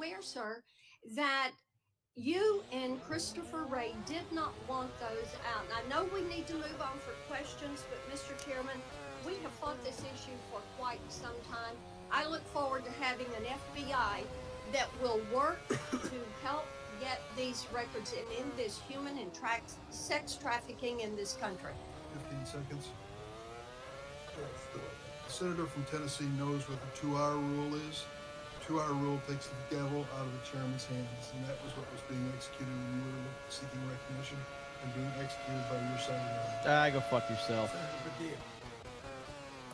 aware, sir, that you and Christopher Ray did not want those out. And I know we need to move on for questions, but Mr. Chairman, we have fought this issue for quite some time. I look forward to having an FBI that will work to help get these records and end this human and sex trafficking in this country. 15 seconds. The senator from Tennessee knows what the 2-hour rule is. 2-hour rule takes the gavel out of the chairman's hands, and that was what was being executed when you were seeking recognition and being executed by your side. Go fuck yourself.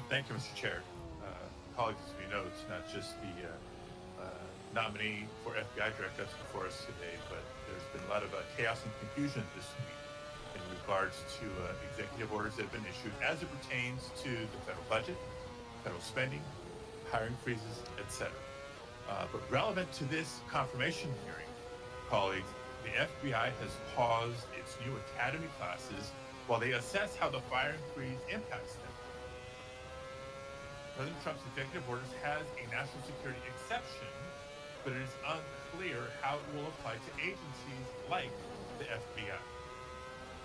Thank you, Mr. Chair. Colleagues, as we know, it's not just the nominee for FBI director that's before us today, but there's been a lot of chaos and confusion this week in regards to executive orders that have been issued as it pertains to the federal budget, federal spending, hiring freezes, etc. But relevant to this confirmation hearing, colleagues, the FBI has paused its new academy classes while they assess how the firing freeze impacts them. President Trump's executive orders has a national security exception, but it is unclear how it will apply to agencies like the FBI.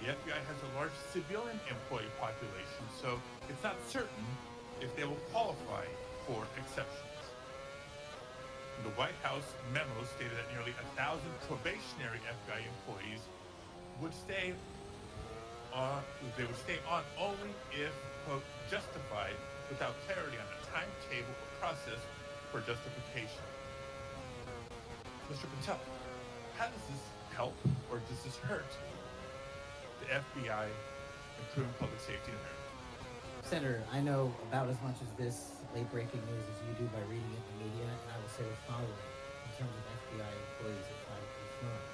The FBI has a large civilian employee population, so it's not certain if they will qualify for exceptions. The White House memo stated that nearly 1,000 probationary FBI employees would stay on only if, quote, justified, without clarity on a timetable or process for justification. Mr. Patel, how does this help or does this hurt the FBI improving public safety in America? Senator, I know about as much as this late-breaking news as you do by reading it in the media, and I will say the following in terms of FBI employees, if I'm confirmed.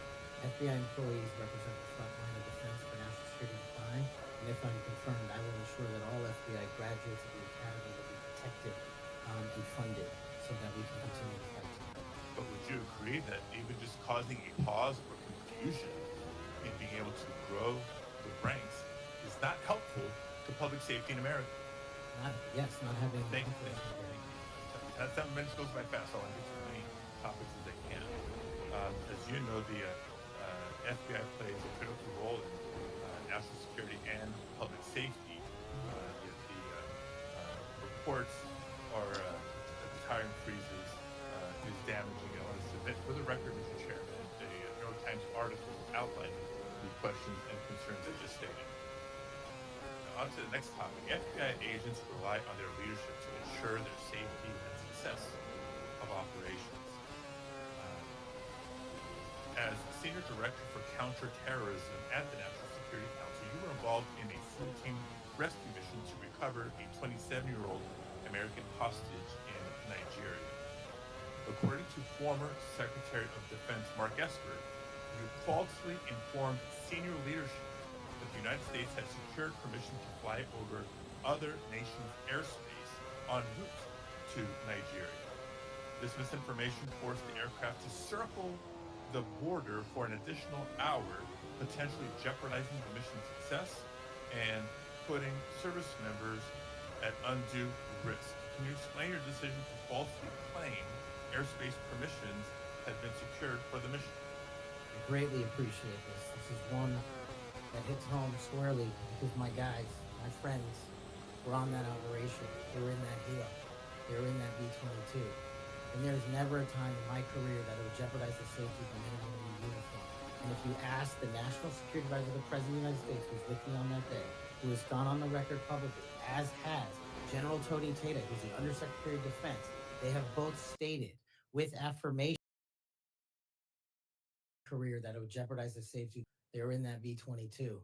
FBI employees represent the front line of defense for national security and crime, and if I'm confirmed, I will ensure that all FBI graduates of the academy will be protected and funded so that we can continue to fight together. But would you agree that even just causing a pause or confusion in being able to grow the ranks is not helpful to public safety in America? Not having... Thank you. That 7 minutes goes by fast. I'll get to as many topics as I can. As you know, the FBI plays a critical role in national security and public safety. The reports are that the hiring freezes is damaging. I want to submit for the record, Mr. Chairman, a New York Times article outlining the questions and concerns I just stated. Now, on to the next topic. FBI agents rely on their leadership to ensure their safety and success of operations. As Senior Director for Counterterrorism at the National Security Council, you were involved in a SEAL team rescue mission to recover a 27-year-old American hostage in Nigeria. According to former Secretary of Defense Mark Esper, you falsely informed senior leadership that the United States had secured permission to fly over other nations' airspace en route to Nigeria. This misinformation forced the aircraft to circle the border for an additional hour, potentially jeopardizing the mission's success and putting service members at undue risk. Can you explain your decision to falsely claim airspace permissions had been secured for the mission? I greatly appreciate this. This is one that hits home squarely because my guys, my friends, were on that operation. They were in that deal. They were in that B-22. And there's never a time in my career that it would jeopardize the safety of the men and women in uniform. And if you ask the National Security Advisor of the President of the United States, who's with me on that day, who has gone on the record publicly, as has General Tony Tata, who's the Undersecretary of Defense, they have both stated with affirmation career that it would jeopardize the safety. They were in that B-22.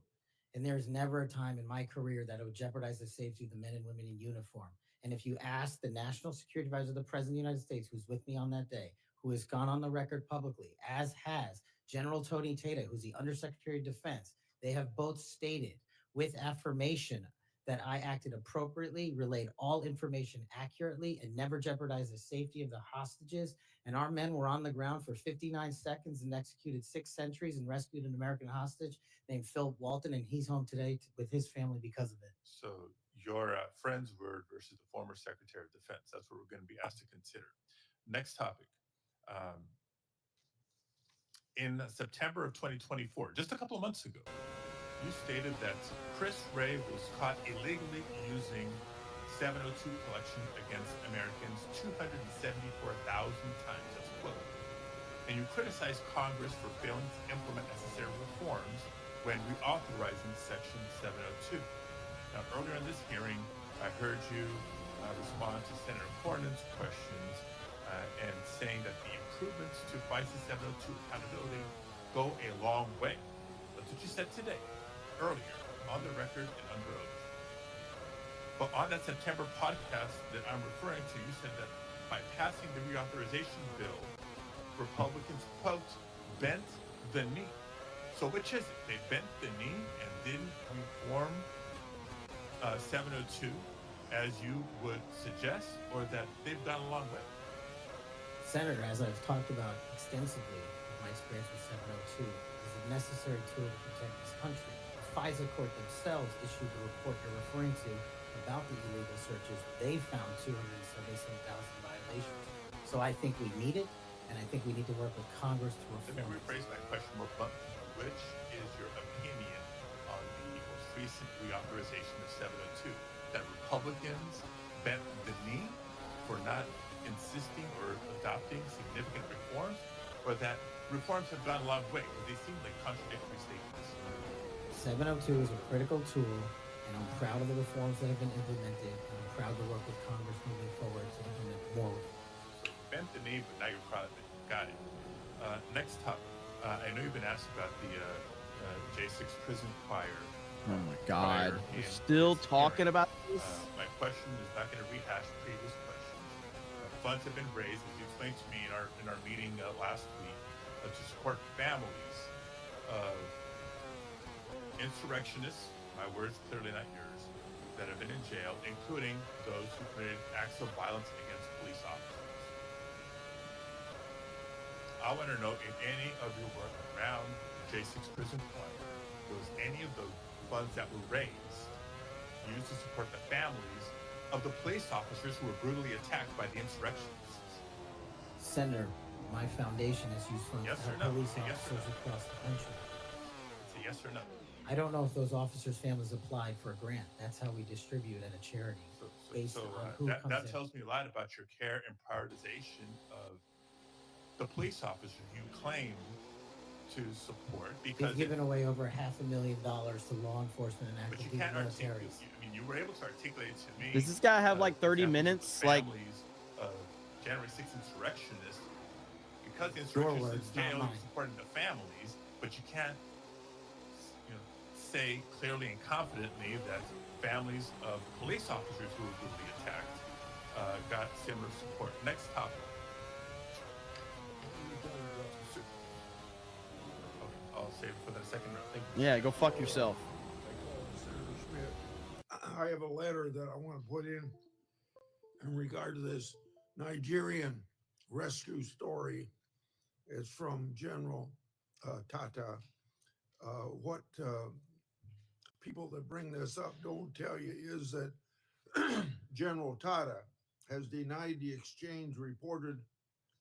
And there's never a time in my career that it would jeopardize the safety of the men and women in uniform. And if you ask the National Security Advisor of the President of the United States, who's with me on that day, who has gone on the record publicly, as has General Tony Tata, who's the Undersecretary of Defense, they have both stated with affirmation that I acted appropriately, relayed all information accurately, and never jeopardized the safety of the hostages. And our men were on the ground for 59 seconds and executed 6 sentries and rescued an American hostage named Phil Walton, and he's home today with his family because of it. So your friend's word versus the former Secretary of Defense. That's what we're going to be asked to consider. Next topic. In September of 2024, just a couple of months ago, you stated that Chris Wray was caught illegally using 702 collection against Americans 274,000 times. That's a quote. And you criticized Congress for failing to implement necessary reforms when reauthorizing Section 702. Now, earlier in this hearing, I heard you respond to Senator Cornyn's questions and saying that the improvements to FISA 702 accountability go a long way. That's what you said today, earlier, on the record and under oath. But on that September podcast that I'm referring to, you said that by passing the reauthorization bill, Republicans, quote, bent the knee. So which is it? They bent the knee and didn't reform 702 as you would suggest, or that they've gone a long way? Senator, as I've talked about extensively, my experience with 702 is a necessary tool to protect this country. The FISA court themselves issued the report you're referring to about the illegal searches. They found 277,000 violations. So I think we need it, and I think we need to work with Congress to Let me reform it. rephrase my question more bluntly. Which is your opinion on the most recent reauthorization of 702? That Republicans bent the knee for not insisting or adopting significant reforms, or that reforms have gone a long way? They seem like contradictory statements. 702 is a critical tool, and I'm proud of the reforms that have been implemented, and I'm proud to work with Congress moving forward to implement more reforms. So bent the knee, but now you're proud of it. Got it. Next topic. I know you've been asked about the J6 prison choir. Oh my God. choir We're in still this talking hearing. about this? My question is not going to rehash previous questions. Funds have been raised, as you explained to me in our meeting last week, to support families of insurrectionists, my words clearly not yours, that have been in jail, including those who committed acts of violence against police officers. I want to know if any of your work around J6 prison choir, was any of the funds that were raised used to support the families of the police officers who were brutally attacked by the insurrectionists? Senator, my foundation is used for Yes or no? police Yes or officers no? across the country. It's a yes or no. I don't know if those officers' families applied for a grant. That's how we distribute at a charity. Based on who comes That in. tells me a lot about your care and prioritization of the police officers you claim to support, because They've given away over $500,000 to law enforcement and but you active can't duty articulate. militaries. I mean, you were able to articulate to me. Does this guy have like 30 examples of minutes? the Like, families of January 6th insurrectionists, because the Your insurrectionists words, not jail, mine. you supported the families, but you can't, say clearly and confidently that families of police officers who were brutally attacked got similar support. Next topic. Okay, I'll save it for the second round. Thank you. yeah, go fuck yourself. Senator Schmidt, I have a letter that I want to put in regard to this Nigerian rescue story. It's from General Tata. What people that bring this up don't tell you is that General Tata has denied the exchange reported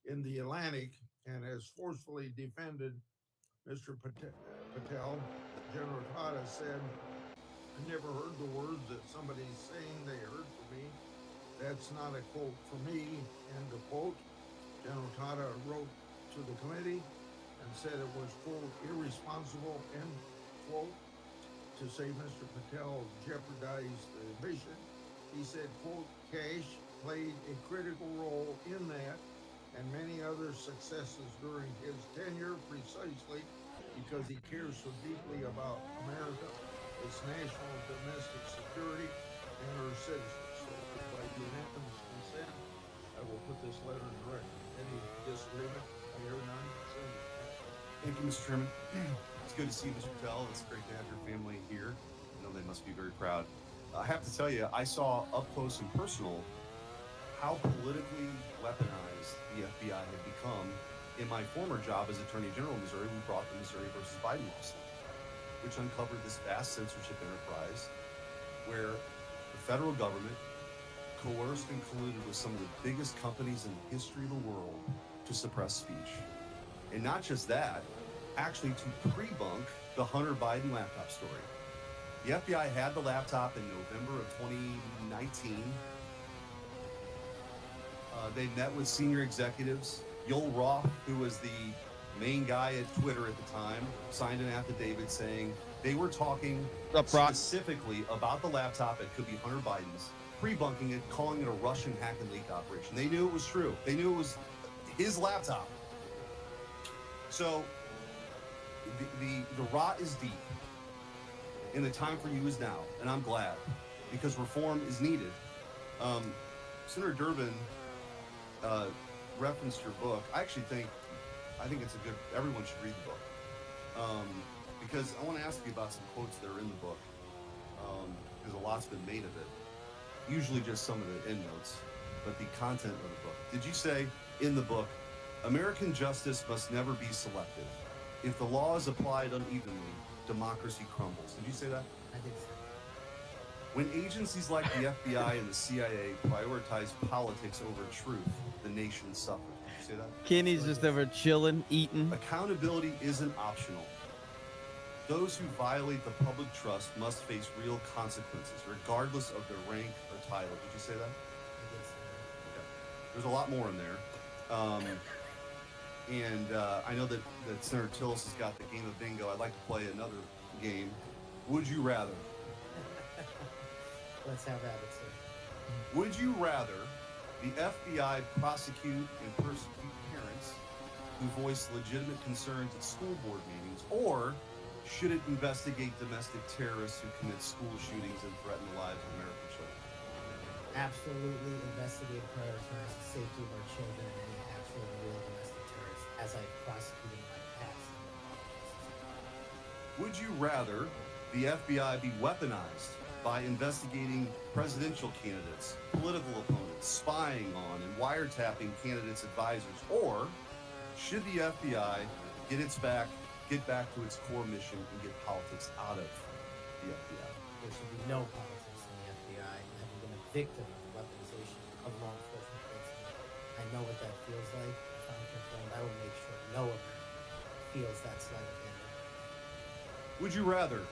in the Atlantic and has forcefully defended Mr. Patel. General Tata said, I never heard the words that somebody's saying they heard from me. That's not a quote from me, end of quote. General Tata wrote to the committee and said it was, quote, irresponsible, end quote, to say Mr. Patel jeopardized the mission. He said, quote, Cash played a critical role in that and many other successes during his tenure precisely because he cares so deeply about America, its national domestic security, and our citizens. So by unanimous consent, I will put this letter in the record. Any disagreement? I hear none. Send it. Thank you, Mr. Chairman. It's good to see Mr. Patel. It's great to have your family here. I know they must be very proud. I have to tell you, I saw up close and personal how politically weaponized the FBI had become. In my former job as Attorney General of Missouri, we brought the Missouri versus Biden lawsuit, which uncovered this vast censorship enterprise where the federal government coerced and colluded with some of the biggest companies in the history of the world to suppress speech. And not just that, actually to pre-bunk the Hunter Biden laptop story. The FBI had the laptop in November of 2019. They met with senior executives. Yoel Roth, who was the main guy at Twitter at the time, signed an affidavit saying they were talking specifically about the laptop. It could be Hunter Biden's, pre-bunking it, calling it a Russian hack and leak operation. They knew it was true. They knew it was his laptop. So the rot is deep, and the time for you is now, and I'm glad, because reform is needed. Senator Durbin referenced your book. I think it's a good, everyone should read the book, because I want to ask you about some quotes that are in the book, because a lot's been made of it, usually just some of the endnotes, but the content of the book. Did you say in the book, American justice must never be selective? If the law is applied unevenly, democracy crumbles. Did you say that? I did say When agencies like the FBI and the CIA prioritize politics over truth, the nation suffers. Did you say that? Kenny's just over chilling, eating. Accountability isn't optional. Those who violate the public trust must face real consequences, regardless of their rank or title. Did you say that? I did say that. Okay. There's a lot more in there. I know that Senator Tillis has got the game of bingo. I'd like to play another game. Would you rather? Let's have at it, sir. Would you rather the FBI prosecute and persecute parents who voice legitimate concerns at school board meetings, or should it investigate domestic terrorists who commit school shootings and threaten the lives of American children? Absolutely investigate and prioritize the safety of our children and any actual and real domestic terrorists, as I've prosecuted in my past. Would you rather the FBI be weaponized by investigating presidential candidates, political opponents, spying on and wiretapping candidates' advisors, or should the FBI get back to its core mission and get politics out of the FBI? There should be no politics in the FBI, and having been a victim of the weaponization of law enforcement personnel, I know what that feels like. If I'm confirmed, I will make sure no American feels that slight of danger. Would you rather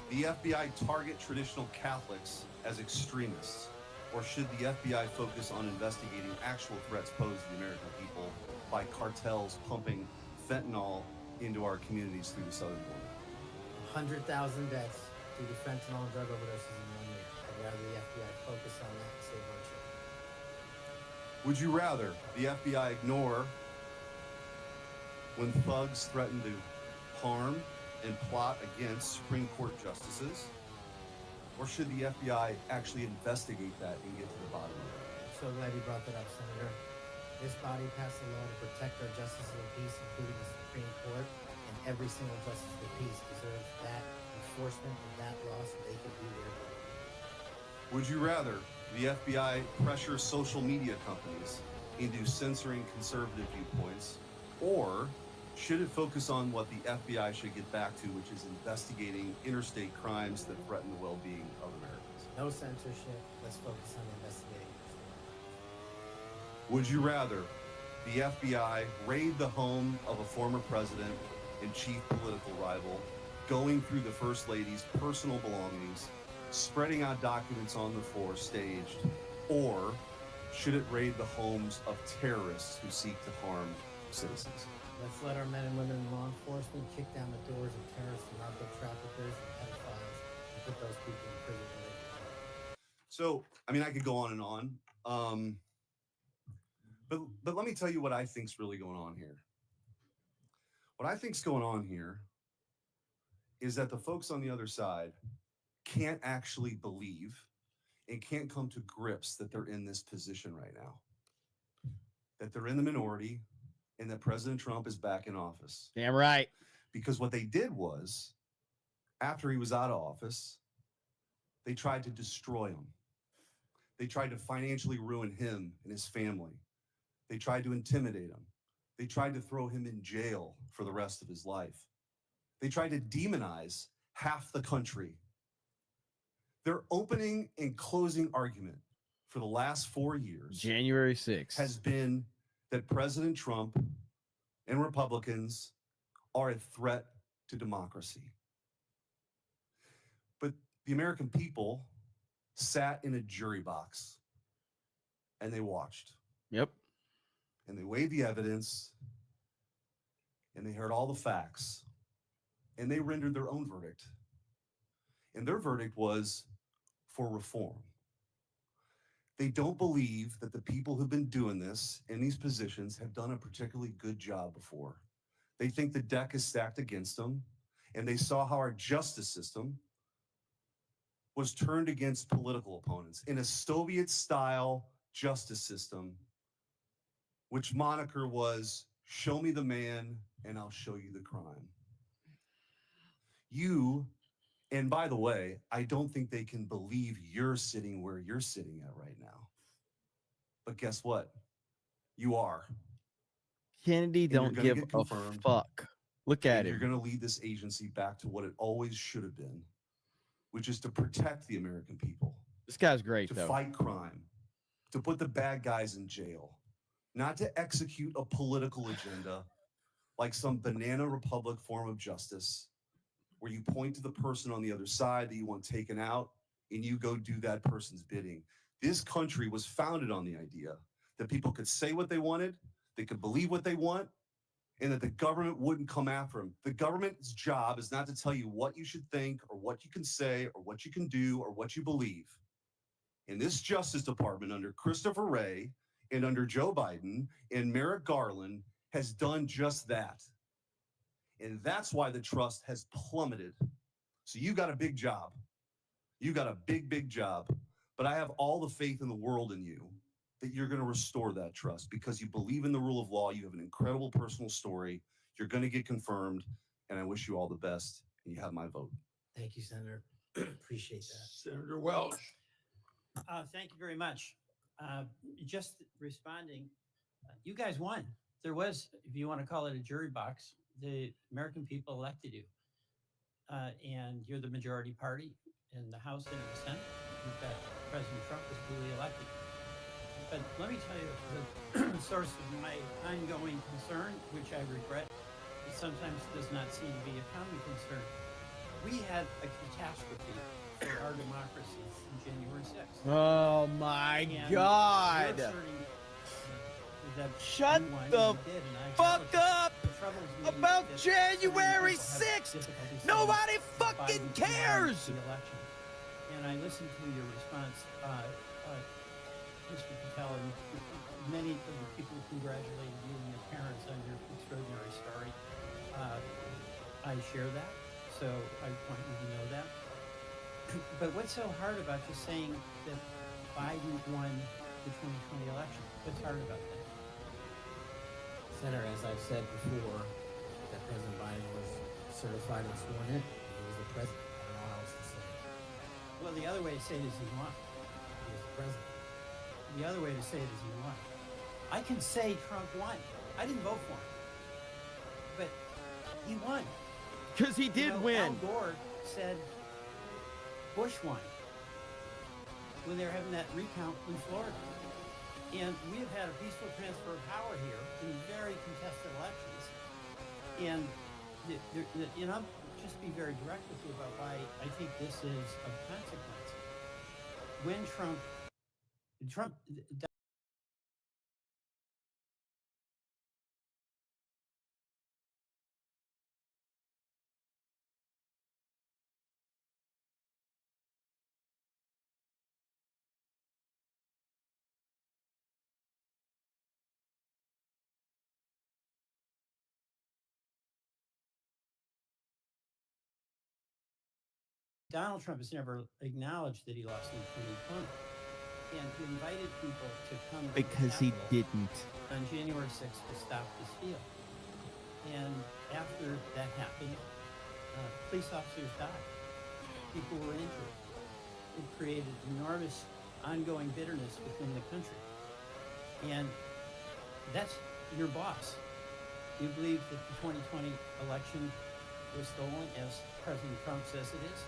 the FBI target traditional Catholics as extremists, or should the FBI focus on investigating actual threats posed to the American people by cartels pumping fentanyl into our communities through the southern border? 100,000 deaths due to fentanyl and drug overdoses in 1 year. I'd rather the FBI focus on that and save our children. Would you rather the FBI ignore when thugs threaten to harm and plot against Supreme Court justices, or should the FBI actually investigate that and get to the bottom of it? I'm so glad you brought that up, Senator. This body passed a law to protect our justices of the peace, including the Supreme Court, and every single justice of the peace deserves that enforcement of that law so they can be where they are. Would you rather the FBI pressure social media companies into censoring conservative viewpoints, or should it focus on what the FBI should get back to, which is investigating interstate crimes that threaten the well-being of Americans? No censorship. Let's focus on investigating. Would you rather the FBI raid the home of a former president and chief political rival, going through the First Lady's personal belongings, spreading out documents on the floor staged, or should it raid the homes of terrorists who seek to harm citizens? Let's let our men and women in law enforcement kick down the doors of terrorists and narco traffickers and pedophiles and put those people in prison where they belong. So, I mean, I could go on and on. But let me tell you what I think's really going on here. What I think's going on here is that the folks on the other side can't actually believe and can't come to grips that they're in this position right now, that they're in the minority, and that President Trump is back in office. Damn right. Because what they did was, after he was out of office, they tried to destroy him. They tried to financially ruin him and his family. They tried to intimidate him. They tried to throw him in jail for the rest of his life. They tried to demonize half the country. Their opening and closing argument for the last 4 years, January 6th, has been that President Trump and Republicans are a threat to democracy. But the American people sat in a jury box and they watched. Yep. And they weighed the evidence and they heard all the facts and they rendered their own verdict. And their verdict was for reform. They don't believe that the people who've been doing this in these positions have done a particularly good job before. They think the deck is stacked against them, and they saw how our justice system was turned against political opponents in a Soviet-style justice system, which moniker was, show me the man and I'll show you the crime. And by the way, I don't think they can believe you're sitting where you're sitting at right now. But guess what? You are. Kennedy And you're don't gonna give get a confirmed. fuck. Look at And you're him. going to lead this agency back to what it always should have been, which is to protect the American people, This guy's great, to though. fight crime, to put the bad guys in jail, not to execute a political agenda like some banana republic form of justice where you point to the person on the other side that you want taken out and you go do that person's bidding. This country was founded on the idea that people could say what they wanted, they could believe what they want, and that the government wouldn't come after them. The government's job is not to tell you what you should think or what you can say or what you can do or what you believe. And this Justice Department under Christopher Wray and under Joe Biden and Merrick Garland has done just that. And that's why the trust has plummeted. So you got a big job. You got a big, big job. But I have all the faith in the world in you that you're going to restore that trust because you believe in the rule of law. You have an incredible personal story. You're going to get confirmed. And I wish you all the best. And you have my vote. Thank you, Senator. Appreciate that. Senator Welch. Thank you very much. Just responding, you guys won. There was, if you want to call it a jury box, the American people elected you. And you're the majority party in the House and in the Senate. In fact, President Trump was duly elected. But let me tell you, the source of my ongoing concern, which I regret, it sometimes does not seem to be a common concern. We had a catastrophe for our democracy on January 6th. Oh my And God! you're asserting, that Shut you won, the and you did, and I fuck acknowledge up the troubles me about that so many January people have 6th. difficulty saying Nobody that fucking Biden won cares. the election. And I listened to your response, Mr. Patel, and many of the people congratulated you and your parents on your extraordinary story. I share that, so I want you to know that. But what's so hard about just saying that Biden won the 2020 election? What's hard about that? Senator, as I've said before, that President Biden was certified and sworn in. He was the president. I don't know how else to say it. Well, the other way to say it is he won. He was the president. The other way to say it is he won. I can say Trump won. I didn't vote for him. But he won. Because he did win. Al Gore said Bush won when they were having that recount in Florida. And we have had a peaceful transfer of power here in very contested elections. And I'll just be very direct with you about why I think this is of consequence. When Trump Donald Trump has never acknowledged that he lost in 2020. And he invited people to come to the Because he Capitol didn't. on January 6th to stop the steal. And after that happened, police officers died. People were injured. It created enormous ongoing bitterness within the country. And that's your boss. You believe that the 2020 election was stolen, as President Trump says it is?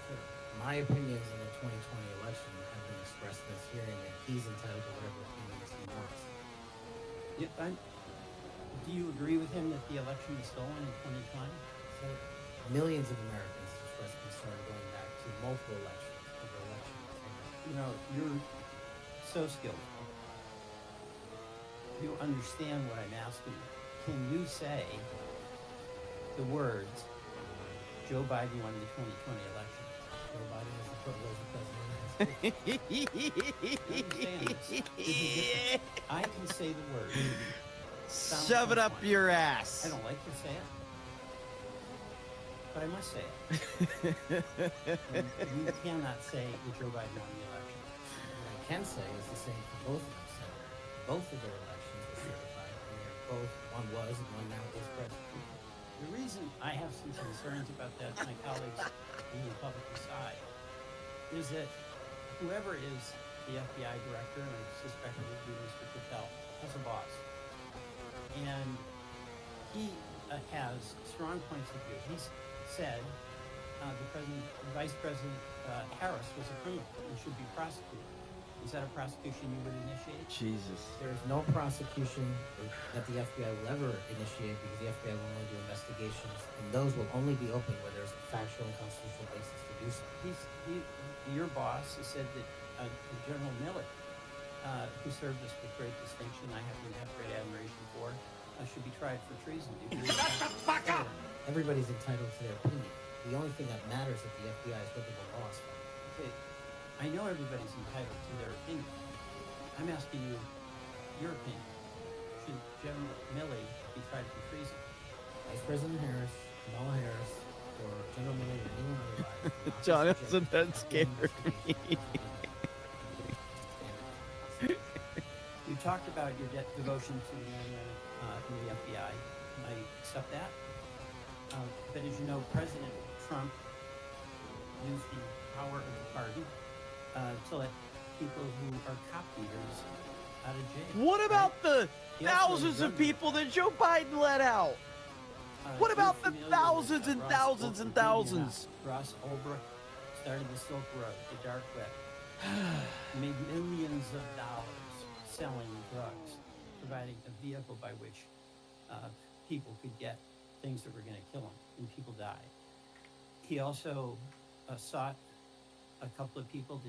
Sure. My opinions in the 2020 election have been expressed in this hearing, and he's entitled to whatever opinions he wants. Yeah, Do you agree with him that the election was stolen in 2020? So millions of Americans expressed concern going back to multiple elections over election integrity. You know, you're so skillful. You understand what I'm asking you. Can you say the words, Joe Biden won the 2020 election? Joe Biden was the president. You understand this? There's a difference. I can say the words. Shove it up your ass. I don't like to say it, but I must say it. You cannot say that Joe Biden won the election. What I can say is the same for both of them, Senator. Both of their elections were certified, and they're both, one was and one now is president. The reason I have some concerns about that, my colleagues in the Republican side, is that whoever is the FBI director, and I suspect it would be Mr. Patel, has a boss. And he has strong points of view. He's said Vice President Harris was a criminal and should be prosecuted. Is that a prosecution you would initiate? Jesus. There is no prosecution that the FBI will ever initiate because the FBI will only do investigations, and those will only be open where there's a factual and constitutional basis to do so. Your boss has said that General Milley, who served us with great distinction, I happen to have great admiration for, should be tried for treason. Do you agree with that? Everybody's entitled to their opinion. The only thing that matters at the FBI is whether the law is followed. Okay, I know everybody's entitled to their opinion. I'm asking you your opinion. Should General Milley be tried for treason? Vice President Harris, Kamala Harris, or General Milley or anyone otherwise. Jonathan, that scared me. You talked about your devotion to the man in the FBI. I accept that. But as you know, President Trump used the power of the pardon to let people who are cop leaders out of jail. What about the He also thousands of drug people that Joe Biden let out? What you're about the familiar with thousands and Ross thousands Ulbricht, and maybe you're thousands? not. Ross Ulbricht started the Silk Road, the dark web, made millions of dollars selling drugs, providing a vehicle by which people could get things that were going to kill them, and people died. He also sought a couple of people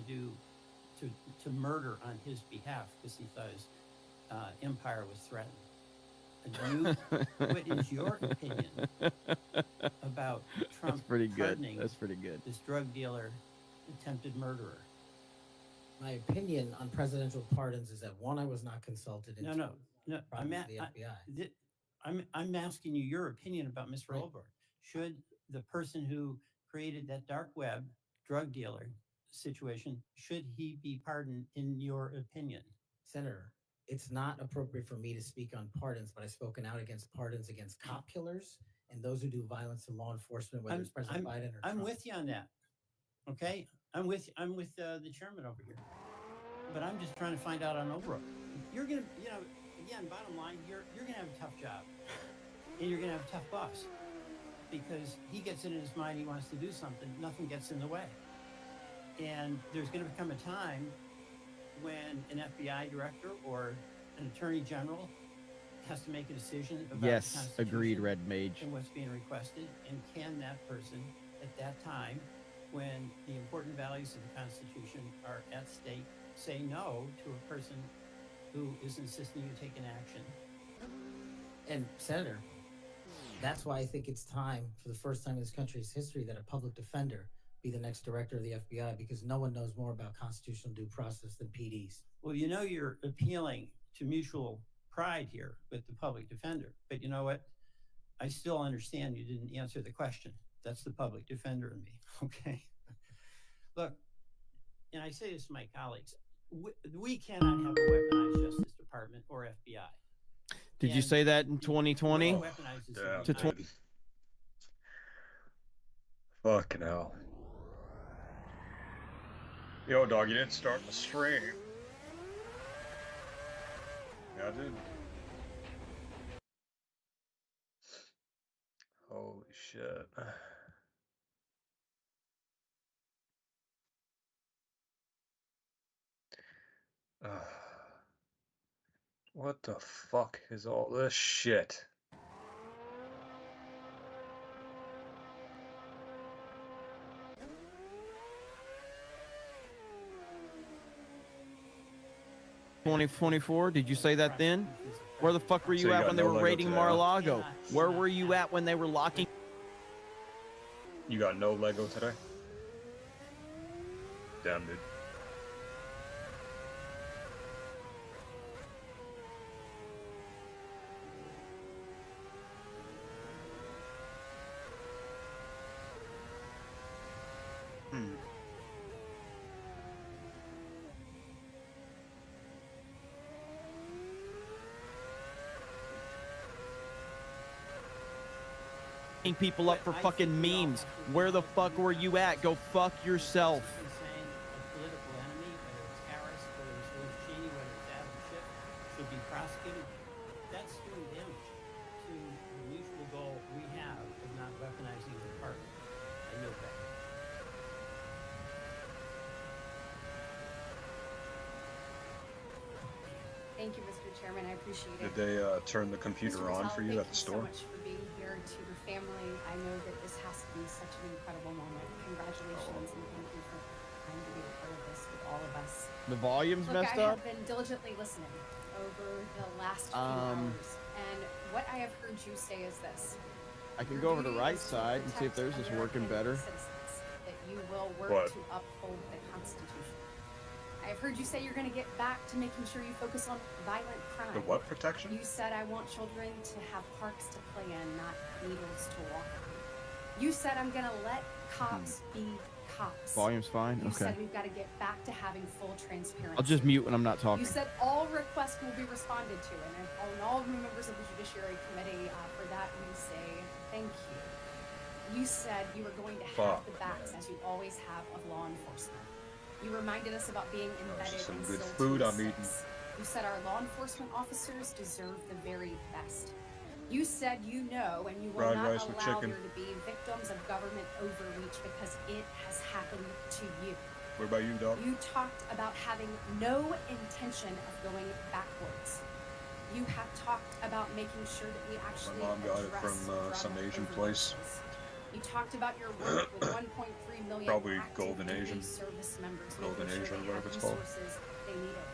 to murder on his behalf because he thought his empire was threatened. And what is your opinion about Trump That's pretty good. pardoning That's pretty good. this drug dealer, attempted murderer? My opinion on presidential pardons is that one, I was not consulted. And No, two, no, no. problems with the FBI. I'm asking you your opinion about Mr. Right. Olbert. Should the person who created that dark web drug dealer situation, should he be pardoned in your opinion? Senator, it's not appropriate for me to speak on pardons, but I've spoken out against pardons against cop killers and those who do violence to law enforcement, whether it's President Biden or I'm Trump. with you on that. Okay, I'm with the chairman over here, but I'm just trying to find out on Obrook. You're gonna, again, bottom line, you're gonna have a tough job, and you're gonna have a tough boss because he gets it in his mind he wants to do something, nothing gets in the way, and there's gonna become a time when an FBI director or an attorney general has to make a decision about the Yes, Constitution agreed, Red Mage. and what's being requested, and can that person at that time, when the important values of the Constitution are at stake, say no to a person who is insisting you take an action? And Senator, that's why I think it's time, for the first time in this country's history, that a public defender be the next director of the FBI, because no one knows more about constitutional due process than PDs. Well, you're appealing to mutual pride here with the public defender, but you know what? I still understand you didn't answer the question. That's the public defender in me. Okay. Look, and I say this to my colleagues, we cannot have a weaponized Justice Department or FBI. Did you And say that in 2020? weaponized is Yeah, To dude. Fucking hell. Yo, dog, you didn't start the stream. Yeah, I did. Holy shit. What the fuck is all this shit? $2024. Did you say that then? Where the fuck were So you you at got when they no were Lego raiding today, huh? Mar-a-Lago? Where were you at when they were locking? You got no Lego today? Damn, dude. Hmm. People up for fucking memes. Where the fuck were you at? Go fuck yourself. Saying a political enemy, whether it's Harris, whether it's Liz Cheney, whether it's Adam Schiff, should be prosecuted. That's doing damage to the mutual goal we have of not weaponizing the department. I yield back. Thank you, Mr. Chairman. I appreciate it. Did they turn the computer Mr. on Rizal, for you thank at the so store? much for being here to your family. I know that this has to be such an incredible moment. Congratulations and thank you for trying to be a part of this with all of us. The volume's Look, messed I up. have been diligently listening over the last few Um, hours, and what I have heard you say is this. I can Your go over to duty right is to side and see if protect theirs is working American better. citizens, that you will work What? to uphold the Constitution. I have heard you say you're going to get back to making sure you focus on violent crime. The what protection? You said I want children to have parks to play in, not needles to walk on. You said I'm going to let cops be cops. Volume's fine. You Okay. said we've got to get back to having full transparency. I'll just mute when I'm not talking. You said all requests will be responded to, and all members of the Judiciary Committee, for that we say thank you. You said you were going to have Fuck, the backs, as you always have, of law enforcement. You reminded us about being embedded some in good SIL food I'm 26. eating. You said our law enforcement officers deserve the very best. You said you know and you will Fried not rice with allow chicken. there to be victims of government overreach because it has happened to you. What about you, dog? You talked about having no intention of going backwards. You have talked about making sure that we actually mom got it address from, some drug Asian place. overdoses. You talked about your work with 1.3 million Probably active Golden duty Asian. service members, Golden making Asian, sure they whatever had it's called. resources they needed.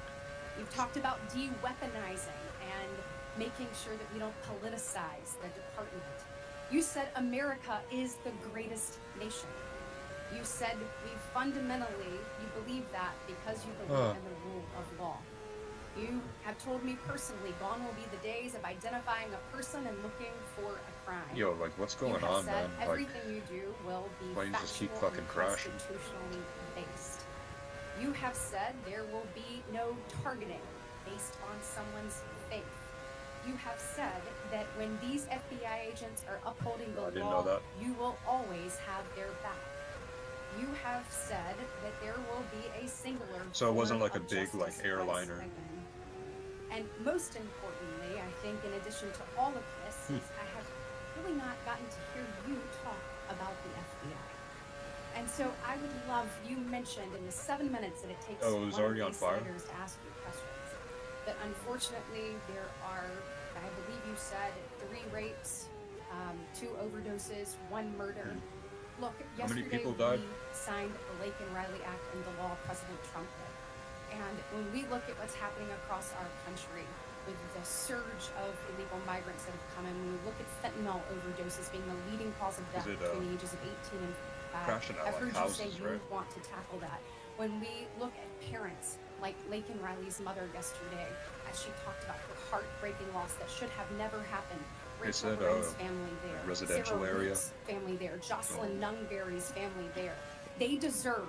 You've talked about de-weaponizing and making sure that we don't politicize the department. You said America is the greatest nation. You said you believe that because you believe in the rule of law. You have told me personally, gone will be the days of identifying a person and looking for a crime. Yo, like, what's You going have on, said man? Like, everything you do will be why you just keep factual fucking and crashing? constitutionally based. You have said there will be no targeting based on someone's faith. You have said that when these FBI agents are upholding the I didn't know law, that. you will always have their back. You have said that there will be a singular So it wasn't form like a of big, like, justice airliner. once again. And most importantly, I think in addition to all of this, is I have really not gotten to hear you talk about the FBI. And so I would love, you mentioned in the 7 minutes that it takes Oh, it was one already of on these fire? senators to ask you questions, that unfortunately there are, I believe you said, 3 rapes, 2 overdoses, 1 murder. Look, How many yesterday people died? we signed the Lake and Riley Act into law, President Trump did. And when we look at what's happening across our country with the surge of illegal migrants that have come in, when we look at fentanyl overdoses being the leading cause of death it, between the ages of 18 and 5, crashing out, I've like, heard you say houses, you right? want to tackle that. When we look at parents like Lake and Riley's mother yesterday, as she talked about her heartbreaking loss that should have never happened. They Rachel said, Brennan's family there, residential Sarah area. Root's family there, Jocelyn Nungberry's family there. They deserve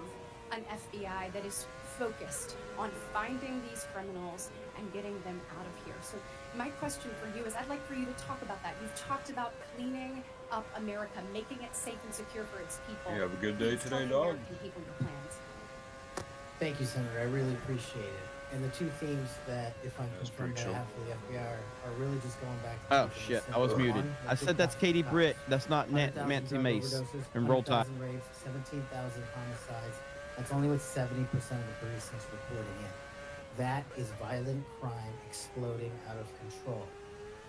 an FBI that is focused on finding these criminals and getting them out of here. So my question for you is, I'd like for you to talk about that. You've talked about cleaning up America, making it safe and secure for its people. You have a good day Please tell today, the dog? American people your plans. Thank you, Senator. I really appreciate it. And the 2 themes that, if I'm That's confirmed by pretty chill. half of the FBI, are really just going back to. Oh something shit, that's I was simple. muted. One, I let's said get that's cops Katie cops. Britt. That's not 100,000 Nancy drug Mace. overdoses, And roll tide. 100,000 rapes, 17,000 homicides. That's only with 70% of the precincts reporting in. That is violent crime exploding out of control.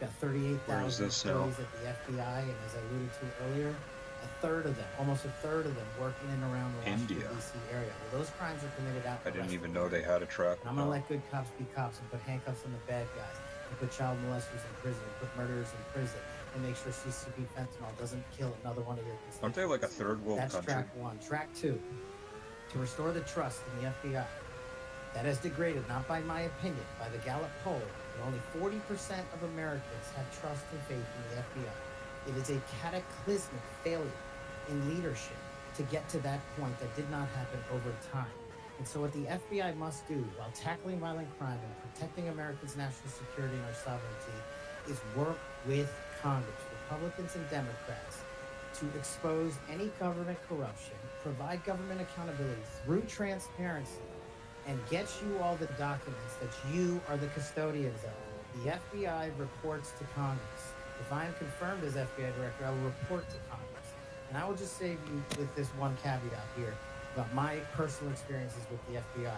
We've got Where is 38,000 this now? employees at the FBI, and as I alluded to earlier, a third of them, almost a third of them, work in and around the Washington, India. D.C. area. Well, those crimes are committed out. I in the didn't rest even of the know they world. had a track. And I'm gonna let good cops be cops and put handcuffs on the bad guys, and put child molesters in prison, and put murderers in prison, and make sure CCP fentanyl doesn't kill another one of your constituents. Aren't they like a third world That's country? track one. Track two, to restore the trust in the FBI. That has degraded, not by my opinion, by the Gallup poll, but only 40% of Americans have trust and faith in the FBI. It is a cataclysmic failure in leadership to get to that point that did not happen over time. And so what the FBI must do while tackling violent crime and protecting Americans' national security and our sovereignty is work with Congress, Republicans and Democrats, to expose any government corruption, provide government accountability through transparency, and get you all the documents that you are the custodians of. The FBI reports to Congress. If I am confirmed as FBI director, I will report to Congress. And I will just save you with this one caveat here about my personal experiences with the FBI.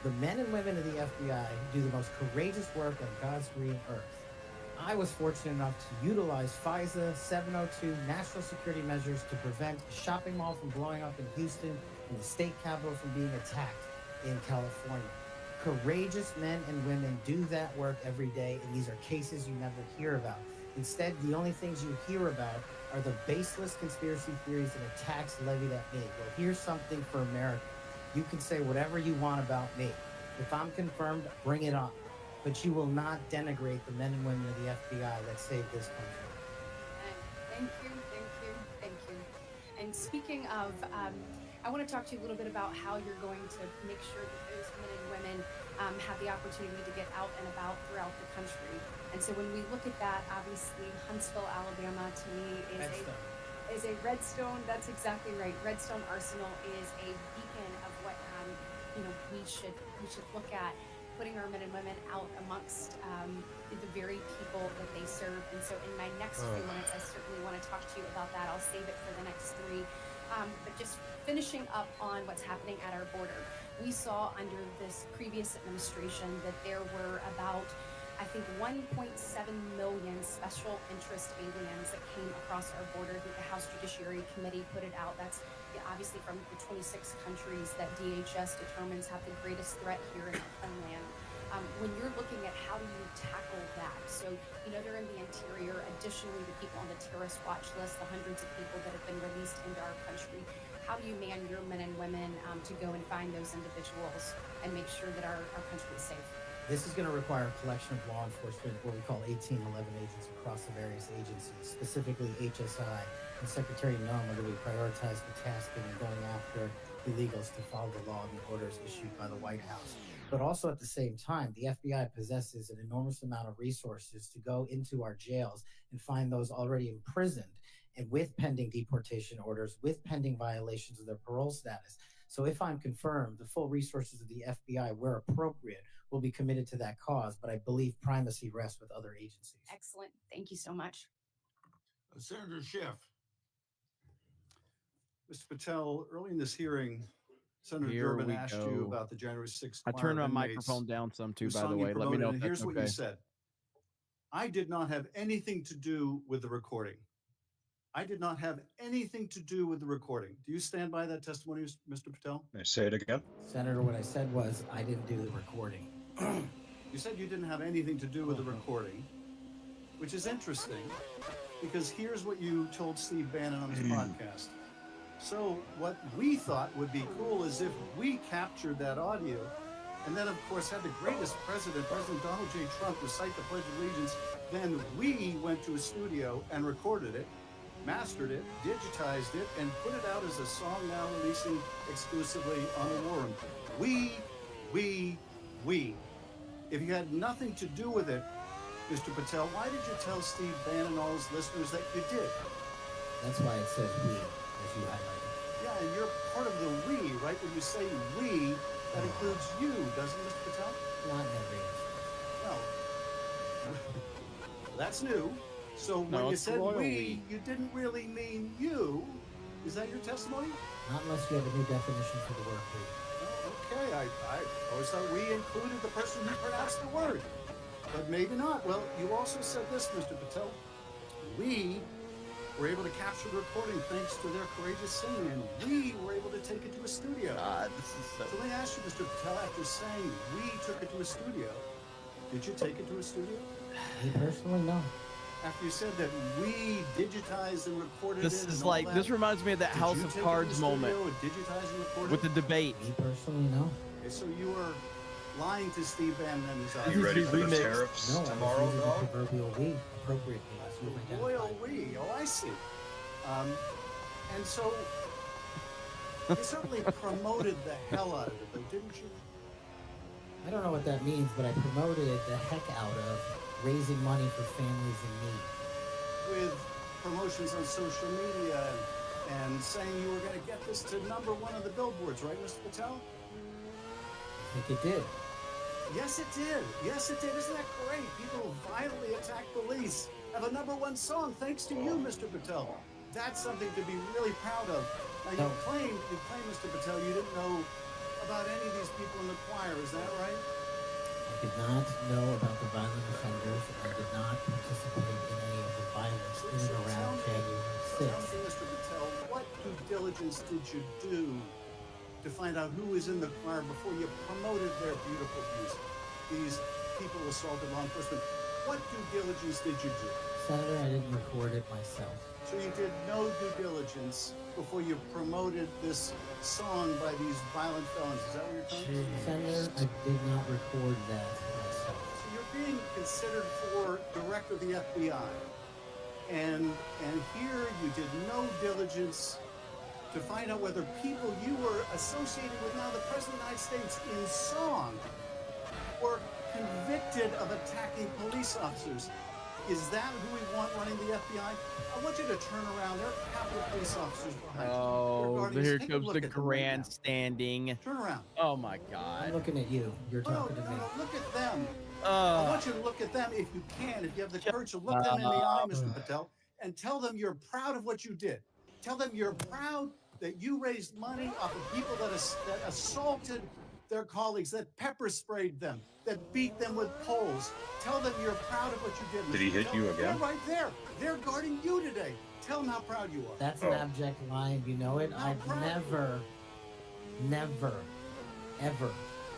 The men and women of the FBI do the most courageous work on God's green earth. I was fortunate enough to utilize FISA 702 national security measures to prevent a shopping mall from blowing up in Houston and the state capitol from being attacked in California. Courageous men and women do that work every day, and these are cases you never hear about. Instead, the only things you hear about are the baseless conspiracy theories and attacks levied at me. Well, here's something for America. You can say whatever you want about me. If I'm confirmed, bring it on. But you will not denigrate the men and women of the FBI that saved this country. Thank you, thank you, thank you. And speaking of, I want to talk to you a little bit about how you're going to make sure that those men and women have the opportunity to get out and about throughout the country. And so when we look at that, obviously Huntsville, Alabama, to me is a Redstone. That's exactly right. Redstone Arsenal is a beacon of what we should look at, putting our men and women out amongst the very people that they serve. And so in my next few minutes, I certainly want to talk to you about that. I'll save it for the next three. But just finishing up on what's happening at our border. We saw under this previous administration that there were about, I think, 1.7 million special interest aliens that came across our border. I think the House Judiciary Committee put it out. That's obviously from the 26 countries that DHS determines have the greatest threat here in our homeland. When you're looking at how do you tackle that, so they're in the interior. Additionally, the people on the terrorist watch list, the hundreds of people that have been released into our country. How do you man your men and women to go and find those individuals and make sure that our country is safe? This is going to require a collection of law enforcement, what we call 1811 agents across the various agencies, specifically HSI and Secretary Noma, that we prioritize the tasking and going after illegals to follow the law and the orders issued by the White House. But also at the same time, the FBI possesses an enormous amount of resources to go into our jails and find those already imprisoned and with pending deportation orders, with pending violations of their parole status. So if I'm confirmed, the full resources of the FBI, where appropriate, will be committed to that cause. But I believe primacy rests with other agencies. Excellent. Thank you so much. Senator Schiff. Mr. Patel, early in this hearing, Senator Here Durbin we asked go. you about the January 6th. I choir turned my of inmates microphone down some too, whose by the song you way. Let me promoted, know if and that's here's what okay. you said. I did not have anything to do with the recording. I did not have anything to do with the recording. Do you stand by that testimony, Mr. Patel? May I say it again? Senator, what I said was I didn't do the recording. You said you didn't have anything to do with the recording, which is interesting because here's what you told Steve Bannon on his podcast. So what we thought would be cool is if we captured that audio and then, of course, had the greatest president, President Donald J. Trump, recite the Pledge of Allegiance. Then we went to a studio and recorded it, mastered it, digitized it, and put it out as a song now releasing exclusively on the War Room. We. If you had nothing to do with it, Mr. Patel, why did you tell Steve Bannon and all his listeners that you did? That's why it says we, as you highlighted. Yeah, and you're part of the we, right? When you say we, that includes you, doesn't it, Mr. Patel? Not in every instance. Well, that's new. So when No, you it's said royal we, you didn't really mean you. Is that your testimony? Not unless you have a new definition for the word we. Oh, okay. I always thought we included the person who pronounced the word, but maybe not. Well, you also said this, Mr. Patel. We were able to capture the recording thanks to their courageous singing, and we were able to take it to a studio. God, this is so. So let me ask you, Mr. Patel, after saying we took it to a studio, did you take it to a studio? Me personally, no. After you said that we digitized and recorded This it is and all like that, this reminds me of that did House you of take it to Cards the moment studio and digitize and record with the it? debate. Me personally, no. Okay, so you were lying to Steve Bannon and his You audience. ready for the remixed. tariffs No, I tomorrow, was using dog? the proverbial we appropriately, as you The royal identified. we. Oh, I see. And so you certainly promoted the hell out of it, though, didn't you? I don't know what that means, but I promoted the heck out of raising money for families in need. With promotions on social media and saying you were going to get this to #1 on the billboards, right, Mr. Patel? I think it did. Yes, it did. Yes, it did. Isn't that great? People who violently attack police have a #1 song thanks to you, Mr. Patel. That's something to be really proud of. Now, you claim, Mr. Patel, you didn't know about any of these people in the choir. Is that right? I did not know about the violent offenders. I did not participate in any of the violence in and around January Tell 6th. me, Mr. Patel, what due diligence did you do to find out who was in the choir before you promoted their beautiful music? These people assaulted law enforcement. What due diligence did you do? Senator, I didn't record it myself. So you did no due diligence before you promoted this song by these violent felons. Is that what you're telling me? Senator, I did not record that myself. So you're being considered for director of the FBI. And here you did no diligence to find out whether people you were associated with now the President of the United States in song were convicted of attacking police officers. Is that who we want running the FBI? I want you to turn around. There are Capitol police officers behind you. Oh, Guardians. here Take a comes look the at them right now. grandstanding. Turn around. Oh my I'm God. looking at you. You're No, talking to me. look at them. I want you to look at them if you can, if you have the courage to look them in the eye, Mr. Patel, and tell them you're proud of what you did. Tell them you're proud that you raised money off of people that assaulted their colleagues, that pepper sprayed them, that beat them with poles. Tell them you're proud of what you did. Did he Mr. hit Patel. you again? They're right there. They're guarding you today. Tell them how proud you are. That's an abject lie. You know it. I've never, ever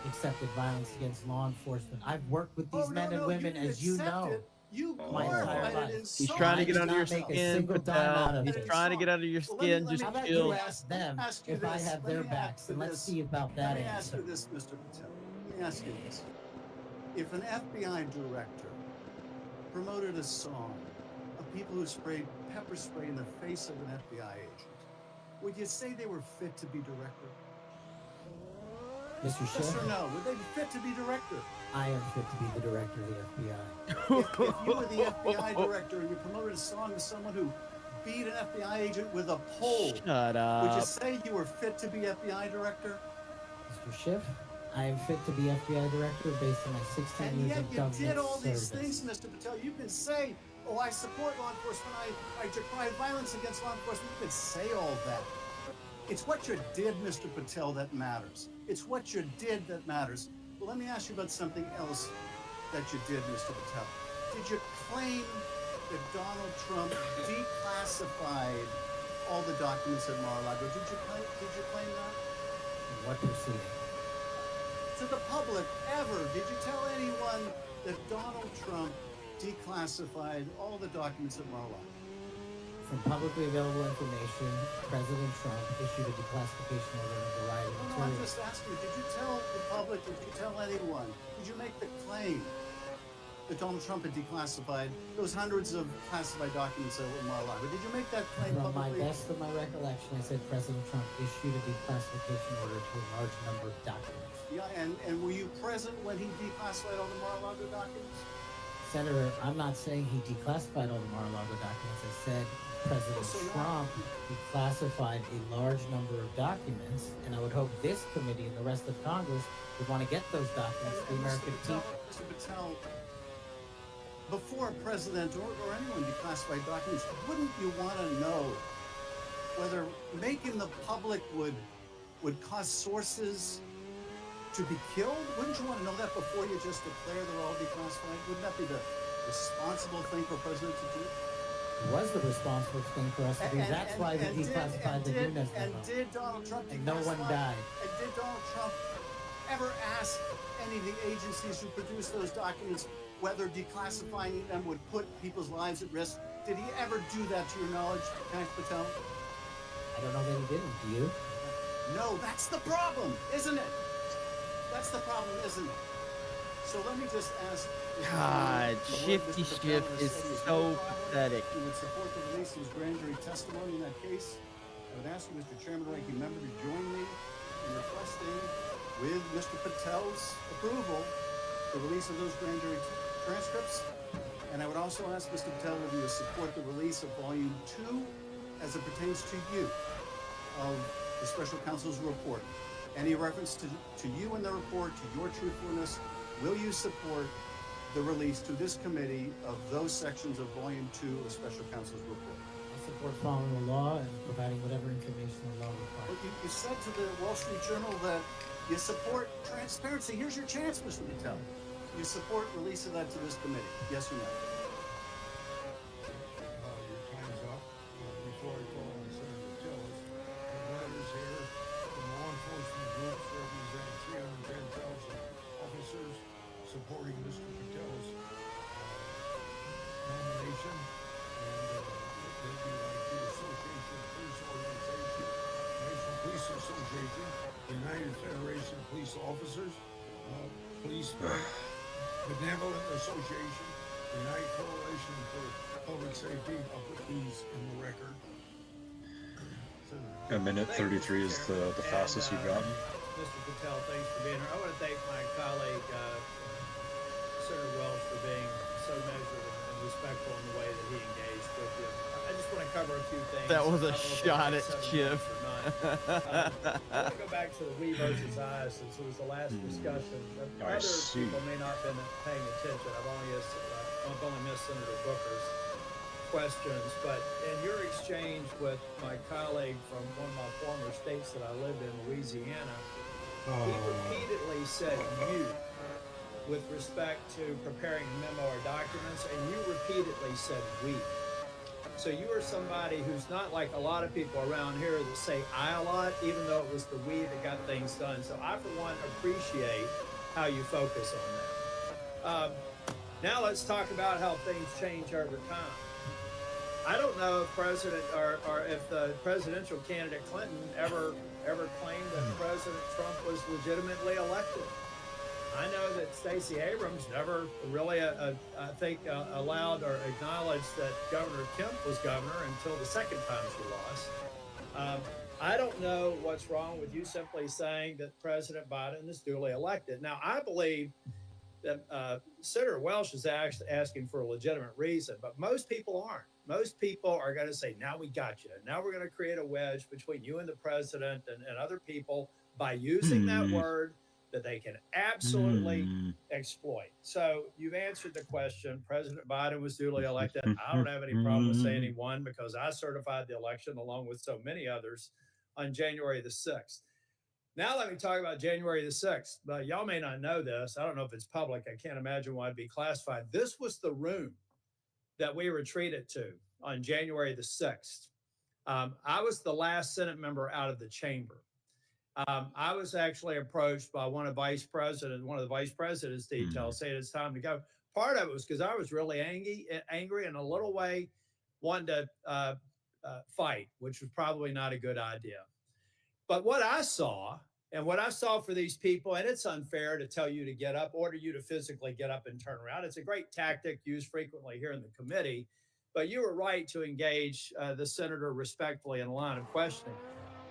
accepted violence against law enforcement. I've worked with these men and women, didn't as you accept know. it. You My entire glorified life. it in He's song. trying to get did under your not make a skin, single dime out Patel. of He's it. trying to get under your Well, let me- skin. let Just me- How about chill. you ask them ask you if I this. have Let their me backs, ask and you let's this. see about that Let me ask answer. you this, Mr. Patel. Let me ask you this. If an FBI director promoted a song of people who sprayed pepper spray in the face of an FBI agent, would you say they were fit to be director? Mr. Yes Schiff, or no? Would they be fit to be director? I am fit to be the director of the FBI. If you were the FBI director and you promoted a song of someone who beat an FBI agent with a pole, Shut would you up. say you were fit to be FBI director? Mr. Schiff, I am fit to be FBI director based on my 16 And years yet of you government did all these service. things, Mr. Patel. You can say, oh, I support law enforcement. I decry violence against law enforcement. You can say all that. It's what you did, Mr. Patel, that matters. It's what you did that matters. Well, let me ask you about something else that you did, Mr. Patel. Did you claim that Donald Trump declassified all the documents at Mar-a-Lago? Did you claim that? In what proceeding? To the public, ever, did you tell anyone that Donald Trump declassified all the documents at Mar-a-Lago? From publicly available information, President Trump issued a declassification order on a variety of No, I'm materials. just asking you, did you tell the public, did you tell anyone, did you make the claim that Donald Trump had declassified those hundreds of classified documents at Mar-a-Lago? Did you make that claim From my publicly? best of my recollection, I said President Trump issued a declassification order to a large number of documents. Yeah, and were you present when he declassified all the Mar-a-Lago documents? Senator, I'm not saying he declassified all the Mar-a-Lago documents. I said President So now- Trump declassified a large number of documents, and I would hope this committee and the rest of Congress would want to get those documents to the American people. Mr. Patel, before a president or anyone declassified documents, wouldn't you want to know whether making the public would cause sources to be killed? Wouldn't you want to know that before you just declare they're all declassified? Wouldn't that be the responsible thing for a president to do? It was the responsible thing for us to do. That's why we declassified the Nunes memo. And did Donald Trump And no one died. And did Donald Trump ever ask any of the agencies who produced those documents whether declassifying them would put people's lives at risk? Did he ever do that to your knowledge, Kash Patel? I don't know that he didn't. Do you? No, that's the problem, isn't it? That's the problem, isn't it? So let me just ask. God, Shifty Shift is so pathetic. You would support the release of his grand jury testimony in that case. I would ask you, Mr. Chairman, ranking member, to join me in requesting, with Mr. Patel's approval, the release of those grand jury transcripts. And I would also ask Mr. Patel if you would support the release of Volume 2 as it pertains to you of the special counsel's report. Any reference to you in the report, to your truthfulness, will you support the release to this committee of those sections of Volume 2 of special counsel's report? I support following the law and providing whatever information the law requires. But you said to the Wall Street Journal that you support transparency. Here's your chance, Mr. Patel. You support release of that to this committee, yes or no? Your time's up. Before I call on Senator Patel, the letters here from law enforcement groups representing 310,000 officers supporting Mr. Patel's nomination, and they'd be like the Association of Police Organization, National Police Association, the United Federation of Police Officers, Police Benevolent Association, the United Coalition for Public Safety. I'll put these in the record. A minute 33 is the fastest you've gotten. Mr. Patel, thanks for being here. I want to thank my colleague, Senator Welch, for being so measured and respectful in the way that he engaged with you. I just want to cover a few things. That was a shot at Chip. I want to go back to the we versus I, since it was the last discussion. I Other see. people may not have been paying attention. I've only missed Senator Booker's questions, but in your exchange with my colleague from one of my former states that I lived in, Louisiana, he repeatedly said you with respect to preparing a memo or documents, and you repeatedly said we. So you are somebody who's not like a lot of people around here that say I a lot, even though it was the we that got things done. So I, for one, appreciate how you focus on that. Now let's talk about how things change over time. I don't know if President or if the presidential candidate Clinton ever claimed that President Trump was legitimately elected. I know that Stacey Abrams never really, I think, allowed or acknowledged that Governor Kemp was governor until the second time she lost. I don't know what's wrong with you simply saying that President Biden is duly elected. Now, I believe that Senator Welch is actually asking for a legitimate reason, but most people aren't. Most people are going to say, now we got you. Now we're going to create a wedge between you and the president and other people by using that word that they can absolutely exploit. So you've answered the question. President Biden was duly elected. I don't have any problem with saying he won because I certified the election along with so many others on January the 6th. Now let me talk about January the 6th. Y'all may not know this. I don't know if it's public. I can't imagine why it'd be classified. This was the room that we retreated to on January the 6th. I was the last Senate member out of the chamber. I was actually approached by one of the vice president's details saying it's time to go. Part of it was because I was really angry and a little way wanted to fight, which was probably not a good idea. But what I saw for these people, and it's unfair to tell you to get up, order you to physically get up and turn around. It's a great tactic used frequently here in the committee, but you were right to engage the senator respectfully in a line of questioning.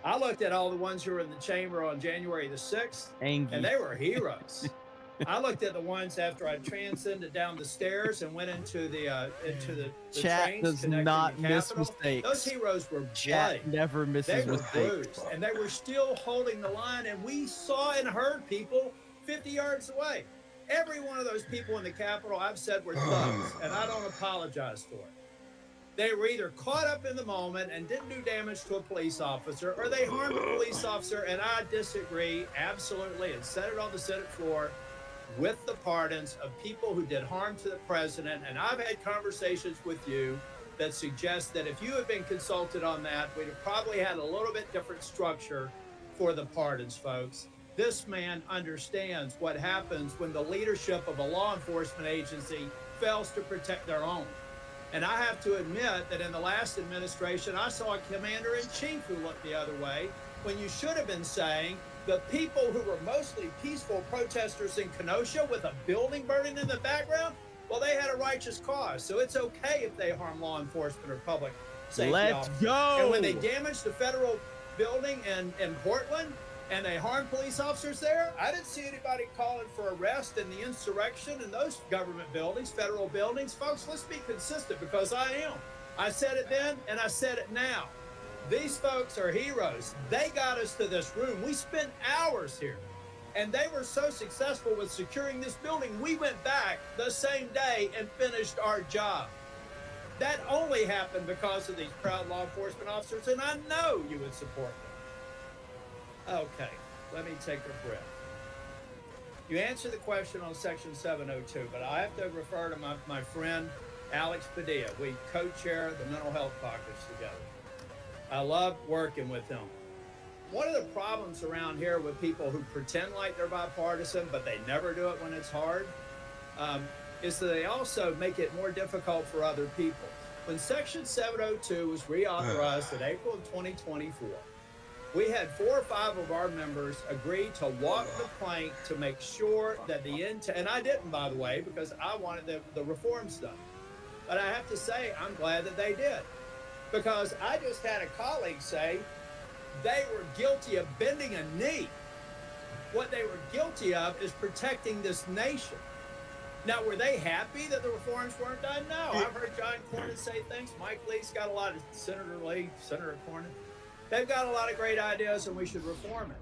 I looked at all the ones who were in the chamber on January the 6th, and they were heroes. I looked at the ones after I transcended down the stairs and went into the Chat trains does connecting not the miss Capitol. mistakes. Those heroes were Chat bloody. never misses They were mistakes. bruised, and they were still holding the line, and we saw and heard people 50 yards away. Every one of those people in the Capitol, I've said, were thugs, and I don't apologize for it. They were either caught up in the moment and didn't do damage to a police officer, or they harmed a police officer, and I disagree absolutely and said it on the Senate floor with the pardons of people who did harm to the president. And I've had conversations with you that suggest that if you had been consulted on that, we'd have probably had a little bit different structure for the pardons, folks. This man understands what happens when the leadership of a law enforcement agency fails to protect their own. And I have to admit that in the last administration, I saw a commander-in-chief who looked the other way when you should have been saying the people who were mostly peaceful protesters in Kenosha with a building burning in the background, well, they had a righteous cause. So it's okay if they harm law enforcement or public safety Let's officers. go. And when they damaged the federal building in Portland and they harmed police officers there, I didn't see anybody calling for arrest in the insurrection in those government buildings, federal buildings. Folks, let's be consistent, because I am. I said it then and I said it now. These folks are heroes. They got us to this room. We spent hours here, and they were so successful with securing this building. We went back the same day and finished our job. That only happened because of these proud law enforcement officers, and I know you would support them. Okay, let me take a breath. You answered the question on Section 702, but I have to refer to my friend Alex Padilla. We co-chair the Mental Health Caucus together. I love working with them. One of the problems around here with people who pretend like they're bipartisan, but they never do it when it's hard, is that they also make it more difficult for other people. When Section 702 was reauthorized in April of 2024, we had 4 or 5 of our members agree to walk the plank to make sure that the and I didn't, by the way, because I wanted the reforms done. But I have to say, I'm glad that they did. Because I just had a colleague say they were guilty of bending a knee. What they were guilty of is protecting this nation. Now, were they happy that the reforms weren't done? No. I've heard John Cornyn say things. Mike Lee's got a lot of, Senator Cornyn. They've got a lot of great ideas, and we should reform it.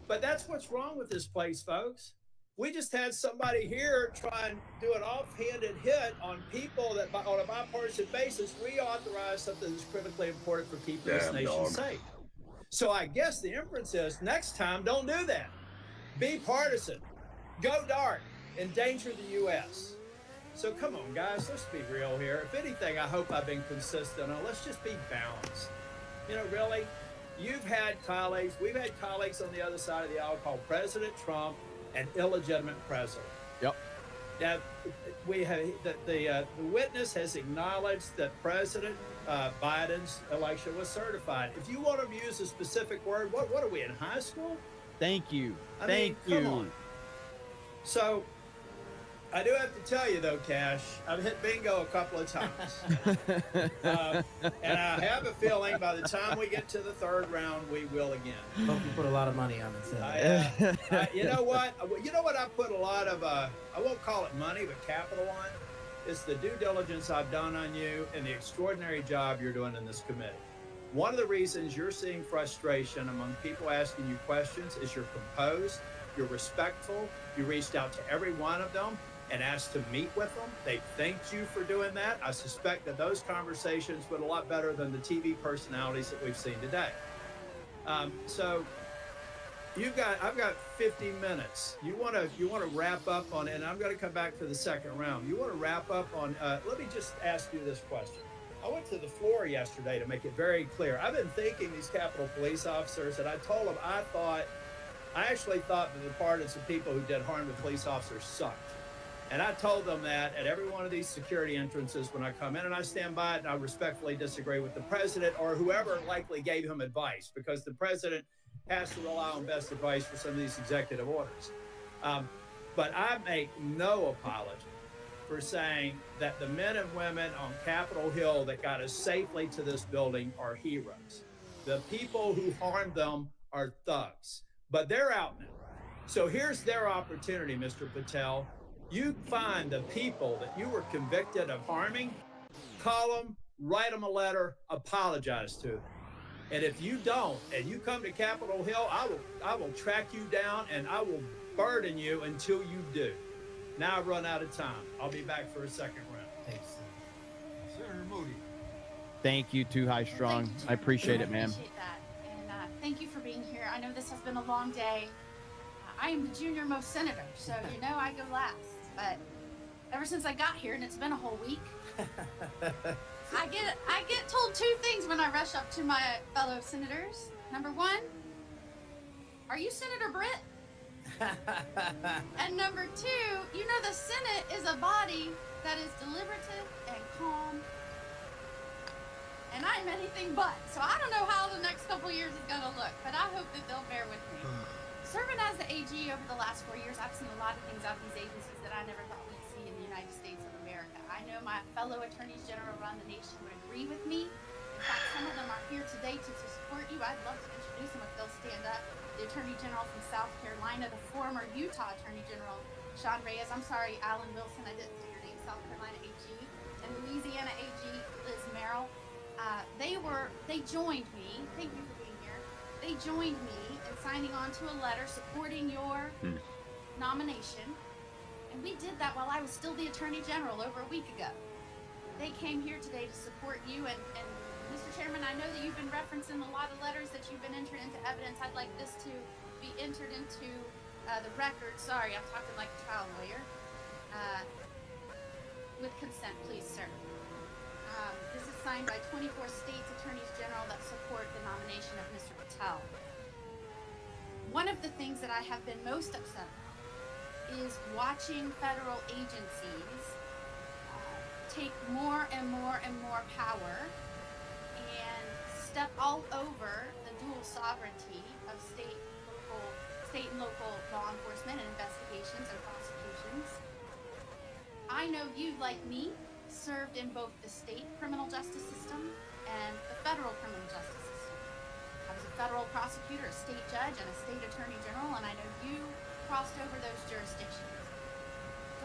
But that's what's wrong with this place, folks. We just had somebody here try and do an offhanded hit on people that, on a bipartisan basis, reauthorize something that's critically important for keeping this nation safe. So I guess the inference is, next time, don't do that. Be partisan. Go dark. Endanger the U.S. So come on, guys, let's be real here. If anything, I hope I've been consistent on. Let's just be balanced. You know, really, you've had colleagues, we've had colleagues on the other side of the aisle call President Trump an illegitimate president. Yep. Now, we have the witness has acknowledged that President Biden's election was certified. If you want to use a specific word, what are we in high school? Thank you. Come on. So I do have to tell you, though, Cash, I've hit bingo a couple of times. And I have a feeling by the time we get to the 3rd round, we will again. Hope you put a lot of money on it. You know what? You know what I put a lot of, I won't call it money, but capital on? It's the due diligence I've done on you and the extraordinary job you're doing in this committee. One of the reasons you're seeing frustration among people asking you questions is you're composed, you're respectful, you reached out to every one of them and asked to meet with them. They thanked you for doing that. I suspect that those conversations went a lot better than the TV personalities that we've seen today. So I've got 50 minutes. You want to wrap up on, and I'm going to come back for the 2nd round. You want to wrap up on, let me just ask you this question. I went to the floor yesterday to make it very clear. I've been thanking these Capitol Police officers, and I told them I actually thought that the pardons of people who did harm to police officers sucked. And I told them that at every one of these security entrances when I come in, and I stand by it, and I respectfully disagree with the president or whoever likely gave him advice, because the president has to rely on best advice for some of these executive orders. But I make no apology for saying that the men and women on Capitol Hill that got us safely to this building are heroes. The people who harmed them are thugs, but they're out now. So here's their opportunity, Mr. Patel. You find the people that you were convicted of harming, call them, write them a letter, apologize to them. And if you don't, and you come to Capitol Hill, I will track you down and I will burden you until you do. Now I've run out of time. I'll be back for a 2nd round. Thanks. Senator Moody. Thank you, Too High Strong. Thank you, I appreciate Chairman. it, man. I appreciate that. And thank you for being here. I know this has been a long day. I am the junior most senator, so you know I go last. But ever since I got here, and it's been a whole week, I get told two things when I rush up to my fellow senators. Number one, are you Senator Britt? And number two, you know the Senate is a body that is deliberative and calm. And I'm anything but. So I don't know how the next couple years is going to look, but I hope that they'll bear with me. Serving as the AG over the last 4 years, I've seen a lot of things out of these agencies that I never thought we'd see in the United States of America. I know my fellow attorneys general around the nation would agree with me. In fact, some of them are here today to support you. I'd love to introduce them if they'll stand up. The Attorney General from South Carolina, the former Utah Attorney General, Sean Reyes. I'm sorry, Alan Wilson, I didn't say your name. South Carolina AG. And Louisiana AG, Liz Merrill. They joined me. Thank you for being here. They joined me in signing on to a letter supporting your nomination. And we did that while I was still the Attorney General over a week ago. They came here today to support you. And Mr. Chairman, I know that you've been referencing a lot of letters that you've been entered into evidence. I'd like this to be entered into the record. Sorry, I'm talking like a trial lawyer. With consent, please, sir. This is signed by 24 states attorneys general that support the nomination of Mr. Patel. One of the things that I have been most upset about is watching federal agencies take more and more and more power and step all over the dual sovereignty of state and local law enforcement and investigations and prosecutions. I know you, like me, served in both the state criminal justice system and the federal criminal justice system. I was a federal prosecutor, a state judge, and a state attorney general, and I know you crossed over those jurisdictions.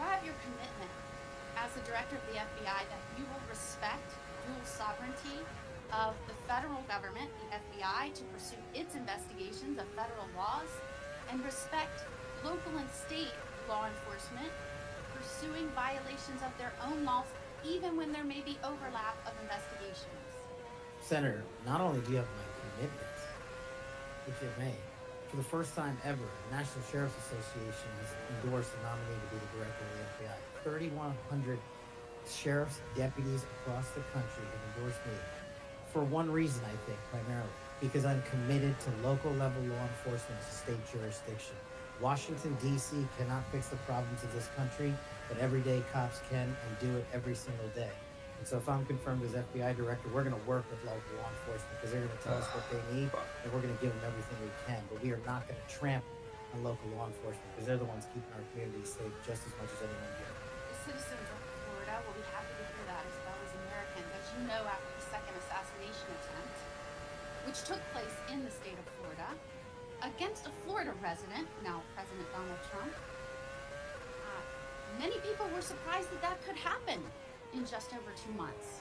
Do I have your commitment as the director of the FBI that you will respect dual sovereignty of the federal government, the FBI, to pursue its investigations of federal laws, and respect local and state law enforcement pursuing violations of their own laws, even when there may be overlap of investigations? Senator, not only do you have my commitment, if it may, for the first time ever, the National Sheriff's Association has endorsed a nominee to be the director of the FBI. 3,100 sheriffs, deputies across the country have endorsed me for one reason, I think, primarily, because I'm committed to local level law enforcement as a state jurisdiction. Washington, D.C. cannot fix the problems of this country, but everyday cops can and do it every single day. And so if I'm confirmed as FBI director, we're going to work with local law enforcement because they're going to tell us what they need, and we're going to give them everything we can. But we are not going to trample on local law enforcement because they're the ones keeping our communities safe just as much as anyone here. The citizens of Florida will be happy to hear that, as well as Americans. As you know, after the second assassination attempt, which took place in the state of Florida, against a Florida resident, now President Donald Trump, many people were surprised that that could happen in just over 2 months.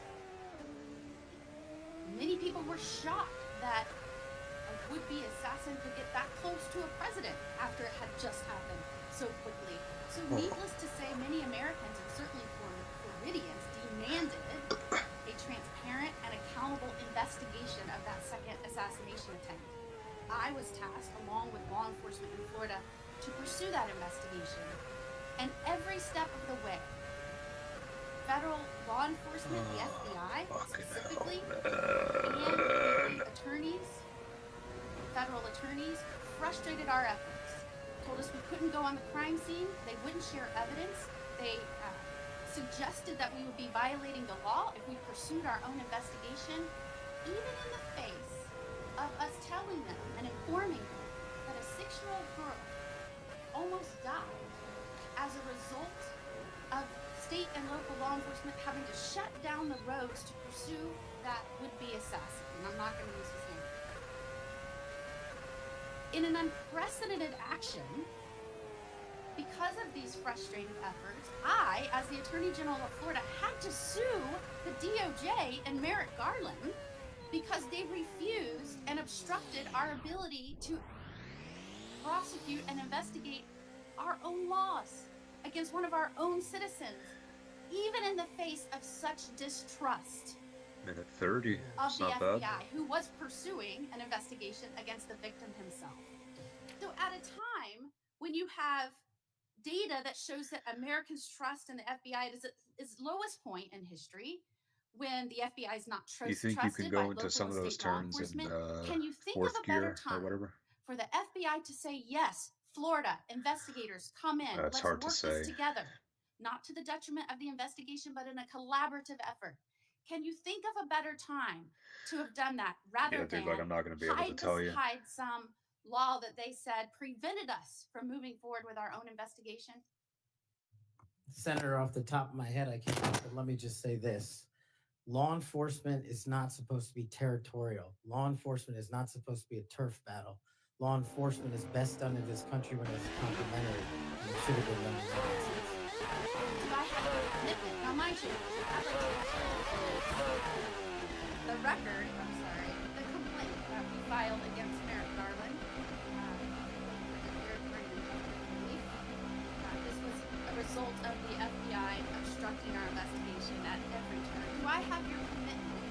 Many people were shocked that a would-be assassin could get that close to a president after it had just happened so quickly. So needless to say, many Americans, and certainly Floridians, demanded a transparent and accountable investigation of that second assassination attempt. I was tasked, along with law enforcement in Florida, to pursue that investigation. And every step of the way, federal law enforcement, the FBI specifically, and the attorneys, federal attorneys, frustrated our efforts. Told us we couldn't go on the crime scene. They wouldn't share evidence. They suggested that we would be violating the law if we pursued our own investigation, even in the face of us telling them and informing them that a 6-year-old girl almost died as a result of state and local law enforcement having to shut down the roads to pursue that would-be assassin. And I'm not going to use his name. In an unprecedented action, because of these frustrated efforts, I, as the Attorney General of Florida, had to sue the DOJ and Merrick Garland because they refused and obstructed our ability to prosecute and investigate our own laws against one of our own citizens, even in the face of such distrust Minute 30. of It's the not bad. FBI who was pursuing an investigation against the victim himself. So at a time when you have data that shows that Americans' trust in the FBI is at its lowest point in history, when the FBI is not You think you trusted can by go into local some and of those state law turns in enforcement, can you think of fourth a better gear or time whatever? for the FBI to say, yes, Florida investigators, come in, It's let's hard to work this say. together, not to the detriment of the investigation, but in a collaborative effort? Can you think of a better time to have done that rather Yeah, dude, than like I'm not gonna be able to tell you. hide some law that they said prevented us from moving forward with our own investigation? Senator, off the top of my head, I can't, but let me just say this. Law enforcement is not supposed to be territorial. Law enforcement is not supposed to be a turf battle. Law enforcement is best done in this country when it's complementary, and it should have been done in the United States. Do I have your commitment? Now, mind you, I'd like to the record, I'm sorry, the complaint that we filed against Merrick Garland. This was a result of the FBI obstructing our investigation at every turn. Do I have your commitment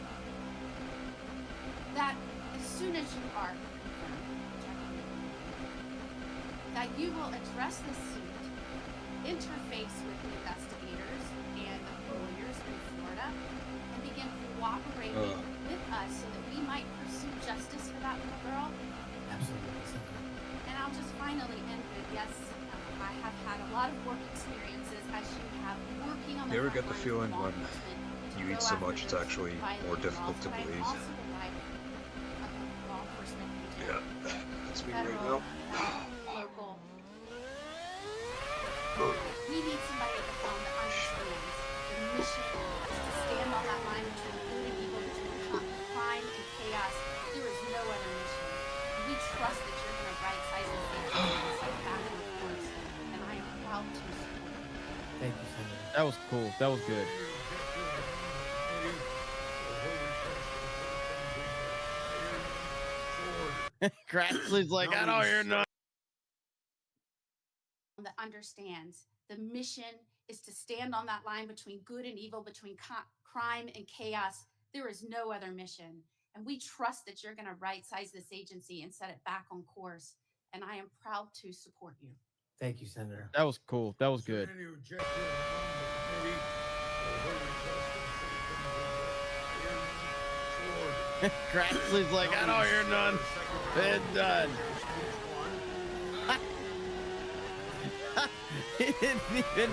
that as soon as you are confirmed, that you will address this suit, interface with the investigators and the lawyers in Florida, and begin cooperating with us so that we might pursue justice for that little girl? Absolutely. And I'll just finally end with, yes, I have had a lot of work experiences as you have working on the You ever front get the lines feeling of law when enforcement to you go eat so after much it's those actually more violating difficult laws, to but I'm believe? also the wife of a law enforcement agent. Yeah, that's me right Federal, now. local. We need somebody at the helm that understands the mission is to stand on that line between good and evil, between crime and chaos. There is no other mission. We trust that you're going to right-size this issue and back on course, and I am proud to support you. Thank you, Senator. That was cool. That was good. Grassley's like, I don't hear nothing. That understands the mission is to stand on that line between good and evil, between crime and chaos. There is no other mission. And we trust that you're going to right-size this agency and set it back on course. And I am proud to support you. Thank you, Senator. That was cool. That was good. Grassley's like, I don't hear none. It's done. He didn't even.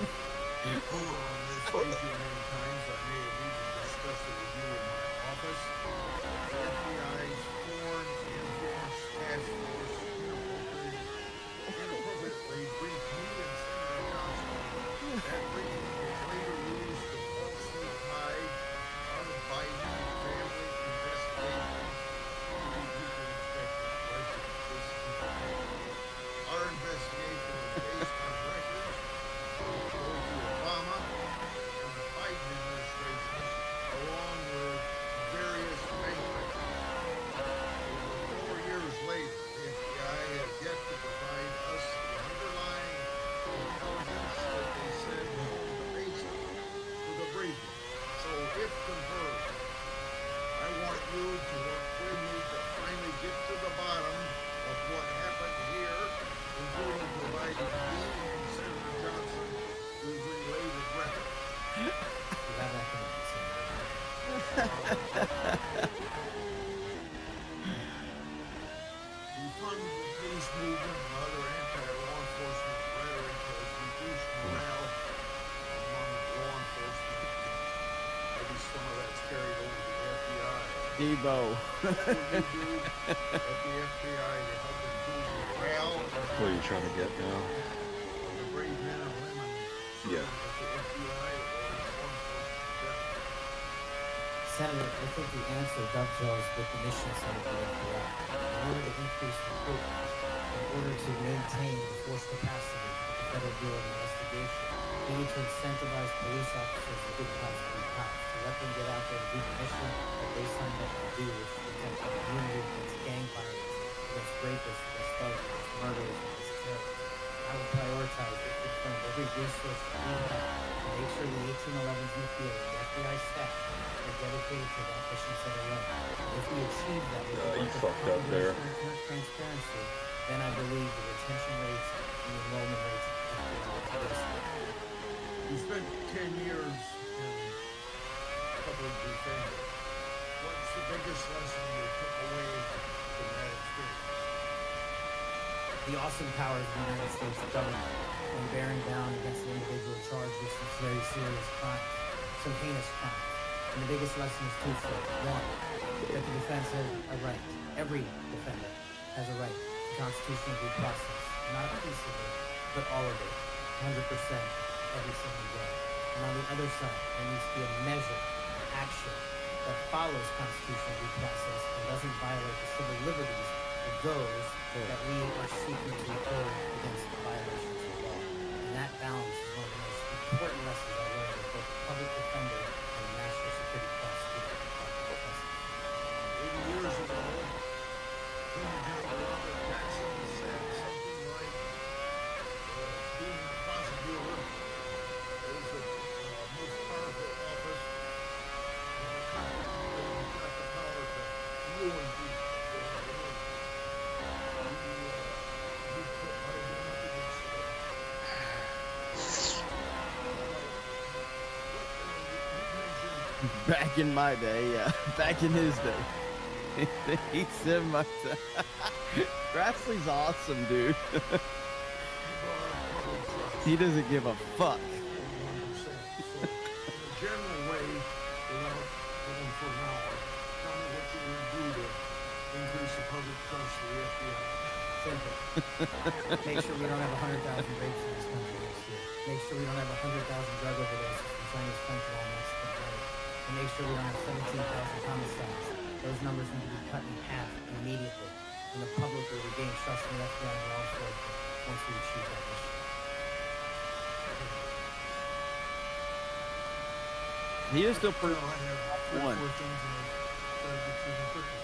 Debo. What are you trying to get now? Yeah. Senator, I think the answer dovetails with the mission set of the FBI. In order to increase recruitment, in order to maintain the force capacity of the Federal Bureau of Investigation, we need to incentivize police officers to good cops to be cops, to let them get out there and do the mission that they signed up to do, which is protect our community against gang violence, against rapists, against thugs, against murderers, against terrorists. I would prioritize this confirm every resource that we have to make sure the 1811s in the field and the FBI staff are dedicated to that mission set alone. If we achieve that with the You work of fucked up there. transparency, then I believe the retention rates and the enrollment rates of FBI will start. You spent 10 years in public defender. What's the biggest lesson you took away from that experience? The awesome powers of the United States government when bearing down against an individual charged with some very serious crimes, some heinous crimes. And the biggest lesson is twofold. One, that the defense has a right, every defendant has a right to constitutional due process. Not a piece of it, but all of it, 100% every single day. And on the other side, there needs to be a measure, action that follows constitutional due process and doesn't violate the civil liberties of those that we are seeking to uphold against the violations of law. And that balance is one of the most important lessons I learned as both a public defender and a national security prosecutor. 80 years ago, Attorney General Robert Jackson said something like, being a prosecutor is the most powerful office in the country. You've got the power to ruin people. You put my name up against it. Back in my day, yeah. Back in his day. He said my Grassley's awesome, dude. He doesn't give a fuck. So, in a general way, without going for an hour, tell me what you're going to do to increase the public trust of the FBI. Simple. Make sure we don't have 100,000 rapes in this country next year. Make sure we don't have 100,000 drug overdoses from Chinese fentanyl next year. And make sure we don't have 17,000 homicides. Those numbers need to be cut in half immediately. And the public will regain trust in the FBI and law enforcement once we achieve that mission. He is still Well, pretty. I have One. four things that I try to get through them quickly.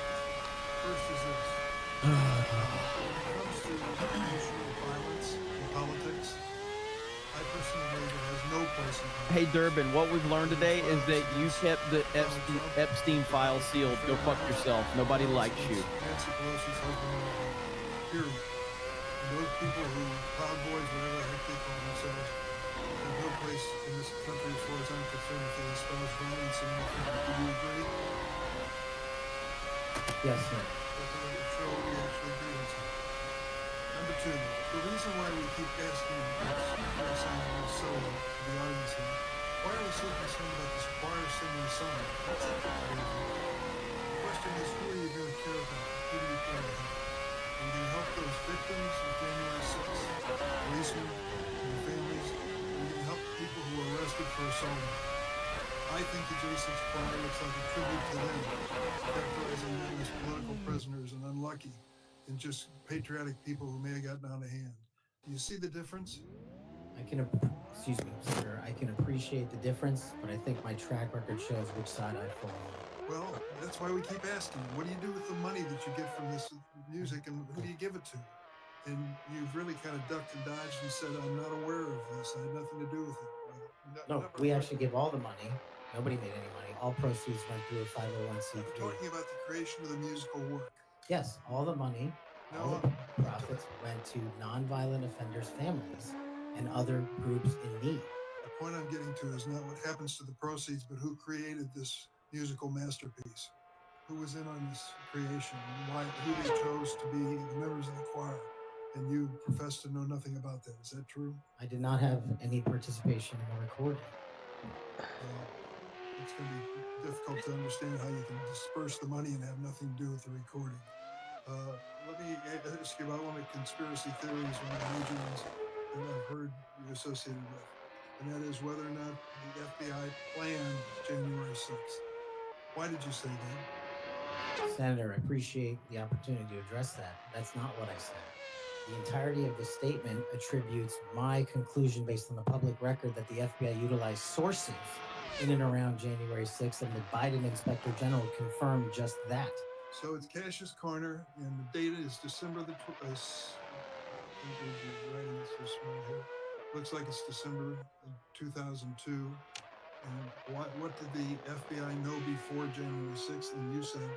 First is this. When it comes to issue of violence in politics, I personally believe it has no place in politics. Hey, Durbin, what we've learned today is that you kept the Epstein file sealed. Go fuck yourself. Nobody likes you. Nancy Pelosi's husband, period. And those people who, Proud Boys, whatever the heck they call themselves, have no place in this country as far as I'm concerned if they espouse violence in any form. Do you agree? Yes, sir. So we actually agree on something. Number two, the reason why we keep asking this solo to the audience here, why are we so concerned about this choir singing a song? That's not the reason. The question is, who are you going to care about? Who do you care about? Are you going to help those victims of January 6th, policemen and their families? Are you going to help people who were arrested for assault? I think the J6 choir looks like a tribute to them, characterizing them as political prisoners and unlucky, and just patriotic people who may have gotten out of hand. Do you see the difference? Excuse me, sir. I can appreciate the difference, but I think my track record shows which side I fall on. Well, that's why we keep asking, what do you do with the money that you get from this music, and who do you give it to? And you've really kind of ducked and dodged and said, I'm not aware of this. I had nothing to do with it. No, we actually give all the money. Nobody made any money. All proceeds went through a 501c3. I'm talking about the creation of the musical work. Yes, all the money, all No, the profits went to nonviolent offenders' families and other groups in need. the point I'm getting to is not what happens to the proceeds, but who created this musical masterpiece. Who was in on this creation, and why, who they chose to be the members of the choir. And you profess to know nothing about that. Is that true? I did not have any participation in the recording. Well, it's going to be difficult to understand how you can disperse the money and have nothing to do with the recording. Let me ask you about one of the conspiracy theories, one of the major ones that I've heard you associated with, and that is whether or not the FBI planned January 6th. Why did you say that? Senator, I appreciate the opportunity to address that. That's not what I said. The entirety of the statement attributes my conclusion based on the public record that the FBI utilized sources in and around January 6th, and the Biden Inspector General confirmed just that. So it's Cash's Corner, and the date is December the 12th. Looks like it's December of 2002. And what did the FBI know before January 6th? And you said,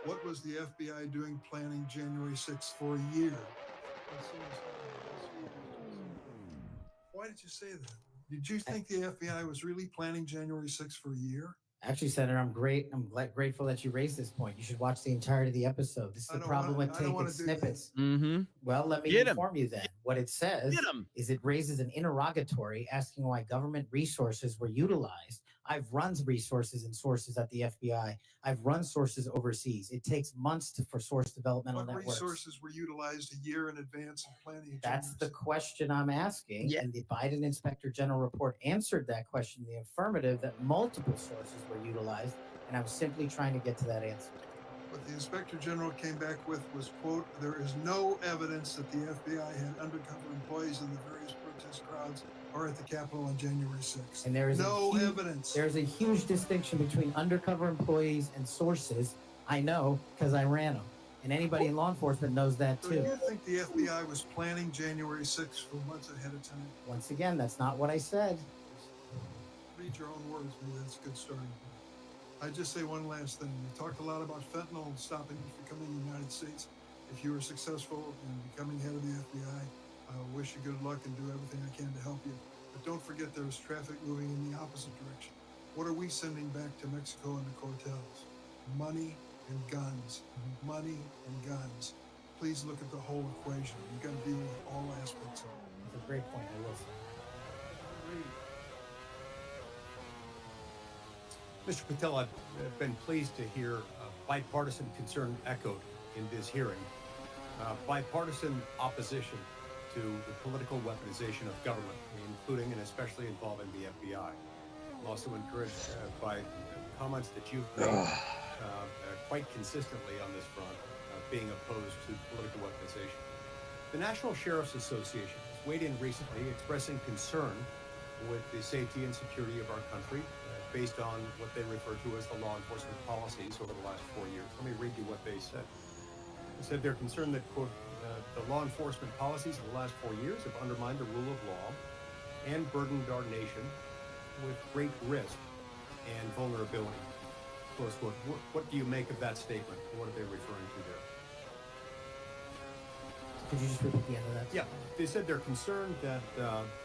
what was the FBI doing planning January 6th for a year? Why did you say that? Did you think the FBI was really planning January 6th for a year? Actually, Senator, I'm grateful that you raised this point. You should watch the entirety of the episode. This is the problem with taking snippets. Mm-hmm. Well, let me Get 'em. inform you then. What it says Get 'em. is it raises an interrogatory asking why government resources were utilized. I've run resources and sources at the FBI. I've run sources overseas. It takes months for source developmental What networks. resources were utilized a year in advance of planning? That's the question I'm asking. Yeah. And the Biden Inspector General report answered that question in the affirmative, that multiple sources were utilized. And I'm simply trying to get to that answer. What the Inspector General came back with was, quote, there is no evidence that the FBI had undercover employees in the various protest crowds or at the Capitol on January 6th. And there is no evidence. There's a huge distinction between undercover employees and sources. I know because I ran them. And anybody in law enforcement knows that So too. you think the FBI was planning January 6th for months ahead of time? Once again, that's not what I said. Read your own words. Maybe that's a good starting point. I just say one last thing. We talked a lot about fentanyl and stopping it from coming to the United States. If you were successful in becoming head of the FBI, I wish you good luck and do everything I can to help you. But don't forget there is traffic moving in the opposite direction. What are we sending back to Mexico and the cartels? Money and guns. Money and guns. Please look at the whole equation. You've got to deal with all aspects of it. That's a great point. I will say. Mr. Patel, I've been pleased to hear bipartisan concern echoed in this hearing. Bipartisan opposition to the political weaponization of government, including and especially involving the FBI. I'm also encouraged by comments that you've made quite consistently on this front, being opposed to political weaponization. The National Sheriff's Association has weighed in recently expressing concern with the safety and security of our country based on what they refer to as the law enforcement policies over the last 4 years. Let me read you what they said. They said they're concerned that, quote, the law enforcement policies of the last 4 years have undermined the rule of law and burdened our nation with great risk and vulnerability. Close quote. What do you make of that statement? What are they referring to there? Could you just repeat the end of that? Yeah, they said they're concerned that,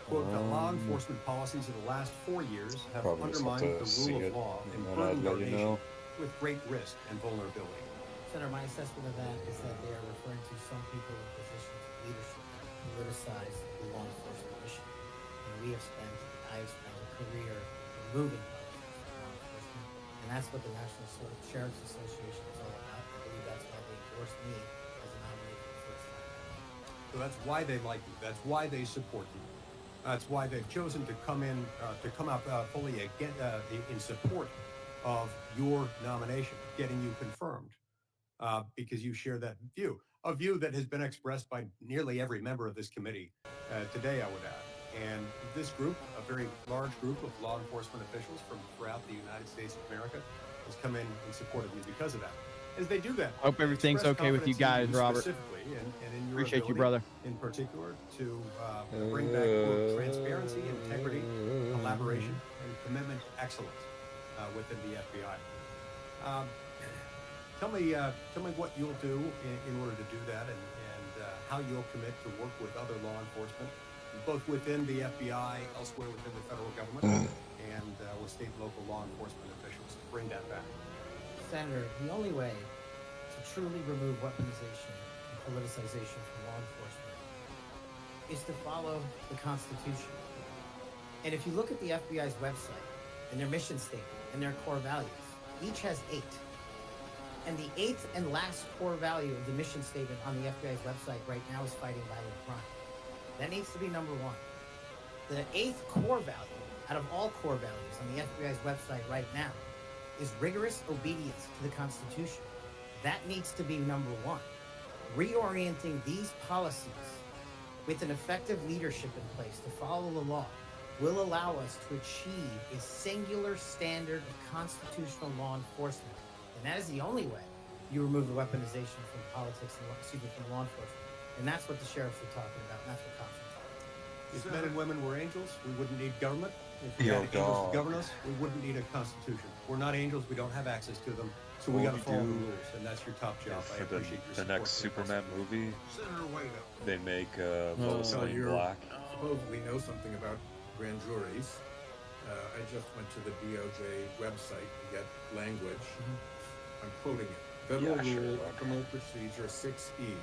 quote, the law enforcement policies of the last 4 years have Probably just have undermined to the see rule it, of law and and then burdened I'd our let you nation know. with great risk and vulnerability. Senator, my assessment of that is that they are referring to some people in positions of leadership that politicize the law enforcement mission. And I have spent a career removing politics from law enforcement, and that's what the National Sheriff's Association is all about. I believe that's why they endorsed me as a nominee for the first time. So that's why they like you. That's why they support you. That's why they've chosen to come out fully again, in support of your nomination, getting you confirmed, because you share that view, a view that has been expressed by nearly every member of this committee today, I would add. And this group, a very large group of law enforcement officials from throughout the United States of America, has come in support of you because of that. As they do that, Hope everything's okay with you guys, Robert. Specifically, and in your Appreciate you, ability, brother. in particular, to bring back quote, transparency, integrity, collaboration, and commitment to excellence within the FBI. Tell me what you'll do in order to do that, and how you'll commit to work with other law enforcement, both within the FBI, elsewhere within the federal government, and with state and local law enforcement officials to bring that back. Senator, the only way to truly remove weaponization and politicization from law enforcement is to follow the Constitution. And if you look at the FBI's website and their mission statement and their core values, each has 8. And the 8th and last core value of the mission statement on the FBI's website right now is fighting violent crime. That needs to be number 1. The 8th core value out of all core values on the FBI's website right now is rigorous obedience to the Constitution. That needs to be number 1. Reorienting these policies with an effective leadership in place to follow the law will allow us to achieve a singular standard of constitutional law enforcement. And that is the only way you remove the weaponization from politics and from law enforcement. And that's what the sheriffs are talking about, and that's what cops are talking about. If men and women were angels, we wouldn't need government. If we Yo, had angels dog. to govern us, we wouldn't need a constitution. We're not angels. We don't have access to them. So we Well, got to we follow the do rules, and that's your top job. I For appreciate your the support next for Superman movie, Senator Wade. they make Lois So Lane you're black. supposedly know something about grand juries. I just went to the DOJ website to get language. I'm quoting it. Federal Yeah, sure, Rule okay. Criminal Procedure 6E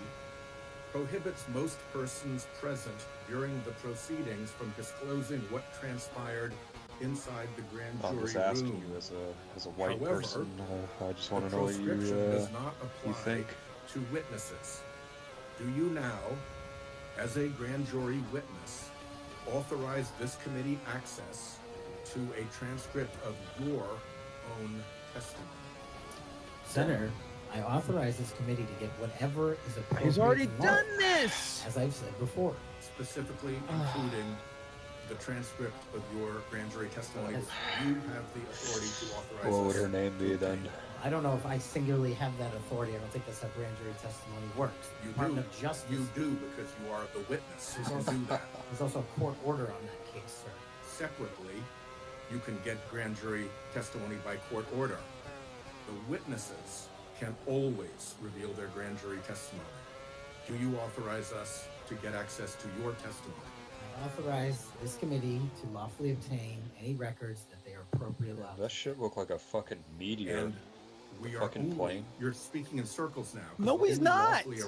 prohibits most persons present during the proceedings from disclosing what transpired inside the grand I'm jury just asking room. you as a white However, person. I just want the to know what proscription does not you apply think. to witnesses. Do you now, as a grand jury witness, authorize this committee access to a transcript of your own testimony? Senator, I authorize this committee to get whatever is appropriate. He's already in law, done this. as I've said before. Specifically including the transcript of your grand jury testimony, which you have the authority to authorize. What would us her name be to then? obtain. I don't know if I singularly have that authority. I don't think that's how grand jury testimony works. You Department do. of Justice. You do because you are the witness. You can do that. There's also a court order on that case, sir. Separately, you can get grand jury testimony by court order. The witnesses can always reveal their grand jury testimony. Do you authorize us to get access to your testimony? I authorize this committee to lawfully obtain any records that they are appropriately allowed. That shit looked like a fucking meteor. And we are fucking only, plane. You're speaking in circles now. 'cause No, we're he's only not. lawfully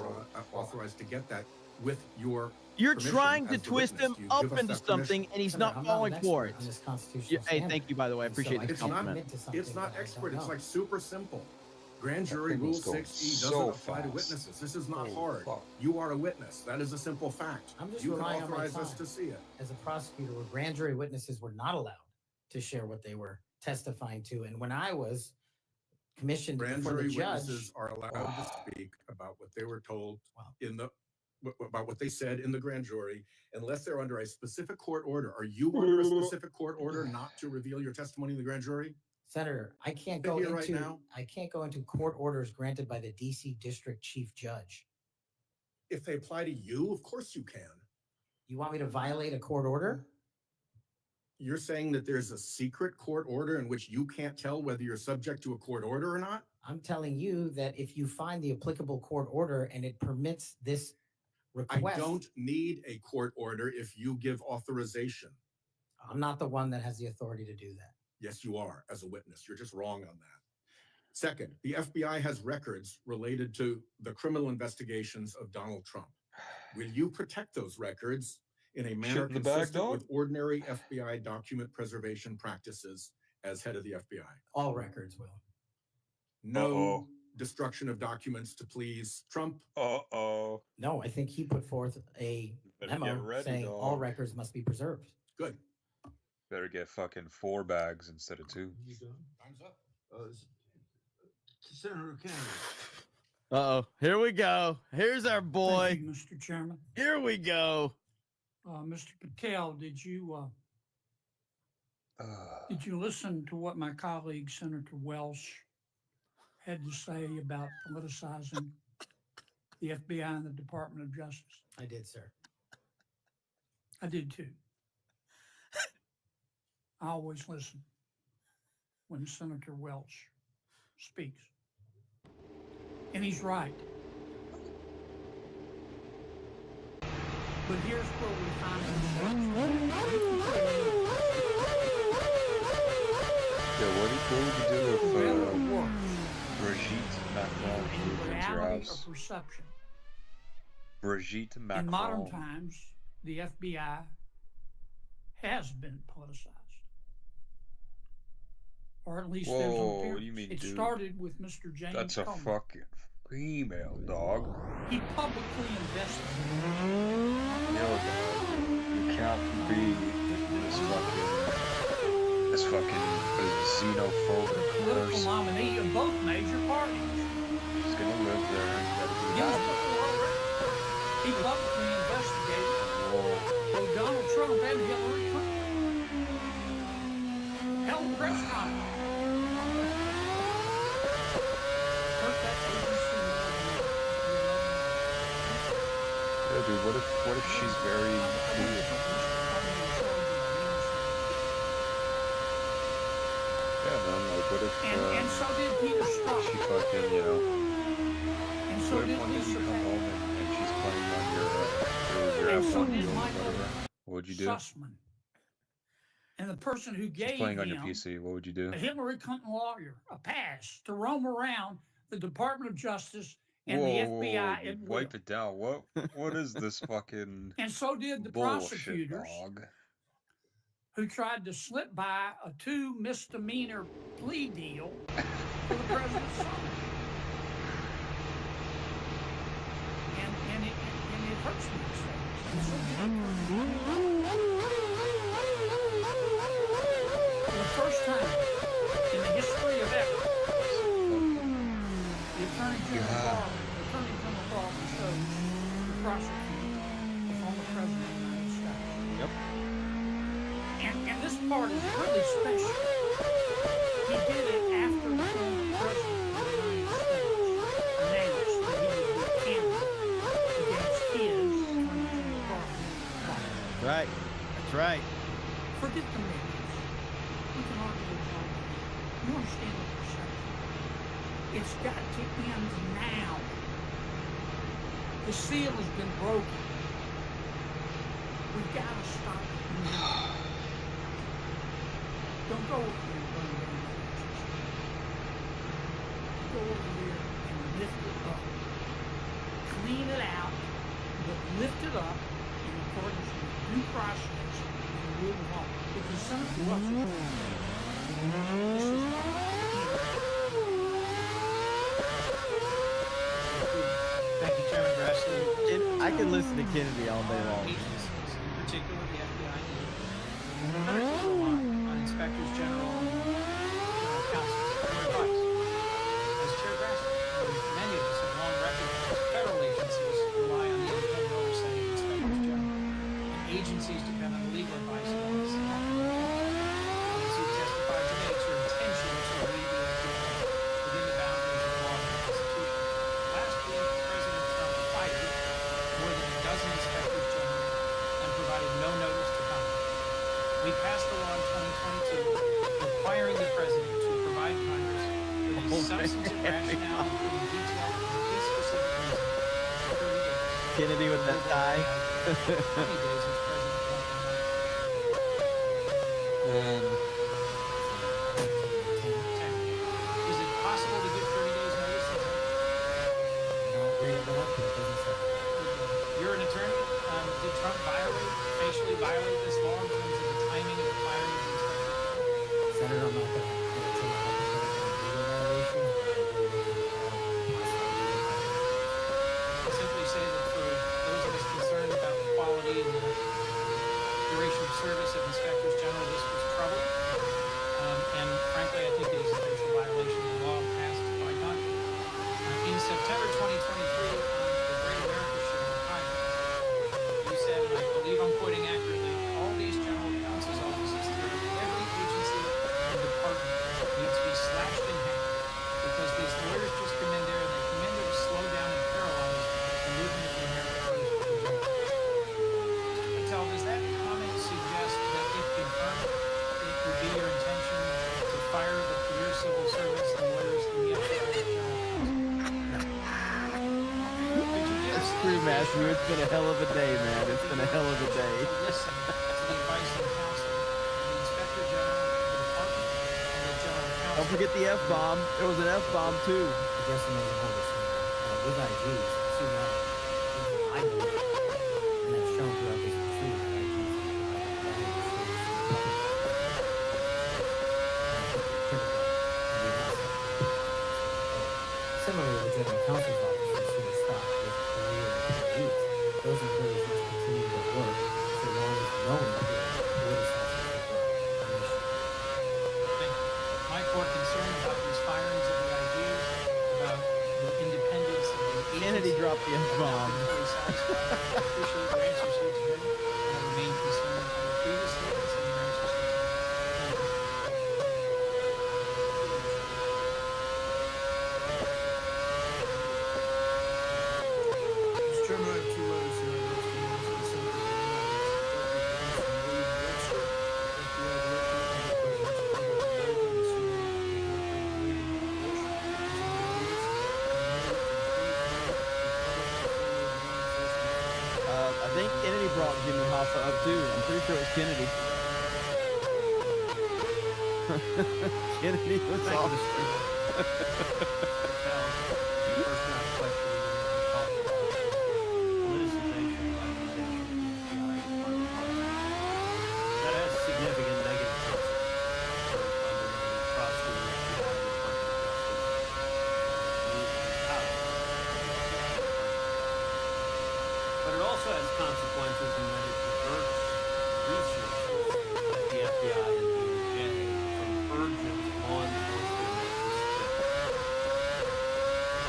authorized to get that with your You're permission trying to as the twist witness. him Do you up give us into that permission? something, and he's Senator, not I'm following an expert for it. on this constitutional Yeah, hey, standard, thank you, by the way. I and so appreciate I this It's can't not- compliment. commit to something It's not that I expert. don't It's know. like super simple. Grand jury thing rule was going 6E so doesn't apply to fast. witnesses. This is not Holy hard. fuck. You are a witness. That is a simple fact. I'm just You can relying on my authorize us time. to see it. As a prosecutor, where grand jury witnesses were not allowed to share what they were testifying to. And when I was commissioned Grand before the jury judge, witnesses are allowed to speak about what they were told Wow. in the about what they said in the grand jury, unless they're under a specific court order. Are you under a specific court order not to reveal your testimony in the grand jury? Senator, I can't Sit go here right into now. I can't go into court orders granted by the DC District Chief Judge. If they apply to you, of course you can. You want me to violate a court order? You're saying that there's a secret court order in which you can't tell whether you're subject to a court order or not? I'm telling you that if you find the applicable court order and it permits this request, I don't need a court order if you give authorization. I'm not the one that has the authority to do that. Yes, you are as a witness. You're just wrong on that. Second, the FBI has records related to the criminal investigations of Donald Trump. Will you protect those records in a manner Shit in the bag, consistent dog? with ordinary FBI document preservation practices as head of the FBI? All records will. No Uh-oh. destruction of documents to please Trump. Uh-oh. No, I think he put forth a Better get memo ready, saying all dog. records must be preserved. Good. Better get fucking 4 bags instead of 2. You done? Time's up. Senator Kennedy. Uh-oh. Here we go. Here's our boy. Thank you, Mr. Chairman. Here we go. Mr. Patel, did you listen to what my colleague Senator Welsh had to say about politicizing the FBI and the Department of Justice? I did, sir. I did too. I always listen when Senator Welch speaks. And he's right. But here's where we find Yeah, what would you do Whoever if works Brigitte Macron in moved into your reality house? or perception. Brigitte Macron. In modern times, the FBI has been politicized. Or at least there's an Whoa, appearance. what do you mean, It dude? started with Mr. James That's a Comey. fucking female, dog. He publicly investigated. Yo, dog. You can't be this fucking xenophobic Political person. nominee of both major parties. He's gonna live there and gotta be He was happy. before already. He publicly investigated both Donald Trump and Hillary Clinton. Held a press conference. Hurt that agency Yeah, dude, what if she's very cool? then? Like, what if And so did Peter Strzok. she fucking, you know? And so What if did one day you Lisa come Page. home and she's playing on your And so F1 did deal or Michael whatever? What would you do? Sussman. And the person who She's gave playing on your him, PC. What would you do? a Hillary Clinton lawyer, a pass to roam around the Department of Justice and Whoa, the whoa, FBI whoa, at will. wipe it down. What is this fucking And so did the bullshit, prosecutors dog? who tried to slip by a 2 misdemeanor plea deal for the president's son. And it hurts me to say this. And so did for the first time in the history of ever, the Attorney General chose to prosecute the former president of the United States. Yep. And this part is really special. He did it after the former president of the United States announced that he would be candidate against his Attorney General Barr. Right. That's right. Forget the minutes. We can argue with all that. You understand what they're saying? It's got to end now. The seal has been broken. We've got to stop it now. Don't go over there and burn down the houses. Go over there and lift it up. Clean it out, but lift it up in accordance with due process and the rule of law. Because Senator Russell, this is not Thank you, Chairman Grassley. I can listen to Kennedy all day long. Agencies, in particular the FBI, on inspectors general and general counsels for advice. As Chair Grassley, many of us have long recognized federal agencies rely on the independent oversight of inspectors general, and agencies depend on the legal advice of office. As you testified today, it's your intention to lead the FBI within the boundaries of law and the Constitution. Last week, President Trump fired more than a dozen inspectors general and provided no notice to Congress. We passed a law in 2022 requiring the president to provide Congress with a substantive rationale, including detailed and complete specific reasons for 30 days. Kennedy with that tie. 20 days as president And Is it possible to give 30 days notice? You're an attorney. Did Trump facially violate this law in terms of the timing of the firing of the inspector general? Senator, I'm not going to take a legal violation. I'll simply say that for those of us concerned about the quality and the duration of service of inspectors general, this was troubling. And frankly, I think it is a facial violation of the law passed by Congress. In September 2023, on the Great America Show in Ohio, you said, and I believe I'm quoting accurately, all these general counsel's offices throughout every agency and department need to be slashed in half because these lawyers just come in there and they come in there to slow down and paralyze the movement of the American First agenda. Mr. Patel, does that comment suggest that if confirmed, it would be your intention to fire the career civil service and lawyers in the FBI general That's true, Matthew. It's been a hell of a day, man. It's been a hell of a day. to listen to the advice and counsel of the Inspector General, the Department, and the General Counsel? Don't forget the F-bomb. There was an F-bomb, too. I guess I'm going to hold this with IGs. See that? I believe, and that's shown throughout this proceeding that IGs Similarly, the general counsel's office is stocked with career employees. Those employees must continue to work so long as no employee politicizes the mission. Thank you. My core concern about these firings of the IGs, about the independence of the agency, Kennedy dropped the I'm F-bomb. not fully satisfied. I appreciate your answers here today, and I remain concerned by your previous statements and your answers here today. Thank you. Mr. Chairman, I have two letters here. I'd like to announce the Senator of the United States, William Webster, FBI Director, under President's Order of Labor, and Senior also up too. I'm pretty sure it was Kennedy. Kennedy was Thank you, off. Mr. Patel. The first round of questioning, we talked about politicization, weaponization of the FBI as part of the process. That has significant negative consequences for undermining trust in the FBI, the Department of Justice, and power. But it also has consequences in that it diverts resources at the FBI and DOJ from urgent law enforcement measures.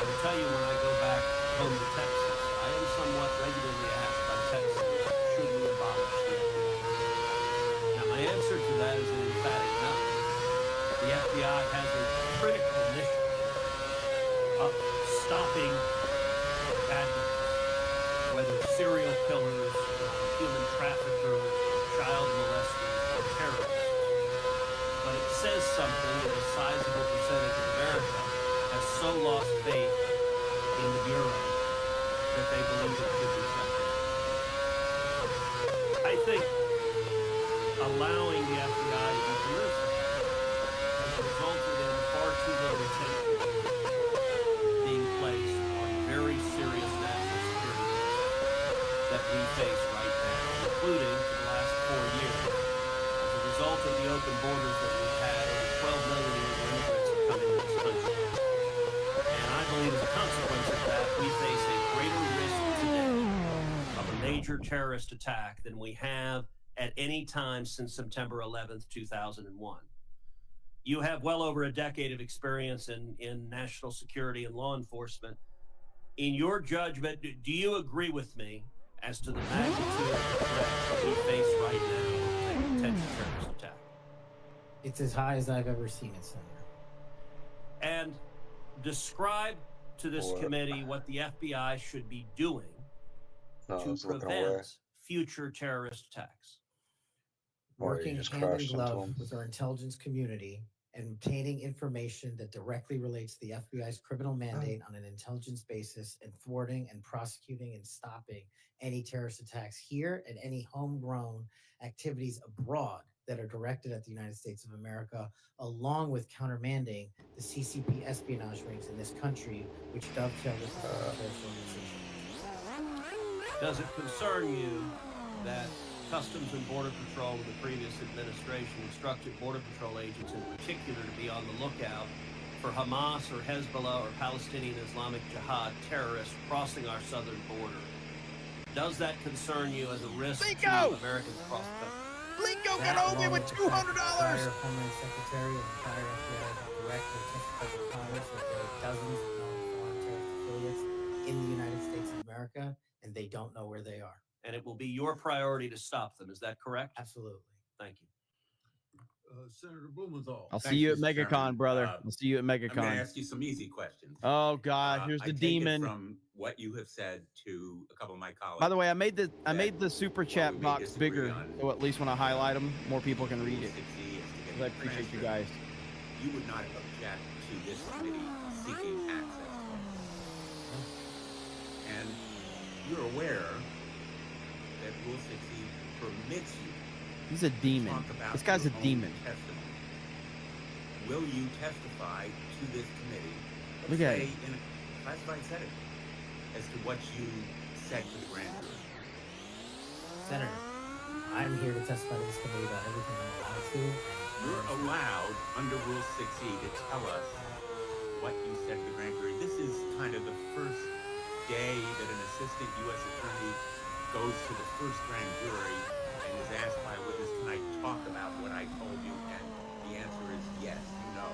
I will tell you, when I go back home to Texas, I am somewhat regularly asked by Texans, should we abolish the FBI? Now, my answer to that is an emphatic no. The FBI has a critical mission of stopping bad guys, whether serial killers, human traffickers, child molesters, or terrorists. But it says something that a sizable percentage of America has so lost faith in the Bureau that they believe it should be shut down. I think allowing the FBI to be politicized has resulted in far too little attention being placed on very serious national security risks that we face right now, including for the last 4 years. As a result of the open borders that we've had, over 12 million illegal immigrants have come into this country. And I believe as a consequence of that, we face a greater risk today of a major terrorist attack than we have at any time since September 11th, 2001. You have well over a decade of experience in national security and law enforcement. In your judgment, do you agree with me as to the magnitude of the threat that we face right now of a potential terrorist attack? It's as high as I've ever seen it, Senator. And describe to this committee what the FBI should be doing to prevent future terrorist attacks. Working hand in glove with our intelligence community and obtaining information that directly relates to the FBI's criminal mandate on an intelligence basis, and thwarting and prosecuting and stopping any terrorist attacks here and any homegrown activities abroad that are directed at the United States of America, along with countermanding the CCP espionage rings in this country, which dovetail with the foreign terrorist organization. Does it concern you that Customs and Border Patrol in the previous administration instructed Border Patrol agents in particular to be on the lookout for Hamas or Hezbollah or Palestinian Islamic Jihad terrorists crossing our southern border? Does that concern you as a risk to Americans across the country? Blinko got over with $200. Prior Homeland Secretary and prior FBI director testified to Congress that there are dozens of known foreign terrorist affiliates in the United States of America, and they don't know where they are. And it will be your priority to stop them. Is that correct? Absolutely. Thank you. Senator Blumenthal. I'll see you at MegaCon, brother. I'll see you at MegaCon. I'm going to ask you some easy questions. Oh God, here's I the take demon. it from what you have said to a couple of my colleagues. By the way, I made the super chat we box disagree bigger, on so at least when I highlight them, more people can read it. 'Cause I appreciate you guys. You would not object to this committee seeking access to it. And you're aware that Rule 60 permits you He's a demon. to talk about This guy's a your own demon. testimony. Will you testify to this committee, Look at say it. in a classified setting, as to what you said to the grand jury? Senator, I'm here to testify to this committee about everything I'm allowed to. You're allowed under Rule 60 to tell us what you said to the grand jury. This is kind of the first day that an assistant U.S. attorney goes to the first grand jury and is asked by a witness, can I talk about what I told you? And the answer is yes, you know.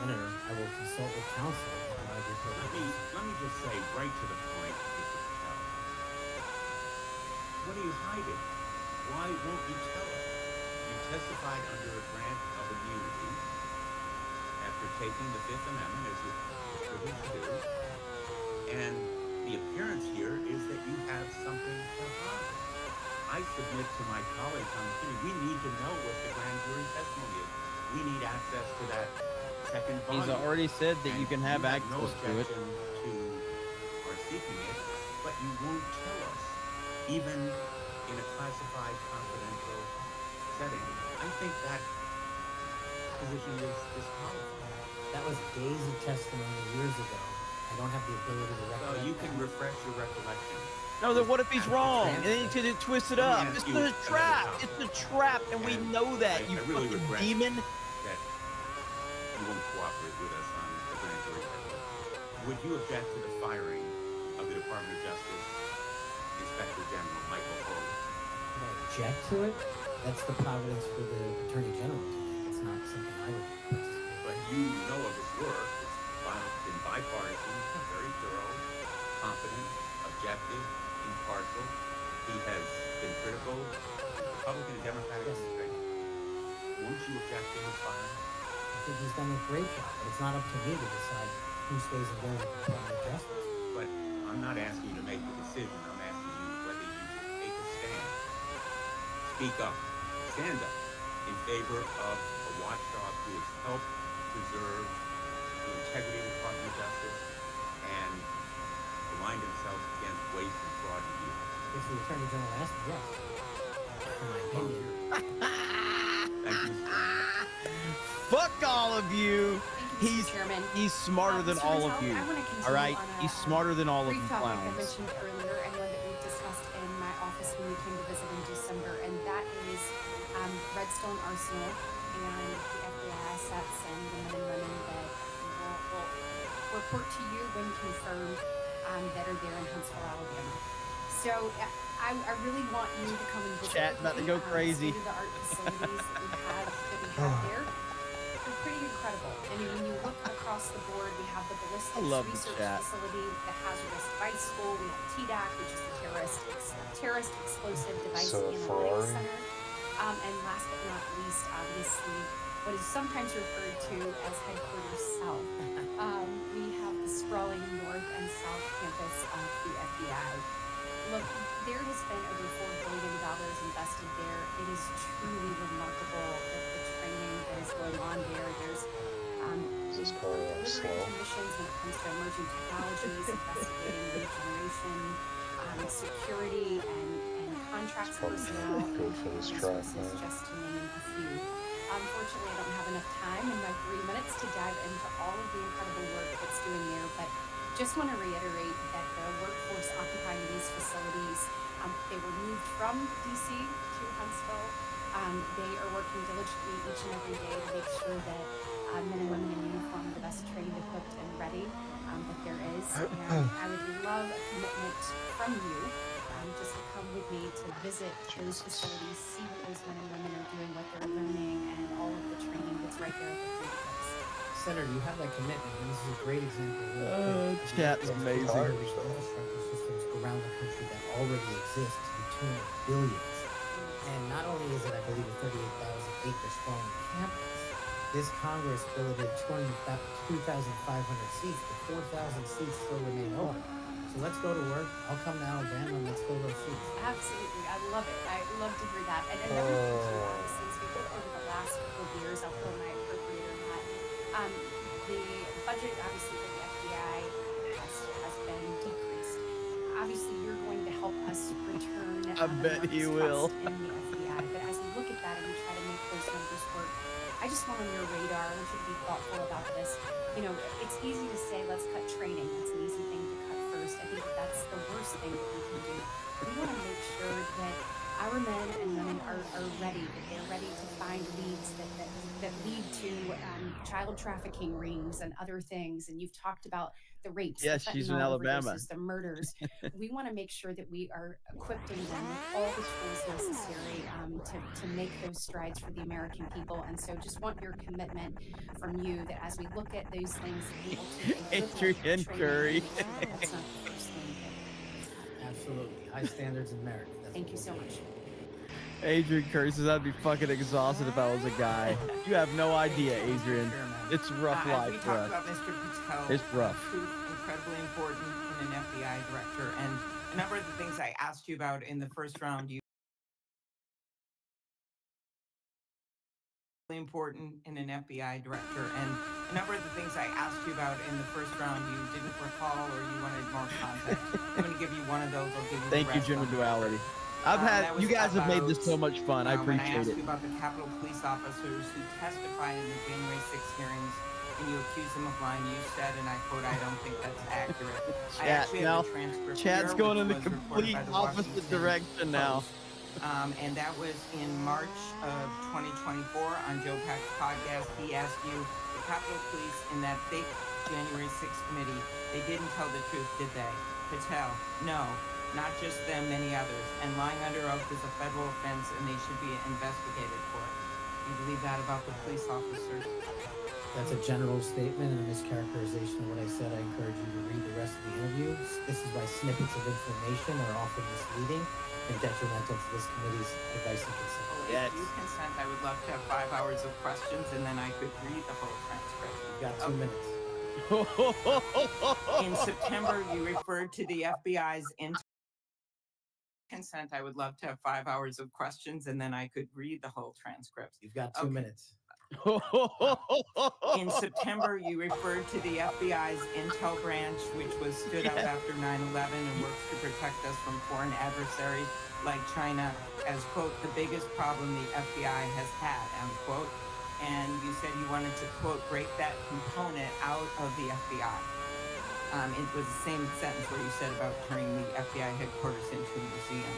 Senator, I will consult with counsel. Let me just say right to the point, Mr. Patel. What are you hiding? Why won't you tell us? You testified under a grant of immunity after taking the Fifth Amendment as you're privileged to, and the appearance here is that you have something to hide. I submit to my colleagues on the committee, we need to know what the grand jury testimony is. We need access to that second volume. He's already said that you can have no access to it. objection to our seeking it, but you won't tell us even in a classified, confidential setting. I think that position is disqualified. That was days of testimony years ago. I don't have the ability to So recollect you can that. refresh your recollection. No, then what if he's Ask the wrong? And then transcript. you could twist it Let me up. ask It's you a another trap. topic. It's a trap, and we And know that. You I really fucking regret demon. that you won't cooperate with us on the grand jury testimony. Would you object to the firing of the Department of Justice Inspector General Michael Horowitz? Can I object to it? That's the providence for the Attorney General to make. It's not something I would participate But you know of his work. It's been bipartisan, very thorough, competent, objective, impartial. He has been critical of the Republican and Democratic administration. Won't you object to his firing? I think he's done a great job, but it's not up to me to decide who stays and goes with the Department of Justice. But I'm not asking you to make the decision. I'm asking you whether you should take a stand. Speak up. Stand up in favor of a watchdog who has helped preserve the integrity of the Department of Justice and aligned himself against waste and fraud and abuse. If the Attorney General asked, yes. In my opinion. Thank you, Mr. Chairman. Fuck all of you. Thank you, Mr. Chairman. He's smarter than Mr. all of Patel, you. I want to continue All right, on a, he's smarter than all of brief you topic I clowns. mentioned earlier and one that we discussed in my office when we came to visit in December, and that is Redstone Arsenal and the FBI assets and the men and women that will report to you when confirmed that are there in Huntsville, Alabama. So I really want you to come and visit. Chat about to go crazy. State-of-the-art facilities that we have there. They're pretty incredible. I mean, when you look across the board, we have the ballistics love the research chat. facility, the hazardous device school, we have TDAC, which is the terrorist explosive device So, analytics Ferrari? center, and last but not least, obviously, what is sometimes referred to as headquarters south. We have the sprawling north and south campus of the FBI. Look, there has been over $4 billion invested there. It is truly remarkable that the training that is going on there. There's Is this car delivering slow? to missions when it comes to emerging technologies, investigating lead generation, security, and contracts Probably personnel, and good for this track, resources, man. just to name a few. Unfortunately, I don't have enough time in my 3 minutes to dive into all of the incredible work that's doing there, but just want to reiterate that the workforce occupying these facilities, they were moved from DC to Huntsville. They are working diligently each and every day to make sure that men and women in uniform are the best trained, equipped, and ready that there is. And I would love a commitment from you just to come with me to visit those facilities, see what those men and women are doing, what they're learning, and all of the training that's right there at the campus. Senator, you have that commitment, and this is a great example. Chat's amazing. Infrastructure systems around the country that already exist to the tune of billions. And not only is it, I believe, a 38,000 acre strong campus, this Congress billeted 2,500 seats, but 4,000 seats still remain open. So let's go to work. I'll come to Alabama and let's fill those seats. Absolutely. I love it. I love to hear that. And another thing too, obviously, as we look over the last couple of years, I'll pull my appropriator hat. The budget, obviously, for the FBI has been decreased. Obviously, you're going to help us return I bet he will. in the FBI. But as we look at that and we try to make those numbers work, I just want on your radar, I want you to be thoughtful about this. You know, it's easy to say, let's cut training. That's an easy thing to cut first. I think that's the worst thing that we can do. We want to make sure that our men and women are ready, that they're ready to find leads that lead to child trafficking rings and other things. And you've talked about the rapes, Yes, the she's in fentanyl Alabama. overdoses, the murders. We want to make sure that we are equipping them with all the tools necessary to make those strides for the American people. And so just want your commitment from you that as we look at those things, that we will take a good look at Adrian training Curry. and make sure that that's not the first thing that Absolutely. High standards in merit. That's Thank what you so we'll do. much. Adrian Curry says I'd be fucking exhausted if I was a guy. You have no idea, Adrian. It's rough As we life for talked us. about Mr. Patel, It's rough. who's incredibly important in an FBI director, and a number of the things I asked you about in the first round, you important in an FBI director, and a number of the things I asked you about in the first round, you didn't recall or you wanted more context. I'm going to give you one of those. I'll give you Thank the you, rest Jim on the Duality. record. That was you guys have made this about, so much fun. I when I appreciate asked it. you about the Capitol police officers who testified in the January 6th hearings and you accused them of lying, you said, and I quote, "I don't think that's accurate." I Chat actually have now. the transcript Chat's here, going which in the was reported complete by the opposite Washington direction now. Post. And that was in March of 2024 on Joe Pack's podcast. He asked you, the Capitol Police in that fake January 6th committee, they didn't tell the truth, did they? Patel, no, not just them, many others. And lying under oath is a federal offense and they should be investigated for it. You believe that about the police officers? That's a general statement and a mischaracterization of what I said. I encourage you to read the rest of the interview. This is why snippets of information are often misleading and detrimental to this committee's advice and consent. Well, if you consent, I would love to have 5 hours of questions and then I could read the whole transcript. You've got 2 minutes. In September, you referred to the FBI's consent. I would love to have 5 hours of questions and then I could read the whole transcript. You've got 2 minutes. In September, you referred to the FBI's intel branch, which was stood up after 9/11 and works to protect us from foreign adversaries like China as, quote, the biggest problem the FBI has had, unquote. And you said you wanted to, quote, break that component out of the FBI. It was the same sentence where you said about turning the FBI headquarters into a museum.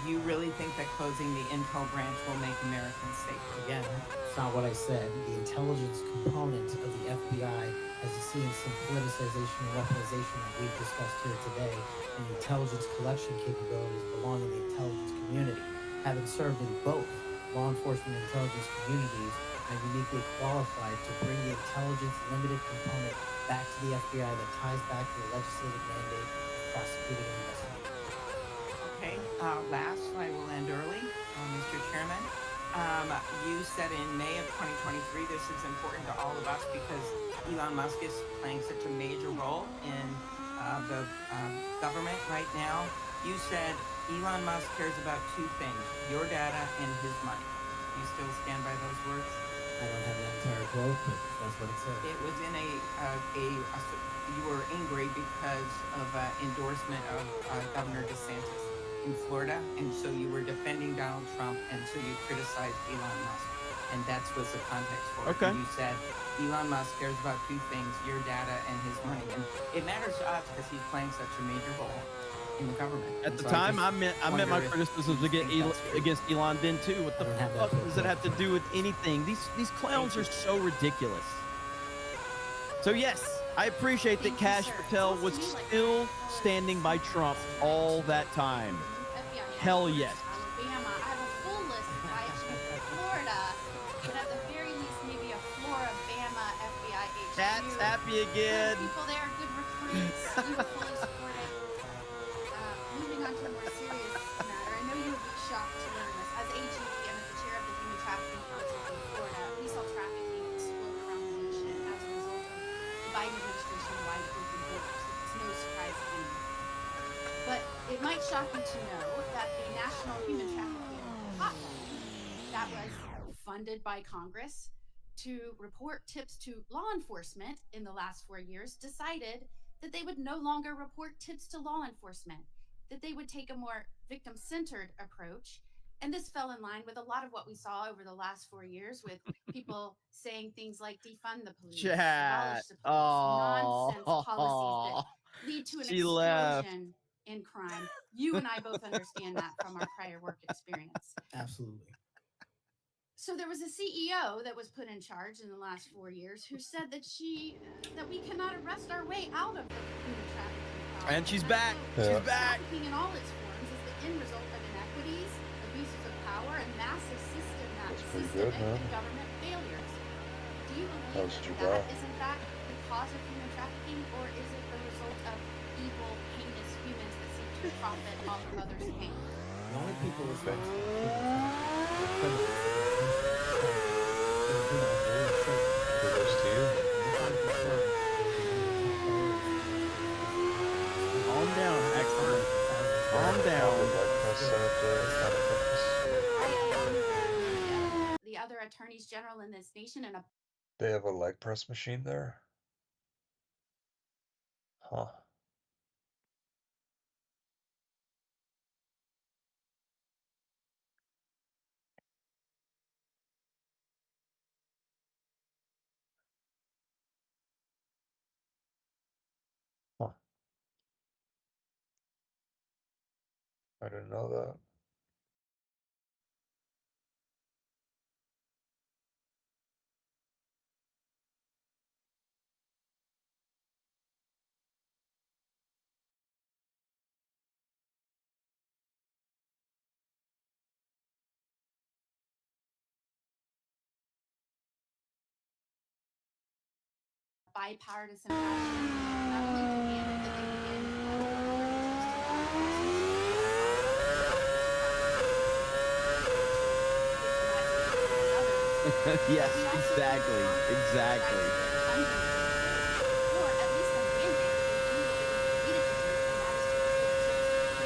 Do you really think that closing the intel branch will make Americans safer? Again, it's not what I said. The intelligence component of the FBI has seen some politicization and weaponization that we've discussed here today, and the intelligence collection capabilities belong in the intelligence community. Having served in both law enforcement and intelligence communities, I'm uniquely qualified to bring the intelligence limited component back to the FBI that ties back to the legislative mandate of prosecuting and investigating. Okay, last, I will end early, Mr. Chairman. You said in May of 2023, this is important to all of us because Elon Musk is playing such a major role in the government right now. You said Elon Musk cares about 2 things, your data and his money. Do you still stand by those words? I don't have that entire quote, but that's what it said. It was in you were angry because of endorsement of Governor DeSantis in Florida, and so you were defending Donald Trump, and so you criticized Elon Musk, and that's what's the context for it. Okay. And you said Elon Musk cares about 2 things, your data and his money, and it matters to us because he's playing such a major role in the government. At And the so time, I meant my if criticisms against Elon then too. What the fuck does it have to do with anything? These clowns are so ridiculous. So yes, I appreciate that Kash Patel was still standing by Trump all that time. Hell yes. Alabama. I have a full list if I choose Florida, but at the very least, maybe a Florida-Bama FBI HQ. That's happy again. Good people there, good recruits. We were fully supported. Moving on to a more serious matter, I know you would be shocked to learn this. As AG and as the chair of the Human Trafficking Council in Florida, we saw trafficking explode around the nation as a result of the Biden administration wide open borders. It's no surprise to anyone. But it might shock you to know that the National Human Trafficking Hotline that was funded by Congress to report tips to law enforcement in the last 4 years decided that they would no longer report tips to law enforcement, that they would take a more victim-centered approach. And this fell in line with a lot of what we saw over the last 4 years with people saying things like defund the police, abolish the police, nonsense policies that lead to an She left. explosion in crime. You and I both understand that from our prior work experience. Absolutely. So there was a CEO that was put in charge in the last 4 years who said that we cannot arrest our way out of the human trafficking problem. And she's back. That She's back. Trafficking in all its forms is the end result of inequities, abuses of power, and massive systemic and government failures. Do you believe that isn't that the cause of human trafficking, or is it the result of evil, heinous humans that seek to profit off of others' pain? The only people responsible for human trafficking are criminals. Kudos to you. Calm down, excellent. Calm down. The other attorneys general in this nation and a They have a leg press machine there? Huh. I didn't know that. Bipartisan passion, not only demanded that they begin Yes, exactly. Exactly. or at least a mandate that they do what they needed to do, and that is to keep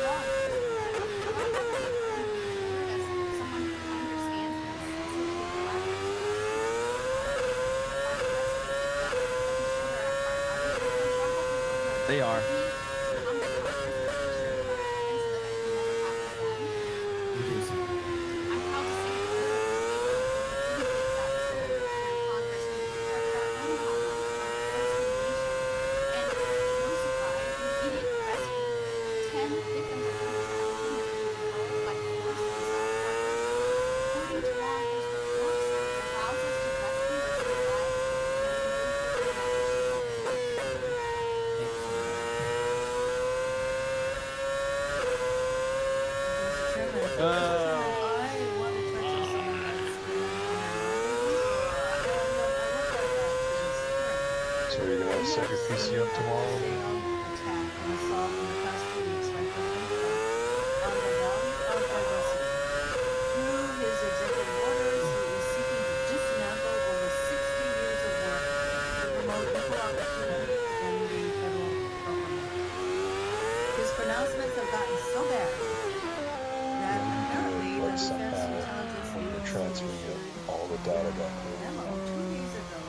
law enforcement. Do I have any time moving forward as someone who understands the necessity of law enforcement to not only identify and rescue victims, but to show there are other victims? Do I have the word of They are. me to come to Congress and make sure that that happens so that that can never happen again? You do so. I'm proud to say that we're a nation where we didn't get that tool here in Congress. We protected our own homelands from forced elimination, and no surprise, we immediately rescued 10 victims of human trafficking that had been held by force in South Texas. According to law enforcement reports, it allows us to rescue or save lives, and there's no further investigation. Thank you for that. Mr. Chairman, Oh. I want to touch on something that's been on my mind lately, and I look at that today's hearing. So you're gonna We set have your PC seen up a tomorrow? wholesale attack and assault in the past 2 weeks by President Trump on the value of diversity. Through his executive orders, he is seeking to dismantle over 60 years of work to promote equal opportunity in the federal government. His pronouncements have gotten so bad that apparently the Like Defense somehow Intelligence when you're Agency transferring it, issued all the data got a moved. memo 2 days ago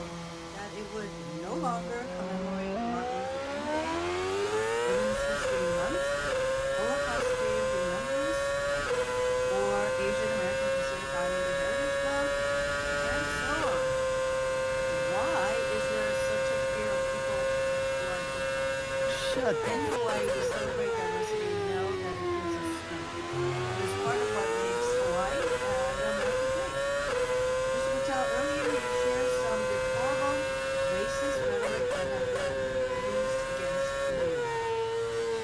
that it would no longer commemorate Martin Luther King Day, Women's History Month, Holocaust Day of Remembrance, or Asian American Pacific Islander Heritage Month, and so on. Why is there such a fear of people who are different? Shut In the Hawaii, we celebrate diversity and know that it gives us strength. It is part of what makes Hawaii and America great. Mr. Patel, earlier you shared some deplorable racist rhetoric that have been used against you.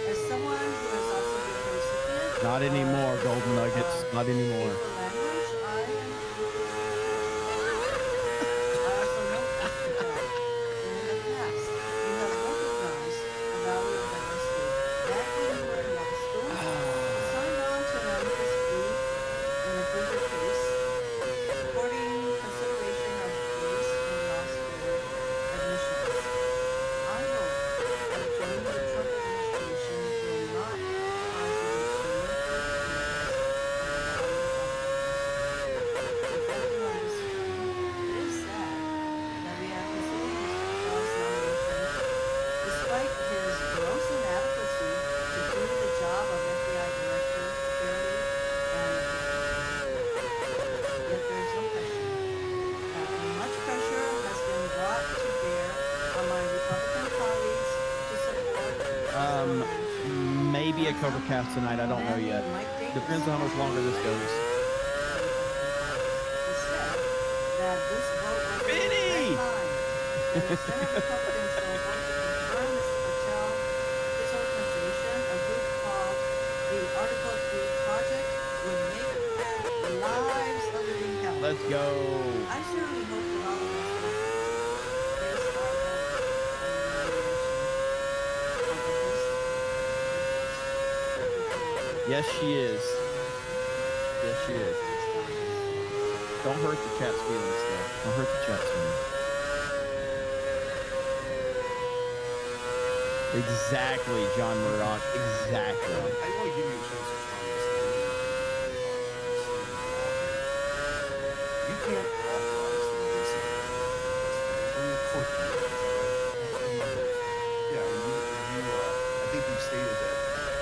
As someone who has also been the recipient Not anymore, of Golden this, Nuggets. Not anymore. hateful language, I am deeply I also note, Mr. Patel, that in the past you have recognized the value of diversity. Back when you were in law school, you signed on to an amicus brief in the Bridger case, supporting consideration of race in law school admissions. I hope that joining the Trump administration will not cause you to meaningfully realize the value of diversity. Reflecting on this hearing, it is sad that we have considered Mr. Patel's nomination despite his gross inadequacy to do the job of FBI director fairly and effectively. Yet there is no question that much pressure has been brought to bear on my Republican colleagues to support his nomination. Maybe a cover cast tonight. I don't know Banning yet. Mike Davis Depends on how much longer this goes. He said that this vote was a Vinny! red line. And the Senate Republicans will vote to confirm Mr. Patel, his organization, a group called the Article 3 Project, would make their lives a living hell. Let's go. I certainly hope that all of us will place our vote on the nomination of the best Yes, she is. Yes, she is. Don't hurt the chat's feelings, though. Don't hurt the chat's feelings. Exactly, John Murdoch. Exactly. I want to give you a chance to respond to this. You can't authorize the release of the court. Yeah, I think you've stated that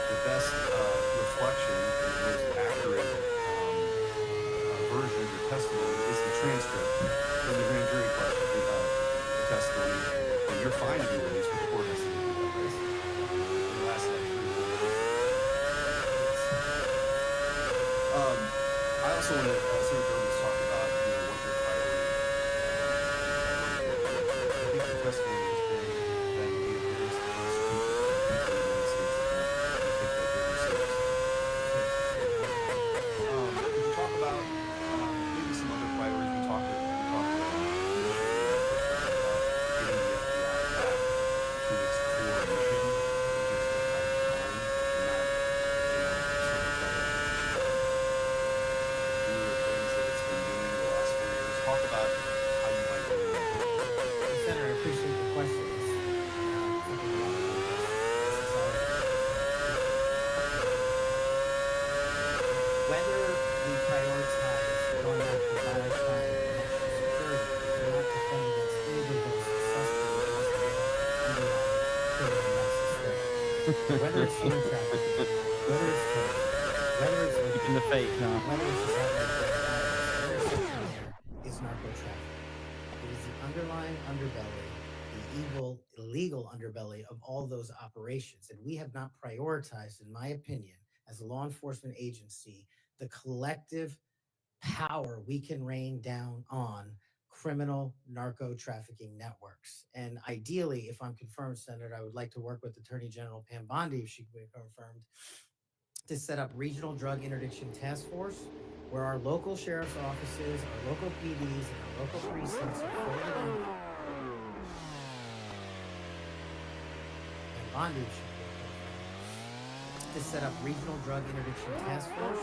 the best reflection and the most accurate version of your testimony is the transcript from the grand jury question, the testimony, and you're fine to be released, but the court has to do that, right? It lasts like 3 or 4 days. also want to, Senator Durham, let's talk about what your priority. I think your testimony has been that you be a very honest speaker for the people of the United States of America. And I take that very seriously. Could you talk about maybe some other priorities? We talked initially in our first segment about getting the FBI back to its core mission, which is to fight crime and not, sort of do the things that it's been doing the last 4 years. Talk about how you might go in that direction. Senator, I appreciate the question. It's something a lot of society. Whether we prioritize going after violent crime and national security or not defend against either of those successfully must be our underlying criminal nexus there. Whether it's human trafficking, whether it's terrorism, whether it's Keeping the faith, huh? whether it's just outright drug violence, the intersection there is narco trafficking. It is the underlying underbelly, the evil, illegal underbelly of all those operations. And we have not prioritized, in my opinion, as a law enforcement agency, the collective power we can rain down on criminal narco trafficking networks. And ideally, if I'm confirmed, Senator, I would like to work with Attorney General Pam Bondi, if she can be confirmed, to set up regional drug interdiction task force where our local sheriff's offices, our local PDs, and our local precincts are folded in. And Bondi should be confirmed, to set up regional drug interdiction task force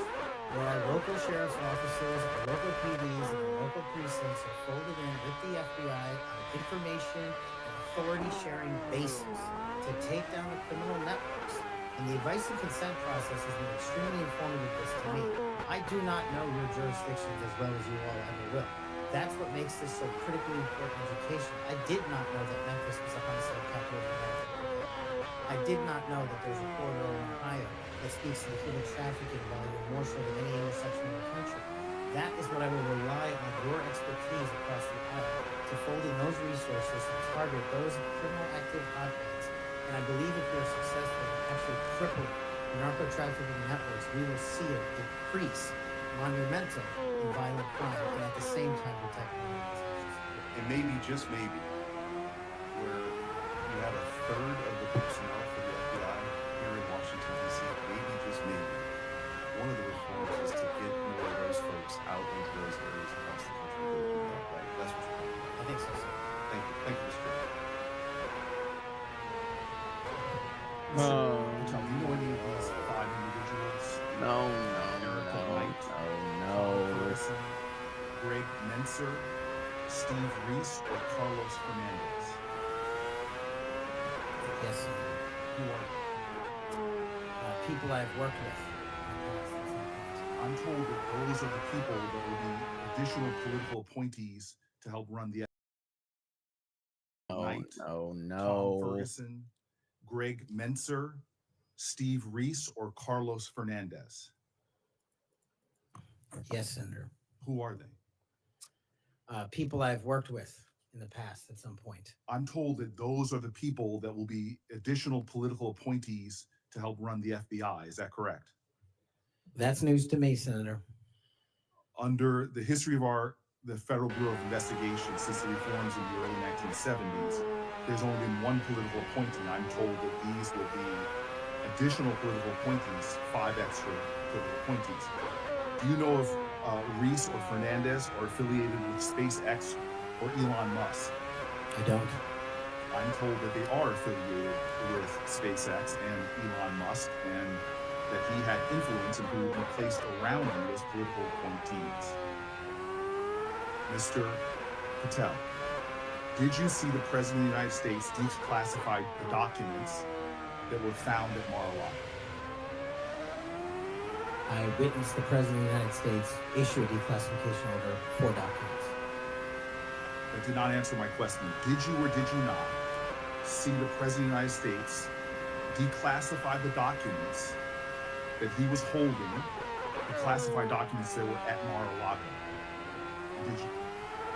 where our local sheriff's offices, our local PDs, and our local precincts are folded in with the FBI on an information and authority sharing basis to take down the criminal networks. And the advice and consent process has been extremely informative to me. I do not know your jurisdictions as well as you all ever will. That's what makes this so critically important education. I did not know that Memphis was a homicide capital of America. I did not know that there's a corridor in Ohio that speaks to the human trafficking volume more so than any intersection in the country. That is what I will rely on your expertise across the aisle to fold in those resources and target those criminal active hotbeds. And I believe if we're successful in actually crippling narco trafficking networks, we will see a decrease monumental in violent crime and at the same time protect organizations. And maybe, just maybe, where you have a third of the personnel for the FBI here in Washington, D.C., maybe, just maybe, one of the reforms is to get more of those folks out into those areas across the country that do that, right? That's what you're talking about. I think so, sir. Thank you. Thank you, Mr. Chairman. Oh, Do you know any of these 5 individuals? no. Corsa, Greg Menser, Steve Reese, or Carlos Fernandez? Yes, sir. Who are People I've worked with. I'm told that those are the people that will be additional political appointees to help run the night. No. Tom Ferguson, Greg Menser, Steve Reese, or Carlos Fernandez? Yes, Senator. Who are they? People I've worked with in the past at some point. I'm told that those are the people that will be additional political appointees to help run the FBI. Is that correct? That's news to me, Senator. Under the history of the Federal Bureau of Investigation since the reforms in the early 1970s, there's only been one political appointee. I'm told that these will be additional political appointees, 5 extra political appointees. Do you know if Reese or Fernandez are affiliated with SpaceX or Elon Musk? I don't. I'm told that they are affiliated with SpaceX and Elon Musk, and that he had influence in who would be placed around him as political appointees. Mr. Patel, did you see the President of the United States declassify the documents that were found at Mar-a-Lago? I witnessed the President of the United States issue a declassification order for documents. That did not answer my question. Did you or did you not see the President of the United States declassify the documents that he was holding, the classified documents that were at Mar-a-Lago? Did you?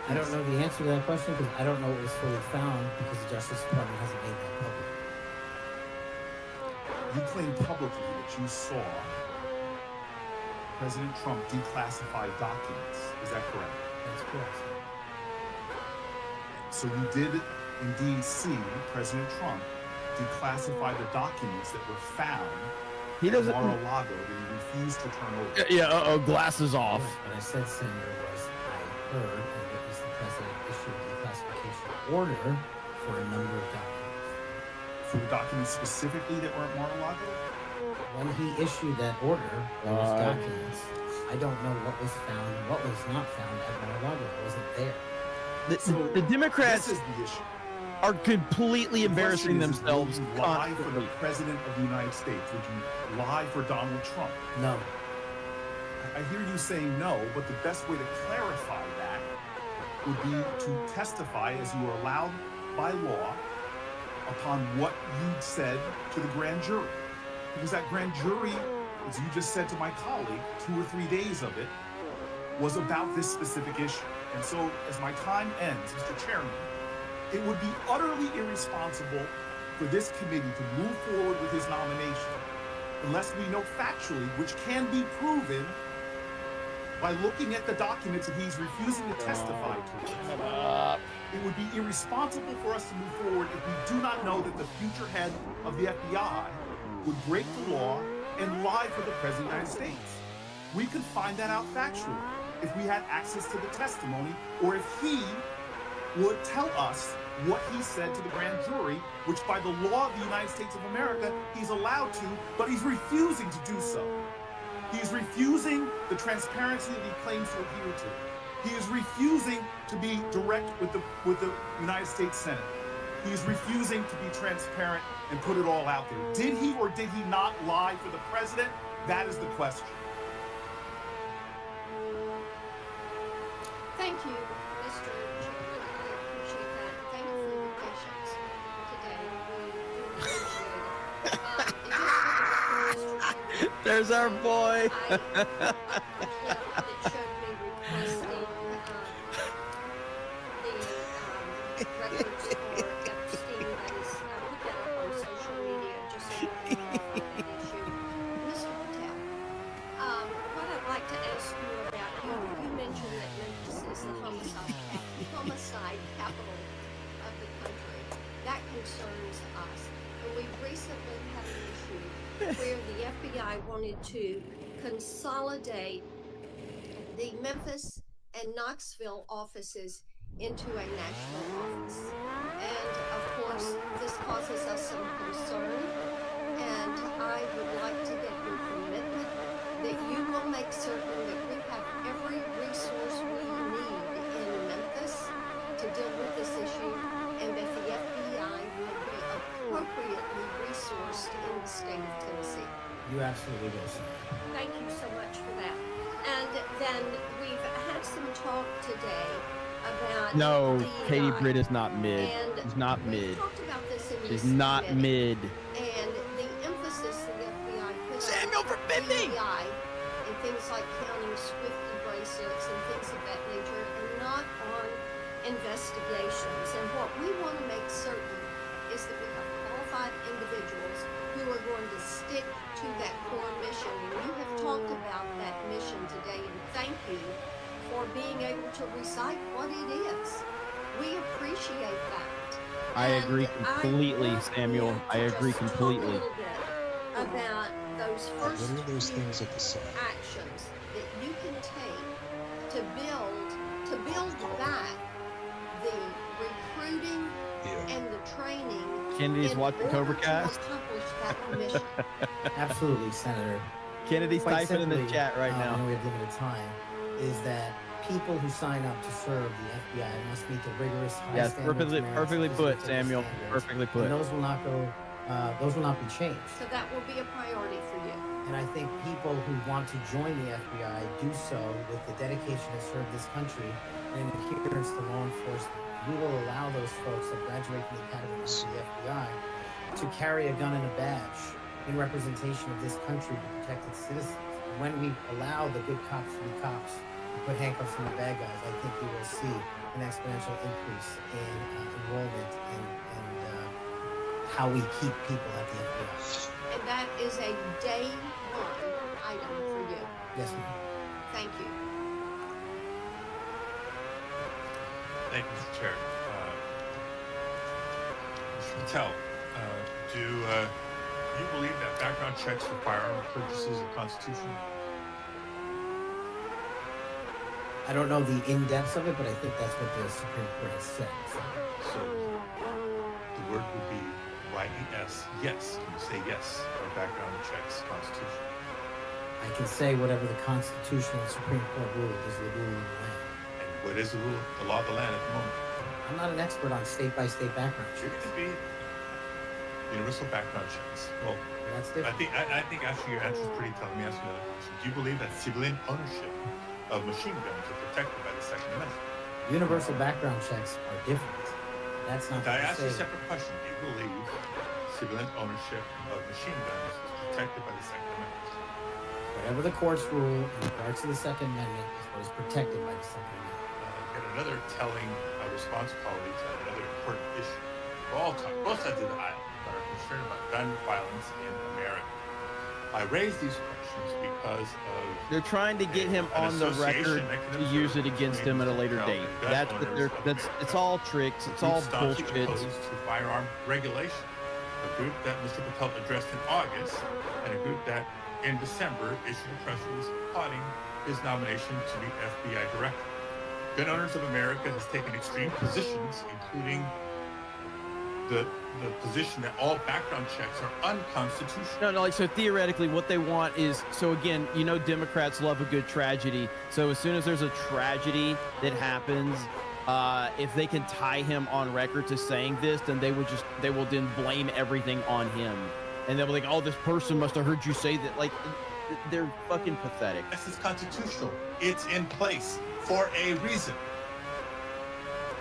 I don't know the answer to that question because I don't know what was fully found because the Justice Department hasn't made that public. You claimed publicly that you saw President Trump declassified documents. Is that correct? That's correct. So you did indeed see President Trump declassify the documents that were found He at doesn't. Mar-a-Lago that he refused to turn over. Yeah. Glasses off. What I said, Senator, was I heard and witnessed the president issue a declassification order for a number of documents. For the documents specifically that were at Mar-a-Lago? When he issued that order, those documents, I don't know what was found and what was not found at Mar-a-Lago. I wasn't there. The Democrats This is the issue. are completely embarrassing The question is, themselves would you lie for the constantly. President of the United States? Would you lie for Donald Trump? No. I hear you saying no, but the best way to clarify that would be to testify as you are allowed by law upon what you said to the grand jury. Because that grand jury, as you just said to my colleague, 2 or 3 days of it was about this specific issue. And so as my time ends, Mr. Chairman, it would be utterly irresponsible for this committee to move forward with his nomination unless we know factually, which can be proven by looking at the documents that he's refusing to testify to. It would be irresponsible for us to move forward if we do not know that the future head of the FBI would break the law and lie for the President of the United States. We could find that out factually if we had access to the testimony, or if he would tell us what he said to the grand jury, which by the law of the United States of America, he's allowed to, but he's refusing to do so. He's refusing the transparency that he claims to adhere to. He is refusing to be direct with the United States Senate. He is refusing to be transparent and put it all out there. Did he or did he not lie for the president? That is the question. Thank you, Mr. Chairman. I appreciate that. Thank you for your patience today. We do appreciate it. Just for the record, Mr. Chairman, There's our boy. I a clip that showed me requesting the records for Epstein. That is, I put that up on social media just so you know that issue. Mr. Patel, what I'd like to ask you about, you mentioned that Memphis is the homicide capital of the country. That concerns us. And we recently had an issue where the FBI wanted to consolidate the Memphis and Knoxville offices into a national office. And of course, this causes us some concern. And I would like to get your commitment that you will make certain that we have every resource we need in Memphis to deal with this issue, and that the FBI will be appropriately resourced in the state of Tennessee. You absolutely will, sir. Thank you so much for that. And then we've had some talk today about No, DEI, Katie Britt is not mid. and She's not we mid. talked about this in She's this not committee, mid. and the emphasis the FBI puts Samuel, on forbid me! DEI and things like counting Swifty bracelets and things of that nature, and not on investigations. And what we want to make certain is that we have qualified individuals who are going to stick to that core mission. And you have talked about that mission today, and thank you for being able to recite what it is. We appreciate that. I agree And completely, want Samuel. you I to agree just talk a completely. little bit about those first What are those few things at the side? actions that you can take to build back the recruiting and the training. Kennedy's in watching order Cobra to Cast. accomplish that mission. Absolutely, Senator. Kennedy's Quite typing in the simply, chat right I now. know we have limited time. Is that people who sign up to serve the FBI must meet the rigorous high Yes, standards, merits, perfectly and put, physical Samuel. standards, Perfectly put. And those will not go. Those will not be changed. So that will be a priority for you. And I think people who want to join the FBI do so with the dedication to serve this country and adherence to law enforcement. We will allow those folks that graduate from the Academy of the FBI to carry a gun and a badge in representation of this country to protect its citizens. When we allow the good cops to be cops and put handcuffs on the bad guys, I think we will see an exponential increase in enrollment and how we keep people at the FBI. And that is a day one item for you. Yes, ma'am. Thank you. Thank you, Mr. Chair. Mr. Patel, do you believe that background checks for firearm purchases are constitutional? I don't know the in-depths of it, but I think that's what the Supreme Court has said. So the word would be Y-E-S. Yes. Can you say yes? Are background checks constitutional? I can say whatever the Constitution and Supreme Court rule is the rule of the land. And what is the law of the land at the moment? I'm not an expert on state-by-state background You're checks. going to be universal background checks. Well, that's different. I think actually your answer is pretty telling. Let me ask you another question. Do you believe that civilian ownership of machine guns are protected by the Second Amendment? Universal background checks are different. That's not. I asked you a separate question. Do you believe civilian ownership of machine guns is protected by the Second Amendment? Whatever the courts rule in regards to the Second Amendment is what is protected by the Second Amendment. Get another telling response, colleagues, on another important issue. Both sides of the aisle that are concerned about gun violence in America. I raise these questions because of They're trying to get him on the record to use it against him at a later date. That's what they're. It's all tricks. It's all bullshit. Opposed to firearm regulation. A group that Mr. Patel addressed in August, and a group that in December issued a press release applauding his nomination to be FBI director. Gun Owners of America has taken extreme positions, including the position that all background checks are unconstitutional. No, like, so theoretically what they want is, so again, you know, Democrats love a good tragedy. So as soon as there's a tragedy that happens, if they can tie him on record to saying this, then they will then blame everything on him. And they'll be like, oh, this person must have heard you say that. Like, they're fucking pathetic. This is constitutional. It's in place for a reason.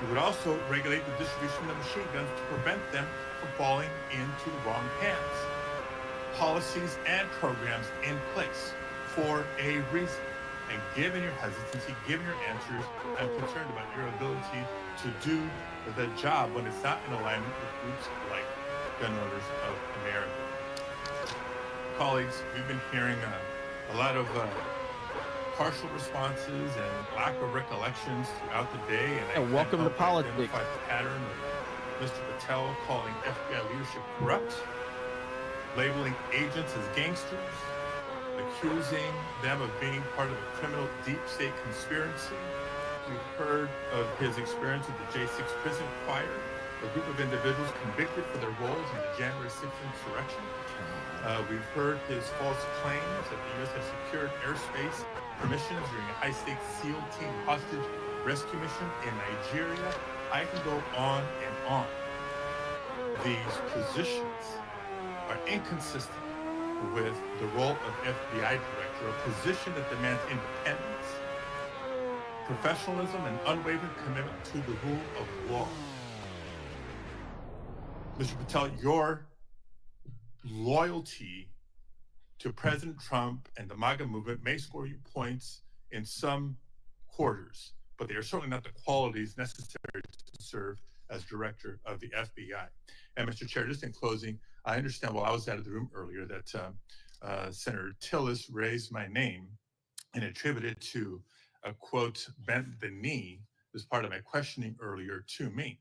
We would also regulate the distribution of machine guns to prevent them from falling into the wrong hands. Policies and programs in place for a reason. And given your hesitancy, given your answers, I'm concerned about your ability to do the job when it's not in alignment with groups like Gun Owners of America. Colleagues, we've been hearing a lot of partial responses and lack of recollections throughout the day. And welcome to politics. Identify the pattern of Mr. Patel calling FBI leadership corrupt, labeling agents as gangsters, accusing them of being part of a criminal deep state conspiracy. We've heard of his experience with the J6 prison fire, a group of individuals convicted for their roles in the January 6th insurrection. We've heard his false claims that the U.S. has secured airspace permissions during a high-stakes SEAL team hostage rescue mission in Nigeria. I can go on and on. These positions are inconsistent with the role of FBI director, a position that demands independence, professionalism, and unwavering commitment to the rule of law. Mr. Patel, your loyalty to President Trump and the MAGA movement may score you points in some quarters, but they are certainly not the qualities necessary to serve as director of the FBI. And Mr. Chair, just in closing, I understand while I was out of the room earlier that Senator Tillis raised my name and attributed to a quote, bent the knee as part of my questioning earlier to me.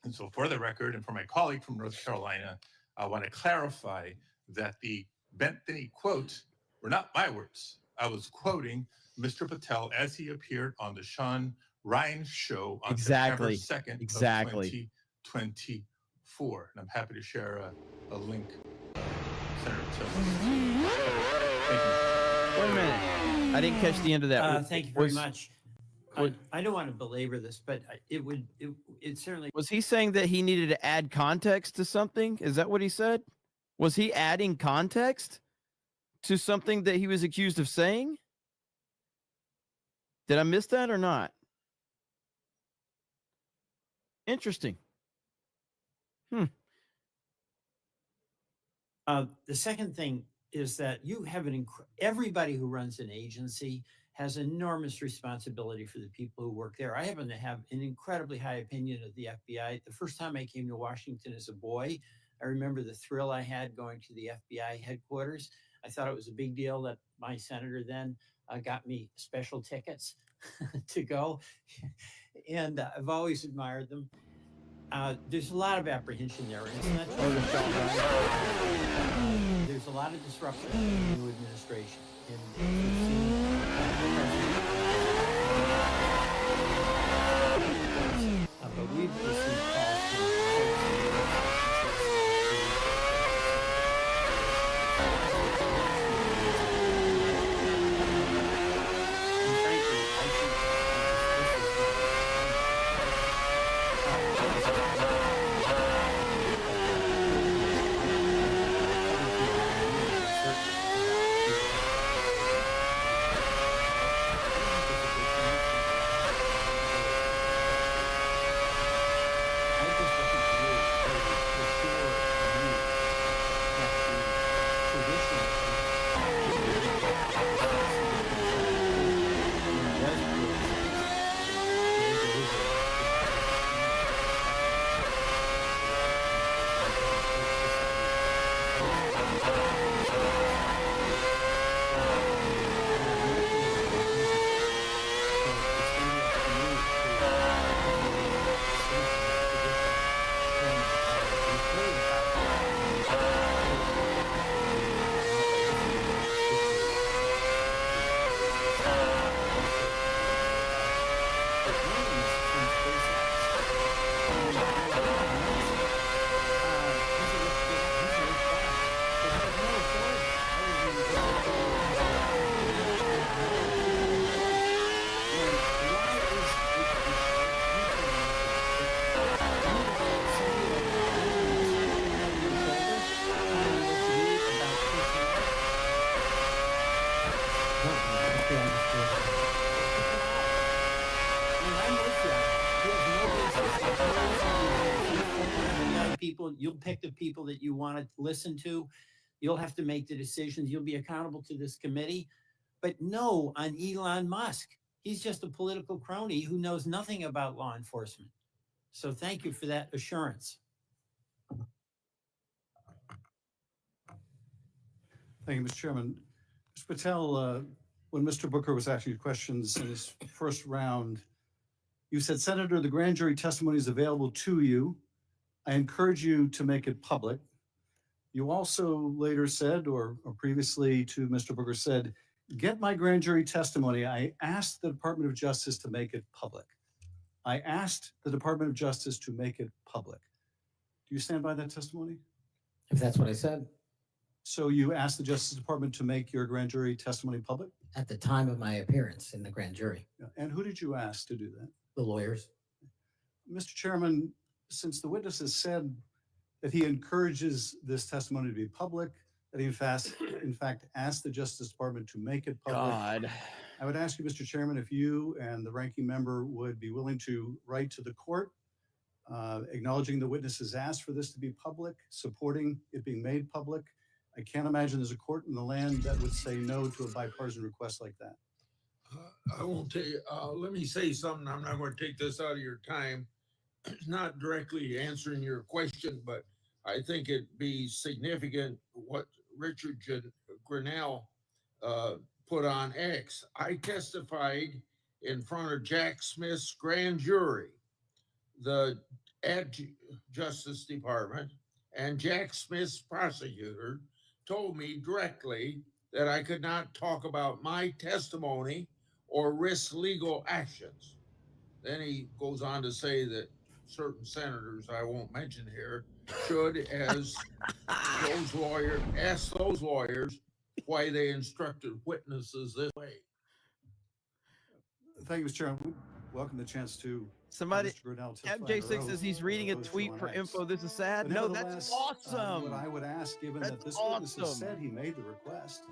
And so for the record, and for my colleague from North Carolina, I want to clarify that the bent the knee quote were not my words. I was quoting Mr. Patel as he appeared on the Sean Ryan show on September 2nd of 2024. And I'm happy to share a link. Senator Tillis. Thank you. Wait a minute. I didn't catch the end of that. Thank you very much. I don't want to belabor this, but it certainly. Was he saying that he needed to add context to something? Is that what he said? Was he adding context to something that he was accused of saying? Did I miss that or not? Interesting. The second thing is that you have everybody who runs an agency has enormous responsibility for the people who work there. I happen to have an incredibly high opinion of the FBI. The first time I came to Washington as a boy, I remember the thrill I had going to the FBI headquarters. I thought it was a big deal that my senator then got me special tickets to go. And I've always admired them. There's a lot of apprehension there. And it's not just there's a lot of disruption in the new administration. And we've seen but we've received calls from people. You'll pick the people that you want to listen to. You'll have to make the decisions. You'll be accountable to this committee. But no on Elon Musk. He's just a political crony who knows nothing about law enforcement. So thank you for that assurance. Thank you, Mr. Chairman. Mr. Patel, when Mr. Booker was asking you questions in his first round, you said, Senator, the grand jury testimony is available to you. I encourage you to make it public. You also later said, or previously to Mr. Booker said, get my grand jury testimony. I asked the Department of Justice to make it public. I asked the Department of Justice to make it public. Do you stand by that testimony? If that's what I said. So you asked the Justice Department to make your grand jury testimony public? At the time of my appearance in the grand jury. And who did you ask to do that? The lawyers. Mr. Chairman, since the witness has said that he encourages this testimony to be public, that he in fact asked the Justice Department to make it public. God. I would ask you, Mr. Chairman, if you and the ranking member would be willing to write to the court, acknowledging the witness has asked for this to be public, supporting it being made public. I can't imagine there's a court in the land that would say no to a bipartisan request like that. I won't tell you. Let me say something. I'm not going to take this out of your time. Not directly answering your question, but I think it'd be significant what Richard Grinnell put on X. I testified in front of Jack Smith's grand jury, at Justice Department, and Jack Smith's prosecutor told me directly that I could not talk about my testimony or risk legal actions. Then he goes on to say that certain senators I won't mention here should, as those lawyers, ask those lawyers why they instructed witnesses this way. Thank you, Mr. Chairman. We welcome the chance to Somebody, Mr. Grinnell testify MJ6 under says he's reading a oath tweet on for X. info. This is sad. But No, that's nevertheless, awesome. What I would ask, given that this witness has said he made the request,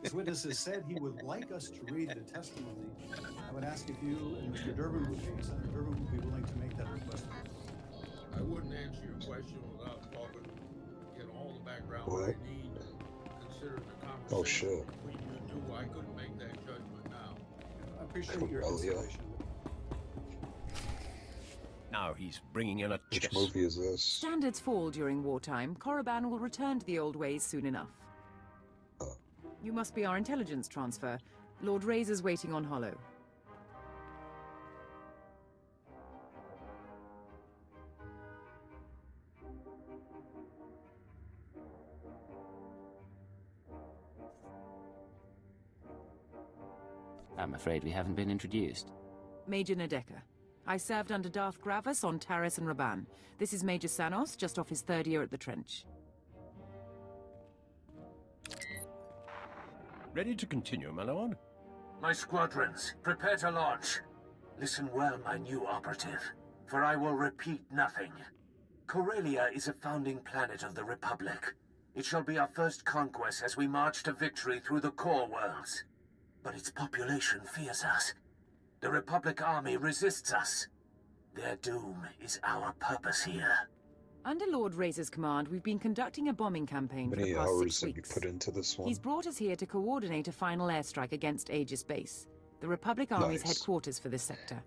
this witness has said he would like us to read the testimony, I would ask if you and Mr. Durbin would be, Senator Durbin would be willing to make that request. I wouldn't answer your question without talking, get all the background What? I need, considering the conversation Oh, sure. between you two. I couldn't make that judgment now. I appreciate your Oh, yeah. consideration. Now he's bringing in a Which chess. movie is this? Standards fall during wartime. Korriban will return to the old ways soon enough. You must be our intelligence transfer. Lord Razor's waiting on Hollow. I'm afraid we haven't been introduced. Major Nadeka. I served under Darth Gravis on Taris and Raban. This is Major Sanos, just off his 3rd year at the trench. Ready to continue, my lord? My squadrons, prepare to launch. Listen well, my new operative, for I will repeat nothing. Corellia is a founding planet of the Republic. It shall be our first conquest as we march to victory through the core worlds. But its population fears us. The Republic army resists us. Their doom is our purpose here. Under Lord Razor's command, we've been conducting a bombing campaign for the Many past hours 6 have you weeks. put into this one? He's brought us here to coordinate a final airstrike against Aegis Base, the Republic Army's Nice. headquarters for this sector.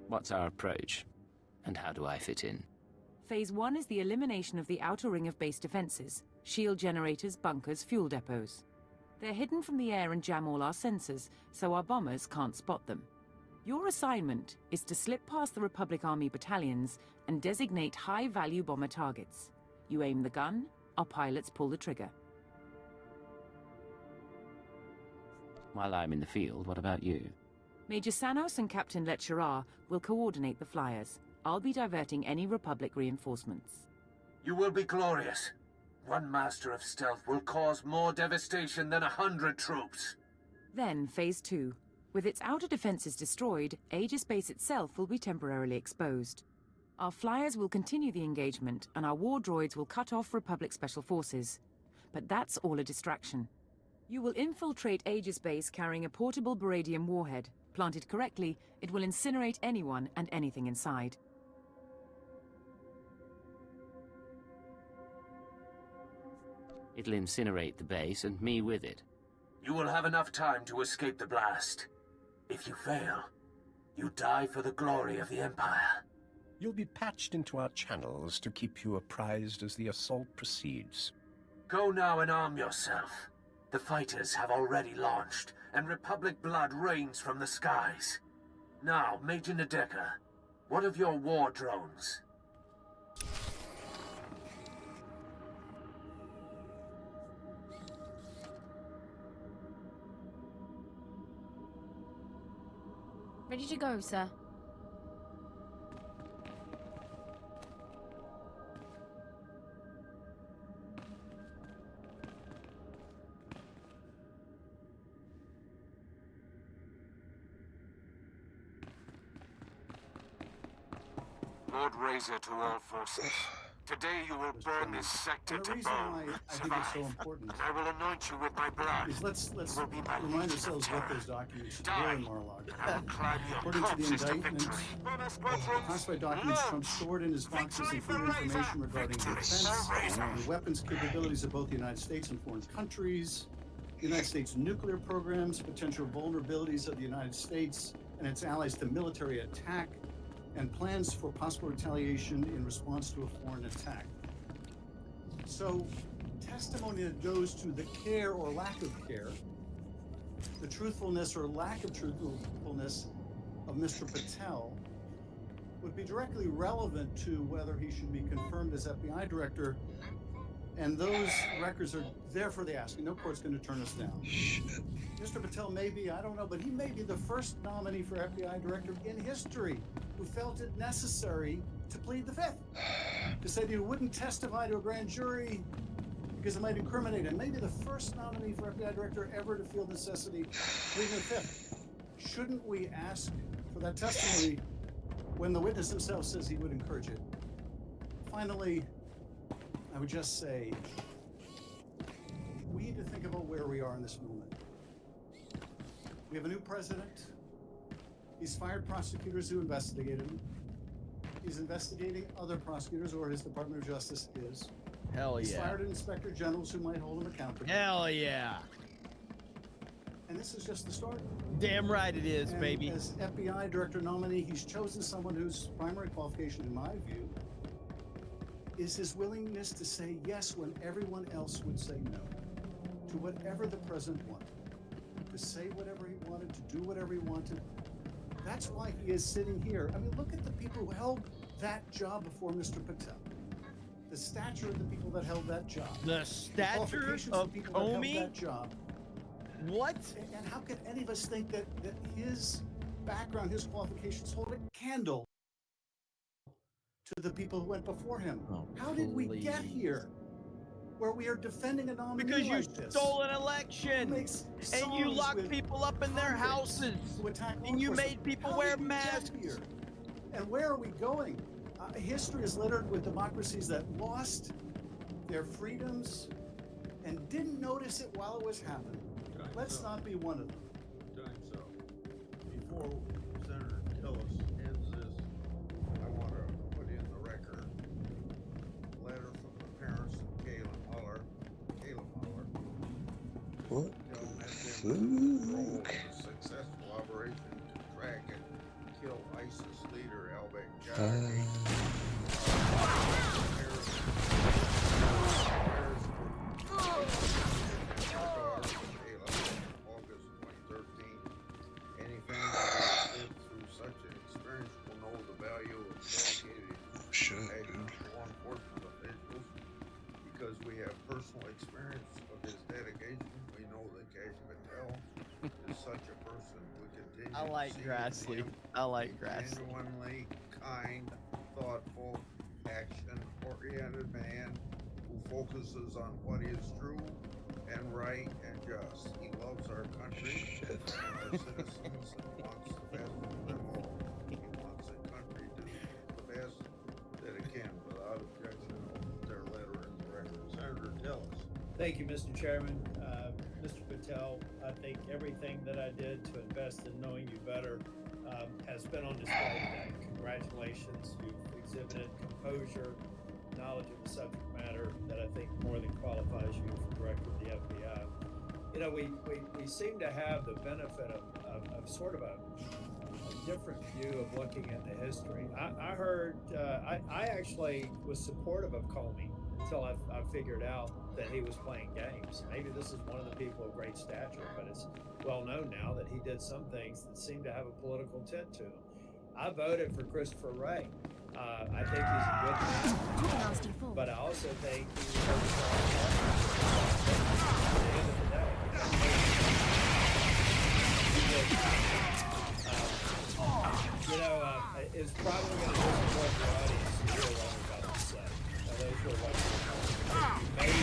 What's our approach? And how do I fit in? Phase 1 is the elimination of the outer ring of base defenses, shield generators, bunkers, fuel depots. They're hidden from the air and jam all our sensors, so our bombers can't spot them. Your assignment is to slip past the Republic Army battalions and designate high-value bomber targets. You aim the gun, our pilots pull the trigger. While I'm in the field, what about you? Major Sanos and Captain Letcherar will coordinate the flyers. I'll be diverting any Republic reinforcements. You will be glorious. One master of stealth will cause more devastation than 100 troops. Then, Phase 2. With its outer defenses destroyed, Aegis Base itself will be temporarily exposed. Our flyers will continue the engagement, and our war droids will cut off Republic Special Forces. But that's all a distraction. You will infiltrate Aegis Base carrying a portable Baradium warhead. Planted correctly, it will incinerate anyone and anything inside. It'll incinerate the base and me with it. You will have enough time to escape the blast. If you fail, you die for the glory of the Empire. You'll be patched into our channels to keep you apprised as the assault proceeds. Go now and arm yourself. The fighters have already launched, and Republic blood rains from the skies. Now, Major Nadeka, what of your war drones? Ready to go, sir. Lord Razor to all forces. Today you will burn this sector And to the reason bone. why I think it's so important I will anoint you with my blood. is let's You will be my remind legion of ourselves what terror. those documents Die. were in Mar-a-Lago. I will climb your According to the corpses to indictment, victory. classified documents Trump stored in his boxes include information regarding defense and weapons capabilities of both the United States and foreign countries, the United States nuclear programs, potential vulnerabilities of the United States and its allies to military attack, and plans for possible retaliation in response to a foreign attack. So, testimony that goes to the care or lack of care, the truthfulness or lack of truthfulness of Mr. Patel would be directly relevant to whether he should be confirmed as FBI director, and those records are there for the asking. No court's going to turn us down. Mr. Patel may be, I don't know, but he may be the first nominee for FBI director in history who felt it necessary to plead the fifth. Who said he wouldn't testify to a grand jury because it might incriminate him. Maybe the first nominee for FBI director ever to feel necessity pleading the fifth. Shouldn't we ask for that testimony when the witness himself says he would encourage it? Finally, I would just say, we need to think about where we are in this moment. We have a new president. He's fired prosecutors who investigated him. He's investigating other prosecutors, or his Department of Justice is. Hell He's yeah. fired inspector generals who might hold him accountable. Hell yeah. And this is just the start. Damn right it is, And baby. as FBI director nominee, he's chosen someone whose primary qualification, in my view, is his willingness to say yes when everyone else would say no to whatever the president wanted, to say whatever he wanted, to do whatever he wanted. That's why he is sitting here. I mean, look at the people who held that job before Mr. Patel. The stature of the people that held that job. The stature qualifications of the people that held Comey? that job. What? And how could any of us think that his background, his qualifications hold a candle to the people who went before him? Oh, how did we get here where we are defending a nominee Because you like this? stole an election and you locked people up in their houses and you made people wear masks. Here? And where are we going? History is littered with democracies that lost their freedoms and didn't notice it while it was happening. Let's not be one of them. Time's up. Before Senator Tillis ends this, I want to put in the record a letter from the parents of Caleb Muller. What Tell the them fuck? a successful operation to track and kill ISIS leader al-Baghdadi. August 2013. Any family that has lived through such an experience will know the value of dedicated law enforcement officials. Because we have personal experience of his dedication, we know that Cash Patel is such a person. We continue I like to see Grassley. in him I like a Grassley. genuinely kind, thoughtful, action-oriented man who focuses on what is true and right and just. He loves our country and our citizens and wants the best for them all. He wants the country to do the best that it can without objection of their letter in the record. Senator Tillis. Thank you, Mr. Chairman. Mr. Patel, I think everything that I did to invest in knowing you better has been on display today. Congratulations. You've exhibited composure, knowledge of the subject matter that I think more than qualifies you for director of the FBI. You know, we seem to have the benefit of sort of a different view of looking at the history. I heard, I actually was supportive of Comey until I figured out that he was playing games. Maybe this is one of the people of great stature, but it's well known now that he did some things that seem to have a political tint to him. I voted for Christopher Wray. I think he's a good man, but I also think he was at the end of the day. You know, it's probably going to disappoint the audience to hear what I'm about to say. Now, those who are watching, you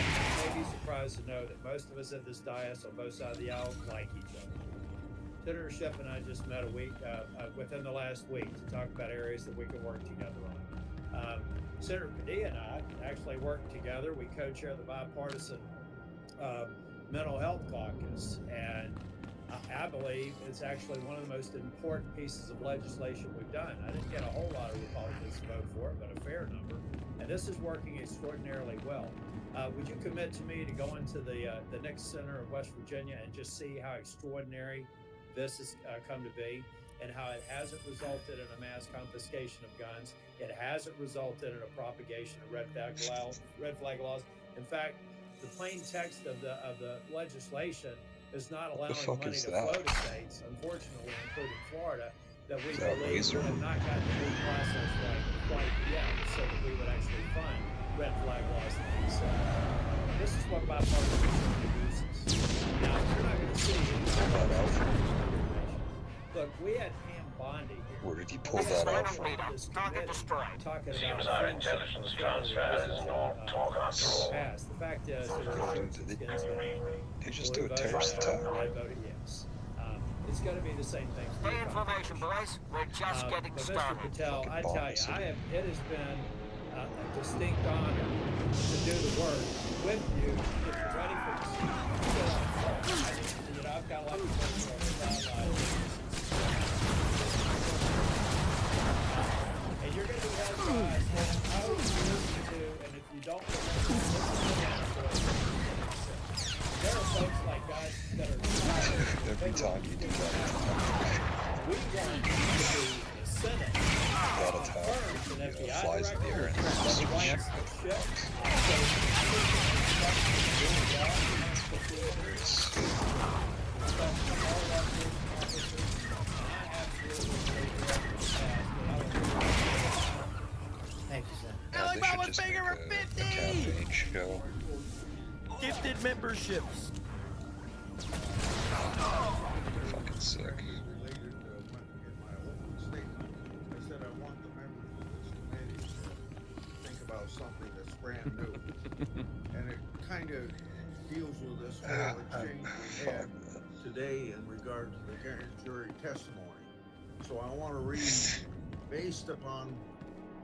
may be surprised to know that most of us at this dais on both sides of the aisle like each other. Senator Schiff and I just met within the last week to talk about areas that we can work together on. Senator Padilla and I actually worked together. We co-chair the bipartisan mental health caucus, and I believe it's actually one of the most important pieces of legislation we've done. I didn't get a whole lot of Republicans to vote for it, but a fair number. And this is working extraordinarily well. Would you commit to me to go into the Nix Center of West Virginia and just see how extraordinary this has come to be, and how it hasn't resulted in a mass confiscation of guns? It hasn't resulted in a propagation of red flag laws. In fact, the plain text of the legislation is not allowing money to flow to states, unfortunately, including Florida, that we believe have not gotten the new process right quite yet, so that we would actually fund red flag laws in these. This is what bipartisan uses. Now, you're not going to see it. Look, we had Pam Bondi here. Where did he pull that out from? Target destroyed. Seems our intelligence transfer is no talk after all. The fact is, They just do a terrorist attack. I voted yes. It's going to be the same thing. Stay information, boys. We're just getting started. Mr. Patel, I tell you, it has been a distinct honor to do the work with you, to get ready for this. I've got a lot of folks on the sidelines. And you're going to be held by, I hope you listen to, and if you don't remember, Every time you do that, We want to be the Senate that attack, first, and you know, FBI flies in the air and director, just otherwise shoot the it. Thank you, sir. God, they should just make a campaign show. Gifted memberships. Fucking sick. Related to in my opening statement, I said I want the members of this committee to think about something that's brand new. And it kind of deals with this whole exchange we had today in regard to the grand jury testimony. So I want to read, based upon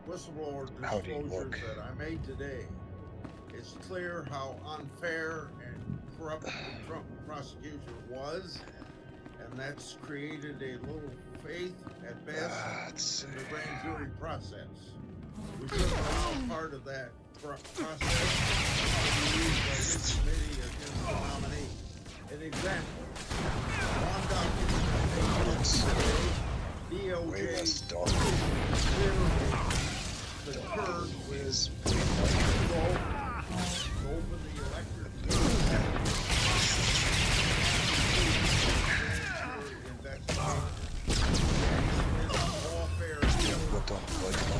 whistleblower disclosures that I made today, it's clear how unfair and corrupt the Trump prosecution was, and that's created a little faith at best in the grand jury process. We shouldn't allow part of that process to be used by this committee against the nominee. An example, one document DOJ concurred with open the electric What don't you like about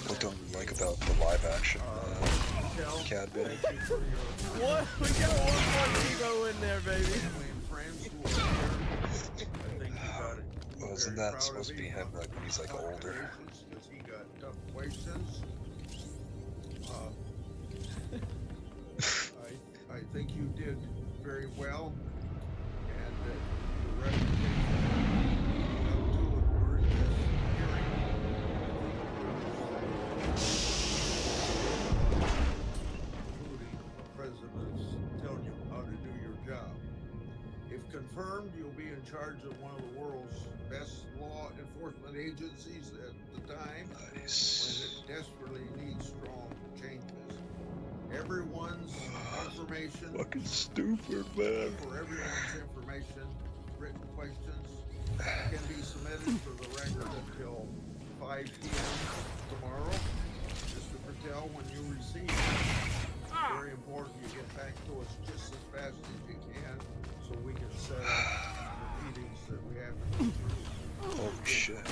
What don't you like about the live action CAD bit? What? We got one more Devo in there, baby. Well, isn't that supposed to be him like when he's like older? Because he got tough questions. I think you did very well, and your reputation to it during this hearing, including the president's telling you how to do your job. If confirmed, you'll be in charge of one of the world's best law enforcement agencies at the time when it desperately needs strong changes. Everyone's information. Fucking stupid, man. For everyone's information, written questions can be submitted for the record until 5 p.m. tomorrow. Mr. Patel, when you receive it, it's very important you get back to us just as fast as you can so we can set up the meetings that we have to go through. Oh shit.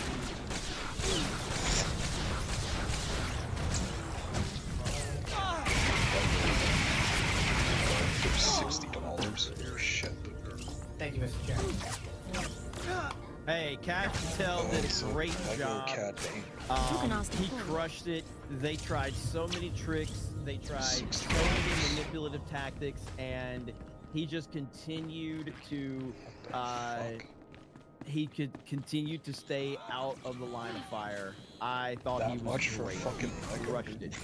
$60 or shit. Thank you, Mr. Chairman. Hey, Cash Patel did a great job. He crushed it. They tried so many tricks. They tried so many manipulative tactics, and he just continued to he could continue to stay out of the line of fire. I thought he was great. He crushed it.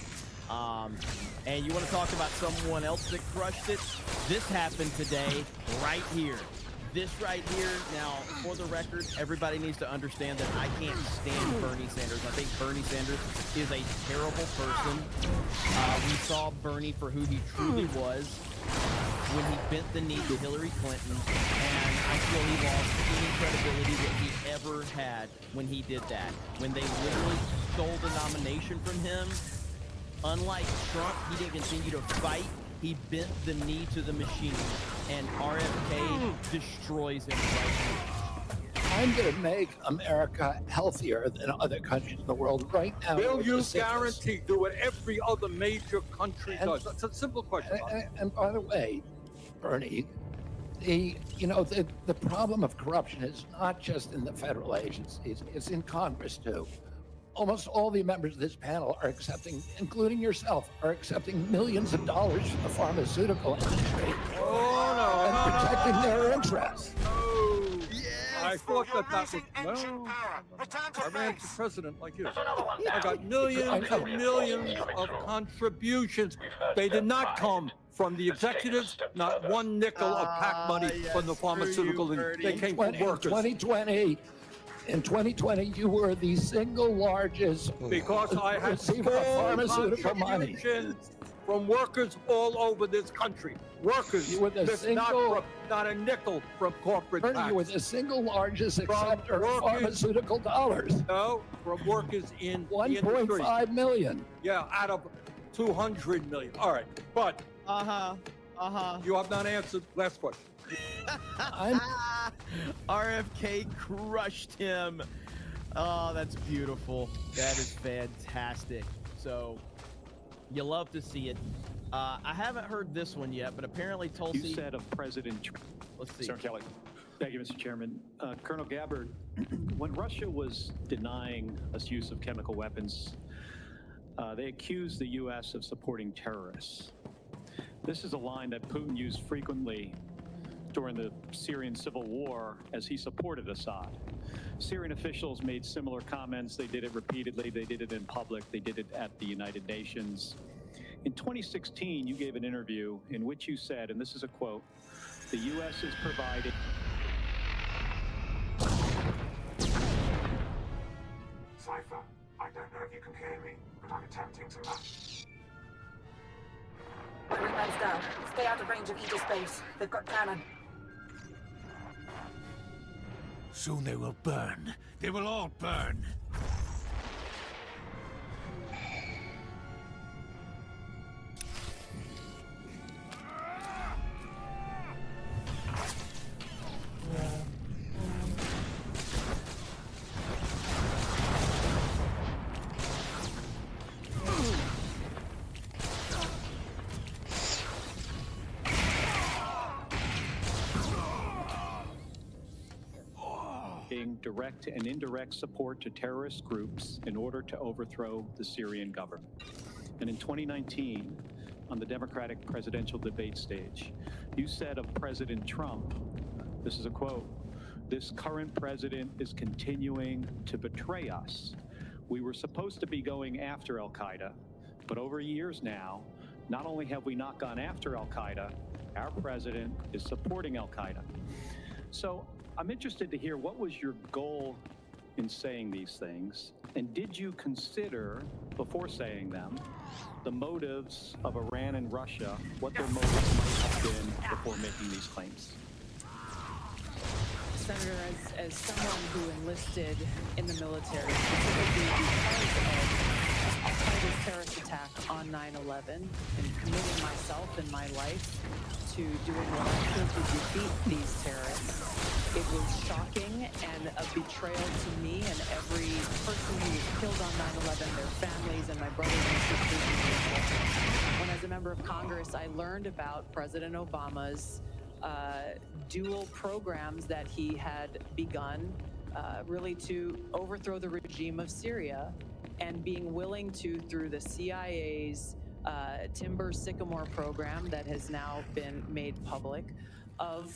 And you want to talk about someone else that crushed it? This happened today, right here. This right here, now, for the record, everybody needs to understand that I can't stand Bernie Sanders. I think Bernie Sanders is a terrible person. We saw Bernie for who he truly was when he bent the knee to Hillary Clinton, and I feel he lost any credibility that he ever had when he did that. When they literally stole the nomination from him, unlike Trump, he didn't continue to fight. He bent the knee to the machine, and RFK destroys him right now. I'm going to make America healthier than other countries in the world right now. Will you guarantee do what every other major country does? That's a simple question. And by the way, Bernie, the problem of corruption is not just in the federal agencies; it's in Congress too. Almost all the members of this panel are accepting, including yourself, are accepting millions of dollars from the pharmaceutical industry and protecting their interests. I thought that was I ran for president like you. I got millions and millions of contributions. They did not come from the executives, not one nickel of PAC money from the pharmaceutical industry. They came from workers. In 2020, you were the single largest because I had receiver of pharmaceutical money. from workers all over this country. Workers, You were the this single- not a nickel from corporate Bernie, tax. you were the single largest acceptor of workers- pharmaceutical dollars. No, from workers in the industry. 1.5 million. Yeah, out of 200 million. All right, but you have not answered. Last question. RFK crushed him. Oh, that's beautiful. That is fantastic. So, you love to see it. I haven't heard this one yet, but apparently Tulsi... You said of President... Let's see. Sir Kelly. Thank you, Mr. Chairman. Colonel Gabbard, when Russia was denying us use of chemical weapons, they accused the U.S. of supporting terrorists. This is a line that Putin used frequently during the Syrian civil war as he supported Assad. Syrian officials made similar comments. They did it repeatedly. They did it in public. They did it at the United Nations. In 2016, you gave an interview in which you said, and this is a quote, "The U.S. is providing..." Cypher, I don't know if you can hear me, but I'm attempting to map. The wingman's down. Stay out of range of Aegis base. They've got cannon. Soon they will burn. They will all burn. Direct and indirect support to terrorist groups in order to overthrow the Syrian government. And in 2019, on the Democratic presidential debate stage, you said of President Trump, this is a quote, "This current president is continuing to betray us. We were supposed to be going after al-Qaeda, but over years now, not only have we not gone after al-Qaeda, our president is supporting al-Qaeda." So I'm interested to hear, what was your goal in saying these things? And did you consider, before saying them, the motives of Iran and Russia, what their motives might have been before making these claims? Senator, as someone who enlisted in the military, specifically because of Al-Qaeda's terrorist attack on 9/11 and committing myself and my life to doing what I could to defeat these terrorists, it was shocking and a betrayal to me and every person who was killed on 9/11, their families and my brothers and sisters in Israel. When as a member of Congress, I learned about President Obama's dual programs that he had begun really to overthrow the regime of Syria, and being willing to, through the CIA's Timber Sycamore program that has now been made public, of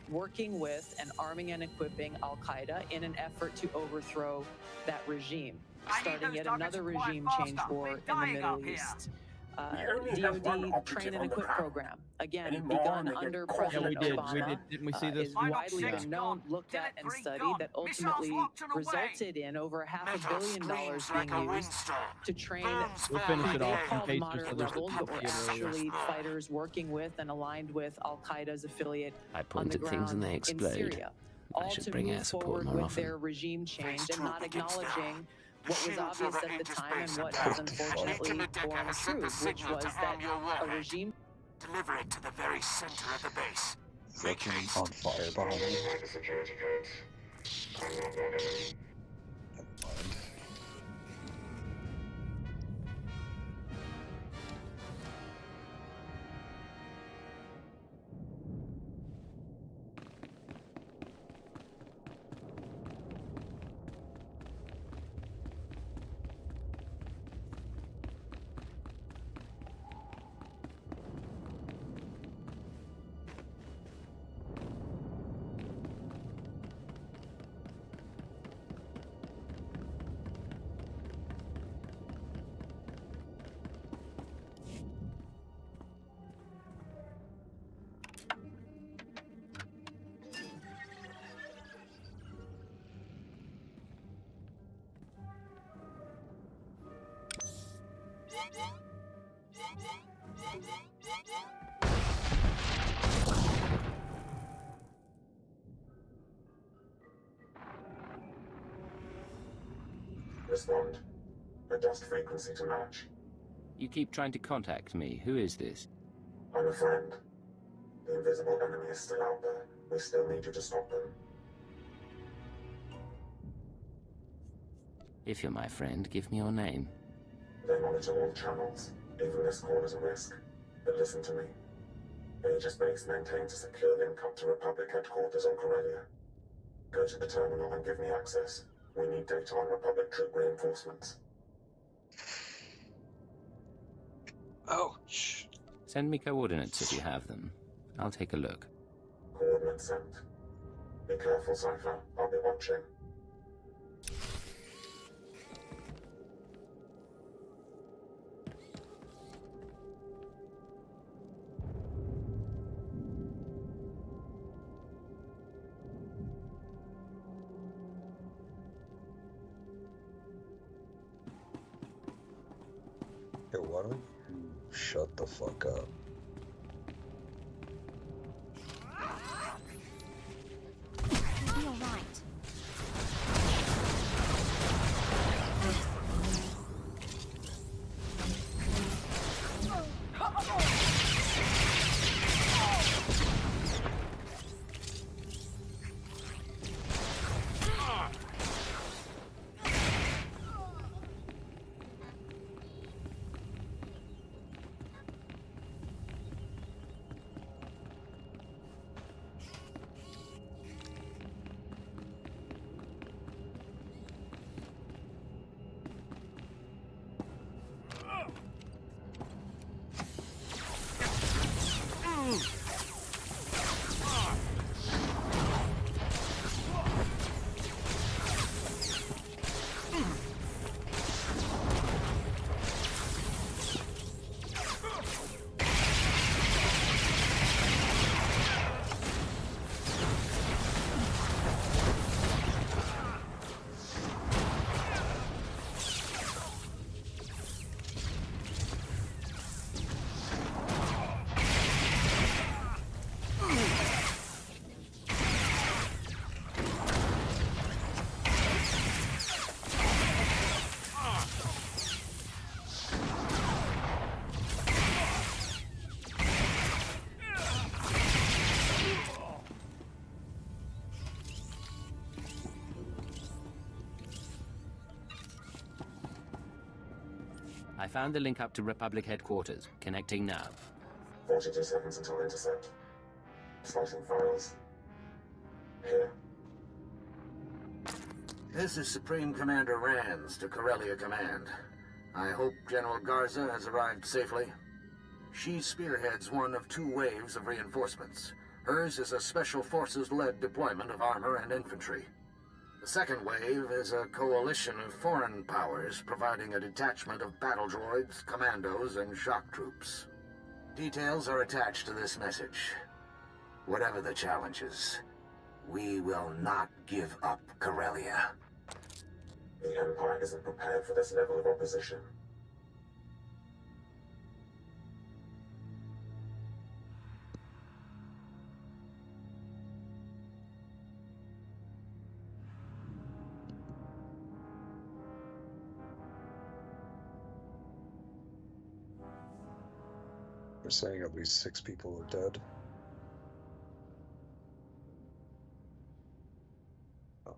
working with and arming and equipping al-Qaeda in an effort to overthrow that regime, starting yet another regime change war in the Middle East. DoD train and equip program, again, begun under President Obama, Didn't we see is this? widely known, looked at, and studied, that ultimately resulted in over $500 million being used to train We'll finish it off in called case moderate there's rebels, but were earlier. actually fighters working with and aligned with Al-Qaeda's affiliate I on point the at things and ground they in explode. Syria. I All should to bring air move support forward more with often. their regime change and not acknowledging what was obvious at the time and what has unfortunately borne true, which was that a regime... Deliver it to the very center of the base. Looking on fire behind me. The security codes. I'm not that enemy. Never mind. respond. Adjust frequency to match. You keep trying to contact me. Who is this? I'm a friend. The invisible enemy is still out there. We still need you to stop them. If you're my friend, give me your name. They monitor all channels. Even this call is a risk. But listen to me. Aegis Base maintains a secure link up to Republic headquarters on Corellia. Go to the terminal and give me access. We need data on Republic troop reinforcements. Ouch. Send me coordinates if you have them. I'll take a look. Coordinates sent. Be careful, Cypher. I'll be watching. Hey, why don't you shut the fuck up? You'll be alright. I found the link up to Republic headquarters. Connecting now. 42 seconds until intercept. Slicing files. Here. This is Supreme Commander Rands to Corellia Command. I hope General Garza has arrived safely. She spearheads one of two waves of reinforcements. Hers is a Special Forces-led deployment of armor and infantry. The second wave is a coalition of foreign powers providing a detachment of battle droids, commandos, and shock troops. Details are attached to this message. Whatever the challenges, we will not give up Corellia. The Empire isn't prepared for this level of opposition. They're saying at least 6 people are dead. Oh.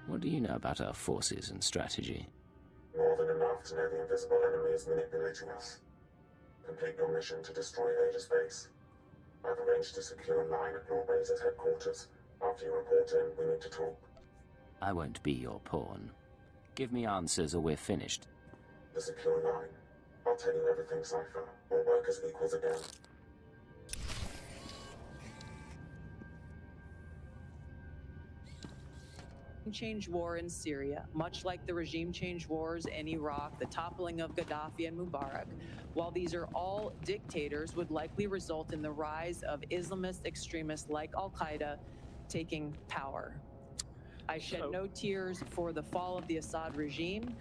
What do you know about our forces and strategy? More than enough to know the invisible enemy is manipulating us. Complete your mission to destroy Aegis Base. I've arranged a secure line at your base's headquarters. After you report in, we need to talk. I won't be your pawn. Give me answers or we're finished. The secure line. I'll tell you everything, Cypher. We'll work as equals again. Change war in Syria, much like the regime change wars in Iraq, the toppling of Gaddafi and Mubarak, while these are all dictators, would likely result in the rise of Islamist extremists like Al-Qaeda taking power. I shed no tears for the fall of the Assad regime,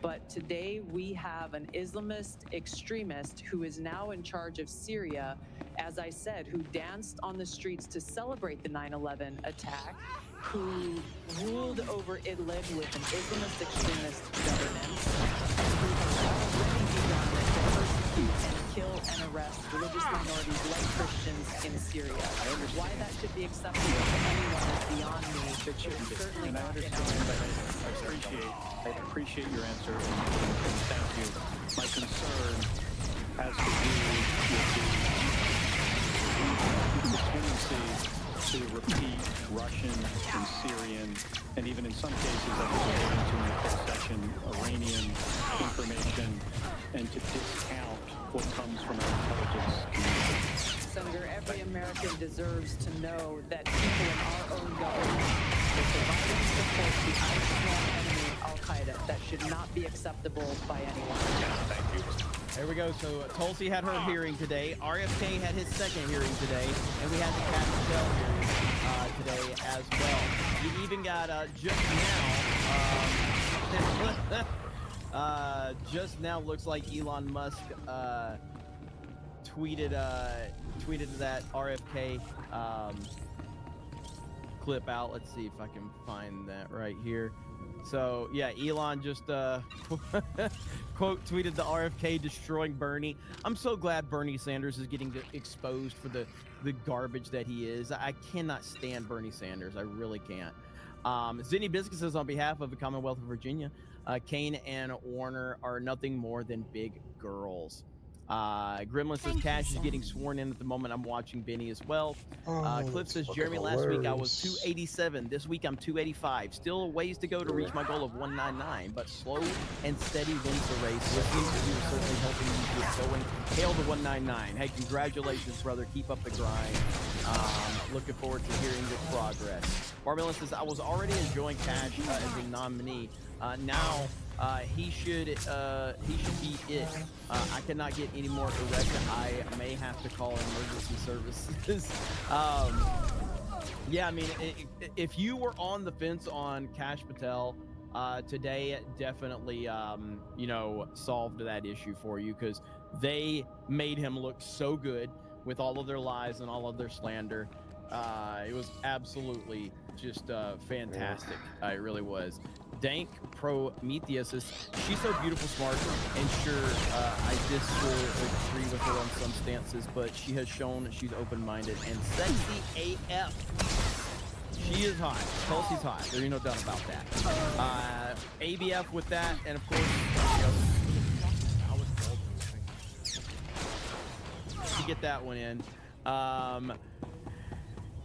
but today we have an Islamist extremist who is now in charge of Syria, as I said, who danced on the streets to celebrate the 9/11 attack, who ruled over Idlib with an Islamist extremist governance, and who has already begun to persecute and kill and arrest religious minorities like Christians in Syria. Why that should be acceptable to anyone is beyond me, but certainly And I not in understand, our I appreciate your answer, and thank you. My concern has to do with the tendency to repeat Russian and Syrian, and even in some cases, as we get into in the closed session, Iranian information, and to discount what comes from our intelligence community. Senator, every American deserves to know that people in our own government are providing support to our strong enemy, Al-Qaeda. That should not be acceptable by anyone. Thank you. There we go. So Tulsi had her hearing today. RFK had his second hearing today, and we had the Cash Patel hearing today as well. You even got just now looks like Elon Musk tweeted that RFK clip out. Let's see if I can find that right here. So yeah, Elon just quote tweeted the RFK destroying Bernie. I'm so glad Bernie Sanders is getting exposed for the garbage that he is. I cannot stand Bernie Sanders. I really can't. Zinni Biscuit says, on behalf of the Commonwealth of Virginia, Kane and Warner are nothing more than big girls. Gremlin says Cash is getting sworn in at the moment. I'm watching Benny as well. Cliff says, Jeremy, last week I was 287. This week I'm 285. Still a ways to go to reach my goal of 199, but slow and steady wins the race. Listening to you is certainly helping me get going. Hail the 199. Hey, congratulations, brother. Keep up the grind. Looking forward to hearing your progress. Marmelin says, I was already enjoying Cash as a nominee. Now he should be it. I cannot get any more erect. I may have to call emergency services. Yeah, I mean, if you were on the fence on Cash Patel, today definitely, solved that issue for you, because they made him look so good with all of their lies and all of their slander. It was absolutely just fantastic. It really was. Dank Prometheus says, she's so beautiful, smart, and sure, I disagree with her on some stances, but she has shown she's open-minded and sexy AF. She is hot. Tulsi's hot. There's no doubt about that. ABF with that, and of course, to get that one in.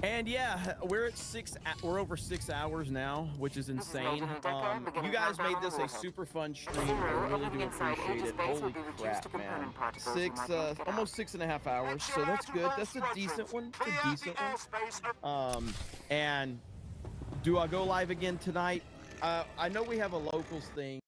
And yeah, we're at we're over 6 hours now, which is insane. You guys made this a super fun stream. I really do appreciate it. Holy crap, man. Almost 6.5 hours, so that's good. That's a decent one. It's a decent one. And do I go live again tonight? I know we have a locals thing.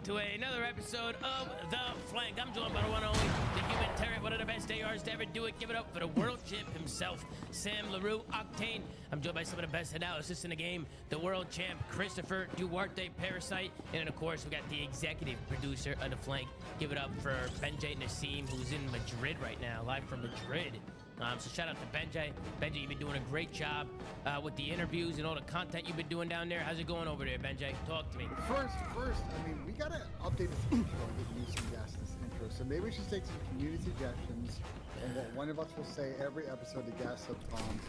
to another episode of The Flank. I'm joined by the one and only, the human terror, one of the best ARs to ever do it. Give it up for the world champ himself, Sam LaRue Octane. I'm joined by some of the best analysts in the game, the world champ, Christopher Duarte Parasite. And then, of course, we got the executive producer of The Flank. Give it up for Benjay Nassim, who's in Madrid right now, live from Madrid. So shout out to Benjay. Benjay, you've been doing a great job with the interviews and all the content you've been doing down there. How's it going over there, Benjay? Talk to me. First, I mean, we gotta update this intro and get you some gas this intro. So maybe we should take some community suggestions, and what one of us will say every episode to gas up Tom.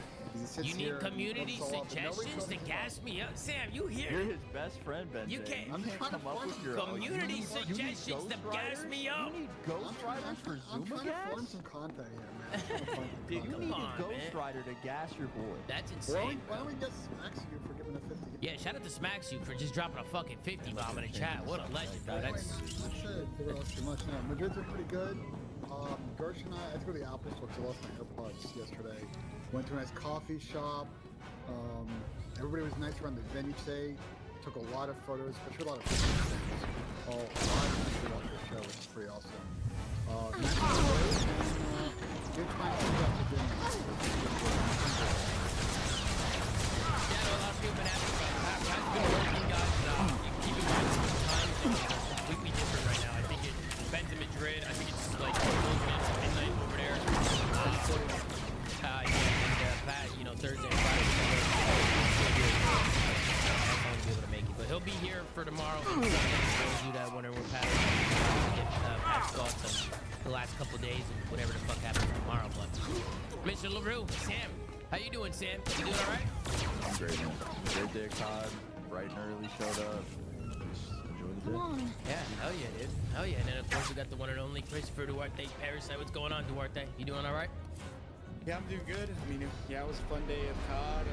You need community suggestions to gas me up? Sam, you here? You're his best friend, Benjay. You can't. I'm trying to come up with your community suggestions to gas me up. You need Ghost Riders for I'm Zuma trying to gas? form some content here, man. Dude, you need a Ghost Rider to gas your boy. That's insane. Why don't we get Smacks you for giving a 50? Yeah, shout out to Smacks you for just dropping a fucking 50 bomb in the chat. What a legend, bro. That's too much now. Madrid's been pretty good. Gersh and I had to go to the Apple store because I lost my AirPods yesterday. Went to a nice coffee shop. Everybody was nice around the venue today. Took a lot of photos, especially a lot of things. A lot of people watched the show, which is pretty awesome. Nice and good time to get to dinner. Yeah, I know a lot of people have been asking about that. How's it been working, guys? You keep in mind the time zones are completely different right now. I think it depends in Madrid. I think it's like closing in to midnight over there. And Thursday and Friday. I won't be able to make it, but he'll be here for tomorrow. We'll do that whenever we're past Pat's thoughts on the last couple days and whatever the fuck happens tomorrow. But Mr. LaRue, Sam, how you doing, Sam? You doing all right? I'm great, man. Great day, Todd. Bright and early showed up. Just enjoy the day. Yeah, hell yeah, dude. Hell yeah. And then, of course, we got the one and only Christopher Duarte Parasite. What's going on, Duarte? You doing all right? Yeah, I'm doing good. I mean, yeah, it was a fun day of COD.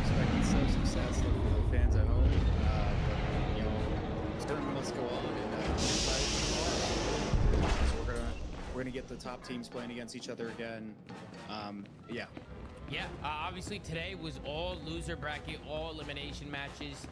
Expecting some sad stuff for the fans at home. But, you know, this tournament must go on, and I'm excited for tomorrow. So we're gonna get the top teams playing against each other again. Yeah. Yeah, obviously today was all loser bracket, all elimination matches.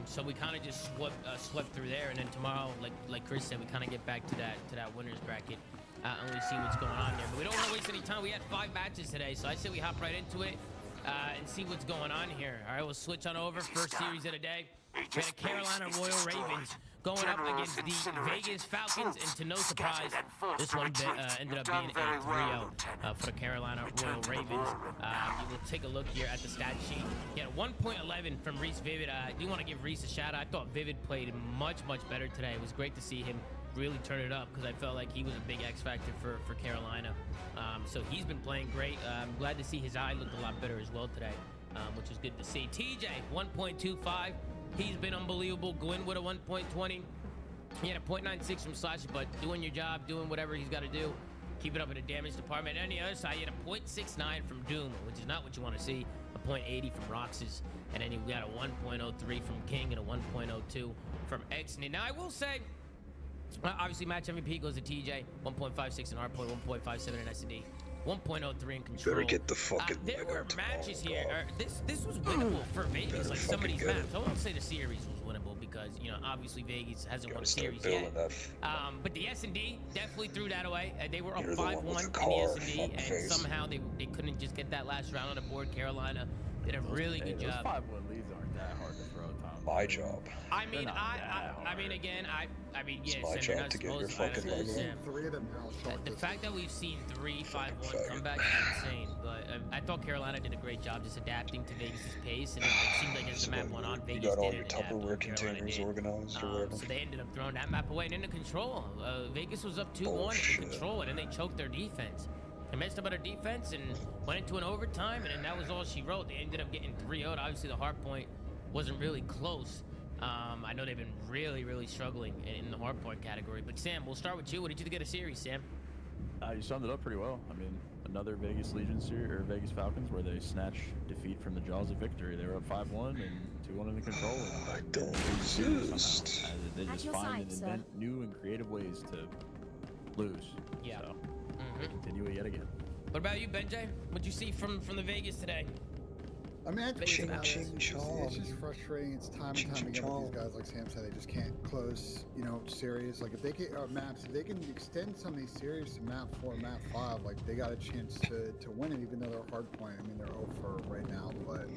So we kind of just swept through there, and then tomorrow, like Chris said, we kind of get back to that winners bracket. And we see what's going on there. But we don't want to waste any time. We had 5 matches today, so I say we hop right into it and see what's going on here. All right, we'll switch on over. First series of the day. We had the Carolina Royal Ravens going up against the Vegas Falcons, and to no surprise, this one ended up being a 3-0 for the Carolina Royal Ravens. We'll take a look here at the stat sheet. He had 1.11 from Reese Vivid. I do want to give Reese a shout out. I thought Vivid played much better today. It was great to see him really turn it up because I felt like he was a big X factor for Carolina. So he's been playing great. I'm glad to see his eye looked a lot better as well today, which is good to see. TJ, 1.25. He's been unbelievable. Gwyn with a 1.20. He had a 0.96 from Slash, but doing your job, doing whatever he's got to do. Keep it up in the damage department. And on the other side, he had a 0.69 from Doom, which is not what you want to see. A 0.80 from Roxas. And then we got a 1.03 from King and a 1.02 from Exney. Now, I will say, obviously, match MVP goes to TJ, 1.56 in hardpoint, 1.57 in S&D, 1.03 in control. Better get the fucking there were matches here. This was winnable for Vegas, like some of these maps. I won't say the series was winnable because, obviously Vegas hasn't won a series yet. But the S&D definitely threw that away. They were up 5-1 in the S&D, and somehow they couldn't just get that last round on the board. Carolina did a really good job. Those 5-1 leads aren't that hard to throw, Tom. My job. I mean, yes, it's my job to get your fucking logo. The fact that we've seen 3 5-1 comebacks is insane, but I thought Carolina did a great job just adapting to Vegas' pace, and it seemed like as the map went on, Vegas you got all did your adapt. Tupperware containers organized or whatever. So they ended up throwing that map away, and into control. Vegas was up 2-1 in control, and then they choked their defense. They messed up on their defense and went into an overtime, and then that was all she wrote. They ended up getting 3-0. Obviously, the hard point wasn't really close. I know they've been really struggling in the hardpoint category. But Sam, we'll start with you. What did you get a series, Sam? You summed it up pretty well. I mean, another Vegas Legion series or Vegas Falcons where they snatch defeat from the jaws of victory. They were up 5-1 and 2-1 in the control. I don't resist. They just find and invent new and creative ways to lose. Yeah. So, continue it yet again. What about you, Benjay? What'd you see from the Vegas today? I mean, it's Ching, ching, it's chong. just frustrating. It's time and Ching, time ching, again with chong. these guys, like Sam said, they just can't close, series. Like if they can maps, if they can extend some of these series to map 4, map 5, like they got a chance to win it, even though they're hard point. I mean, they're 0 for right now, but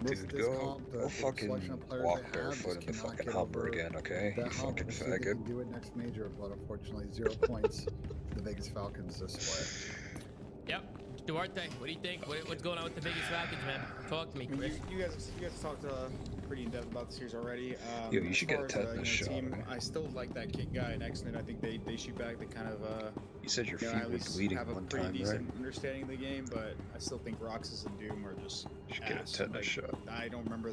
this Go comp, the fucking selection of players walk they have barefoot just in the cannot fucking get Humber over again, okay? You that hump. fucking We'll see if they faggot. can do it next major, but unfortunately, 0 points for the Vegas Falcons this way. Yep. Duarte, what do you think? What's going on with the Vegas Falcons, man? Talk to me, I mean, Chris. you guys talked pretty in depth about the series already. Yo, you as should get far a as, tetanus shot, team, right? I still like that kick guy and X-Men. I think they shoot back. They kind of You said your feet at were least bleeding have a one pretty time, decent right? understanding of the game, but I still think Roxas and Doom are just Should get a ass. tetanus shot. I don't remember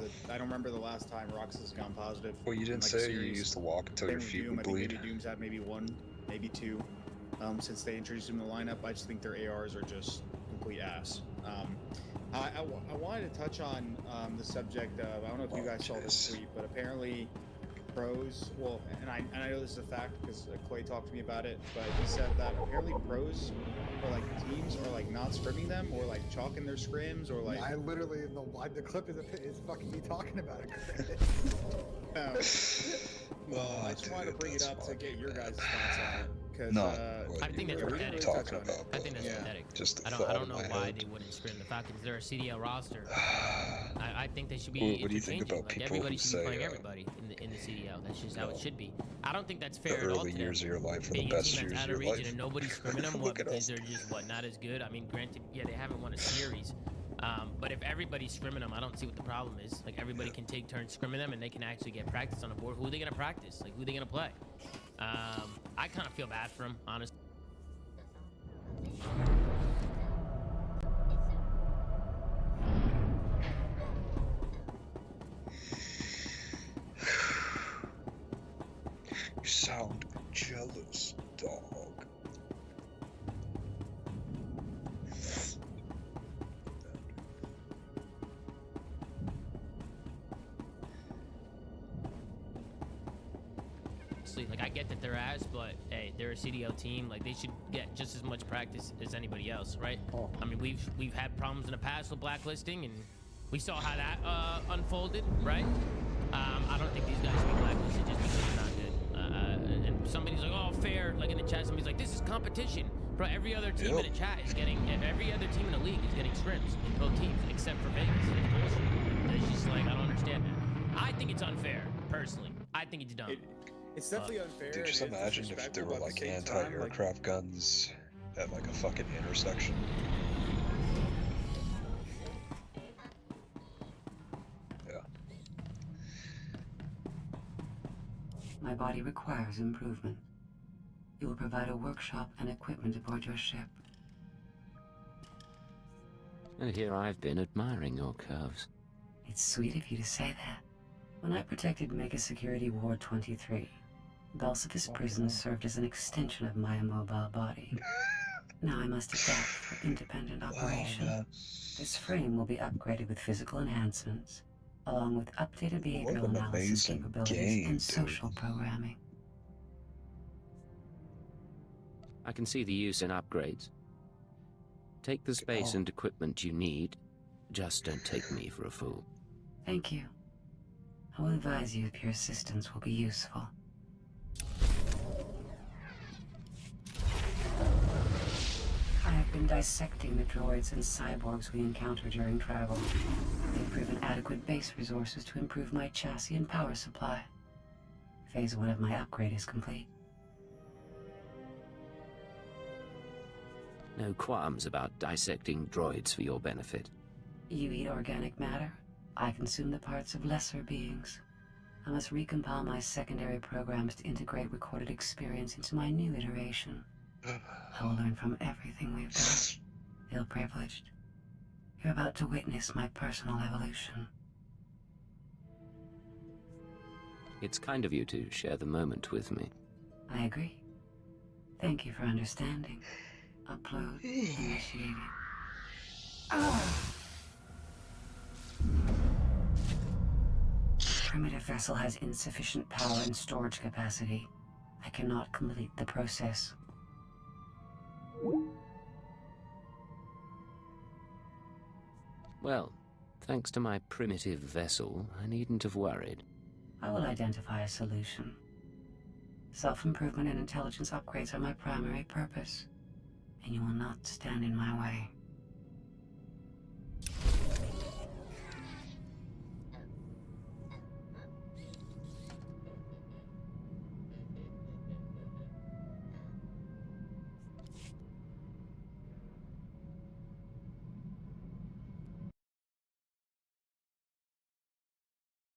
the last time Roxas has gone positive. Well, you in, didn't like, a say you series. used to walk until Same your with feet Doom. would I think bleed. maybe Doom's had maybe 1, maybe 2 since they introduced him in the lineup. I just think their ARs are just complete ass. I wanted to touch on the subject of, I don't know if you guys saw this tweet, but apparently pros, well, and I know this is a fact because Clay talked to me about it, but he said that apparently pros or like teams are like not scrimming them or like chalking their scrims or like. I literally, the clip is fucking me talking about it. Well, I just wanted to bring it up to get your guys' thoughts on it. No, I think that's pathetic. talking about. I think that's pathetic. Just the I thought don't in know my why head. they wouldn't scrim the Falcons. They're a CDL roster. I think they should be What do you think interchanging. about Like people everybody who should be say, playing everybody in the CDL. That's just how it should be. I don't think that's The fair at all early to years them. of your life are the Being a best team years that's of out of your region life. and nobody's scrimming them, what, Look at because us. they're just not as good. I mean, granted, yeah, they haven't won a series. But if everybody's scrimming them, I don't see what the problem is. Like everybody can take turns scrimming them, and they can actually get practice on the board. Who are they gonna practice? Like who are they gonna play? I kind of feel bad for them, honestly. You sound jealous, dog. Like I get that they're ass, but hey, they're a CDL team. Like they should get just as much practice as anybody else, right? I mean, we've had problems in the past with blacklisting, and we saw how that unfolded, right? I don't think these guys should be blacklisted just because they're not good. And somebody's like, "Oh, fair." Like in the chat, somebody's like, "This is competition." Bro, every other team in the chat is getting, every other team in the league is getting scrims in both teams, except for Vegas. It's bullshit. It's just like I don't understand that. I think it's unfair, personally. I think it's dumb. It's definitely unfair. Dude, just and it's imagine if there disrespectful, were but at like the same time, anti-aircraft guns at like a fucking intersection. Yeah. My body requires improvement. You will provide a workshop and equipment aboard your ship. And here I've been admiring your curves. It's sweet of you to say that. When I protected Mega Security Ward 23, Belsiphus Prison served as an extension of my immobile body. Now I must adapt for independent operation. This frame will be upgraded with physical enhancements, along with updated behavioral an analysis amazing capabilities game, and dude. social programming. I can see the use in upgrades. Take the space and equipment you need. Just don't take me for a fool. Thank you. I will advise you if your assistance will be useful. I have been dissecting the droids and cyborgs we encounter during travel. They've proven adequate base resources to improve my chassis and power supply. Phase 1 of my upgrade is complete. No qualms about dissecting droids for your benefit. You eat organic matter. I consume the parts of lesser beings. I must recompile my secondary programs to integrate recorded experience into my new iteration. I will learn from everything we've done. Feel privileged. You're about to witness my personal evolution. It's kind of you to share the moment with me. I agree. Thank you for understanding. Upload initiated. Primitive vessel has insufficient power and storage capacity. I cannot complete the process. Well, Thanks to my primitive vessel, I needn't have worried. I will identify a solution. Self-improvement and intelligence upgrades are my primary purpose, and you will not stand in my way.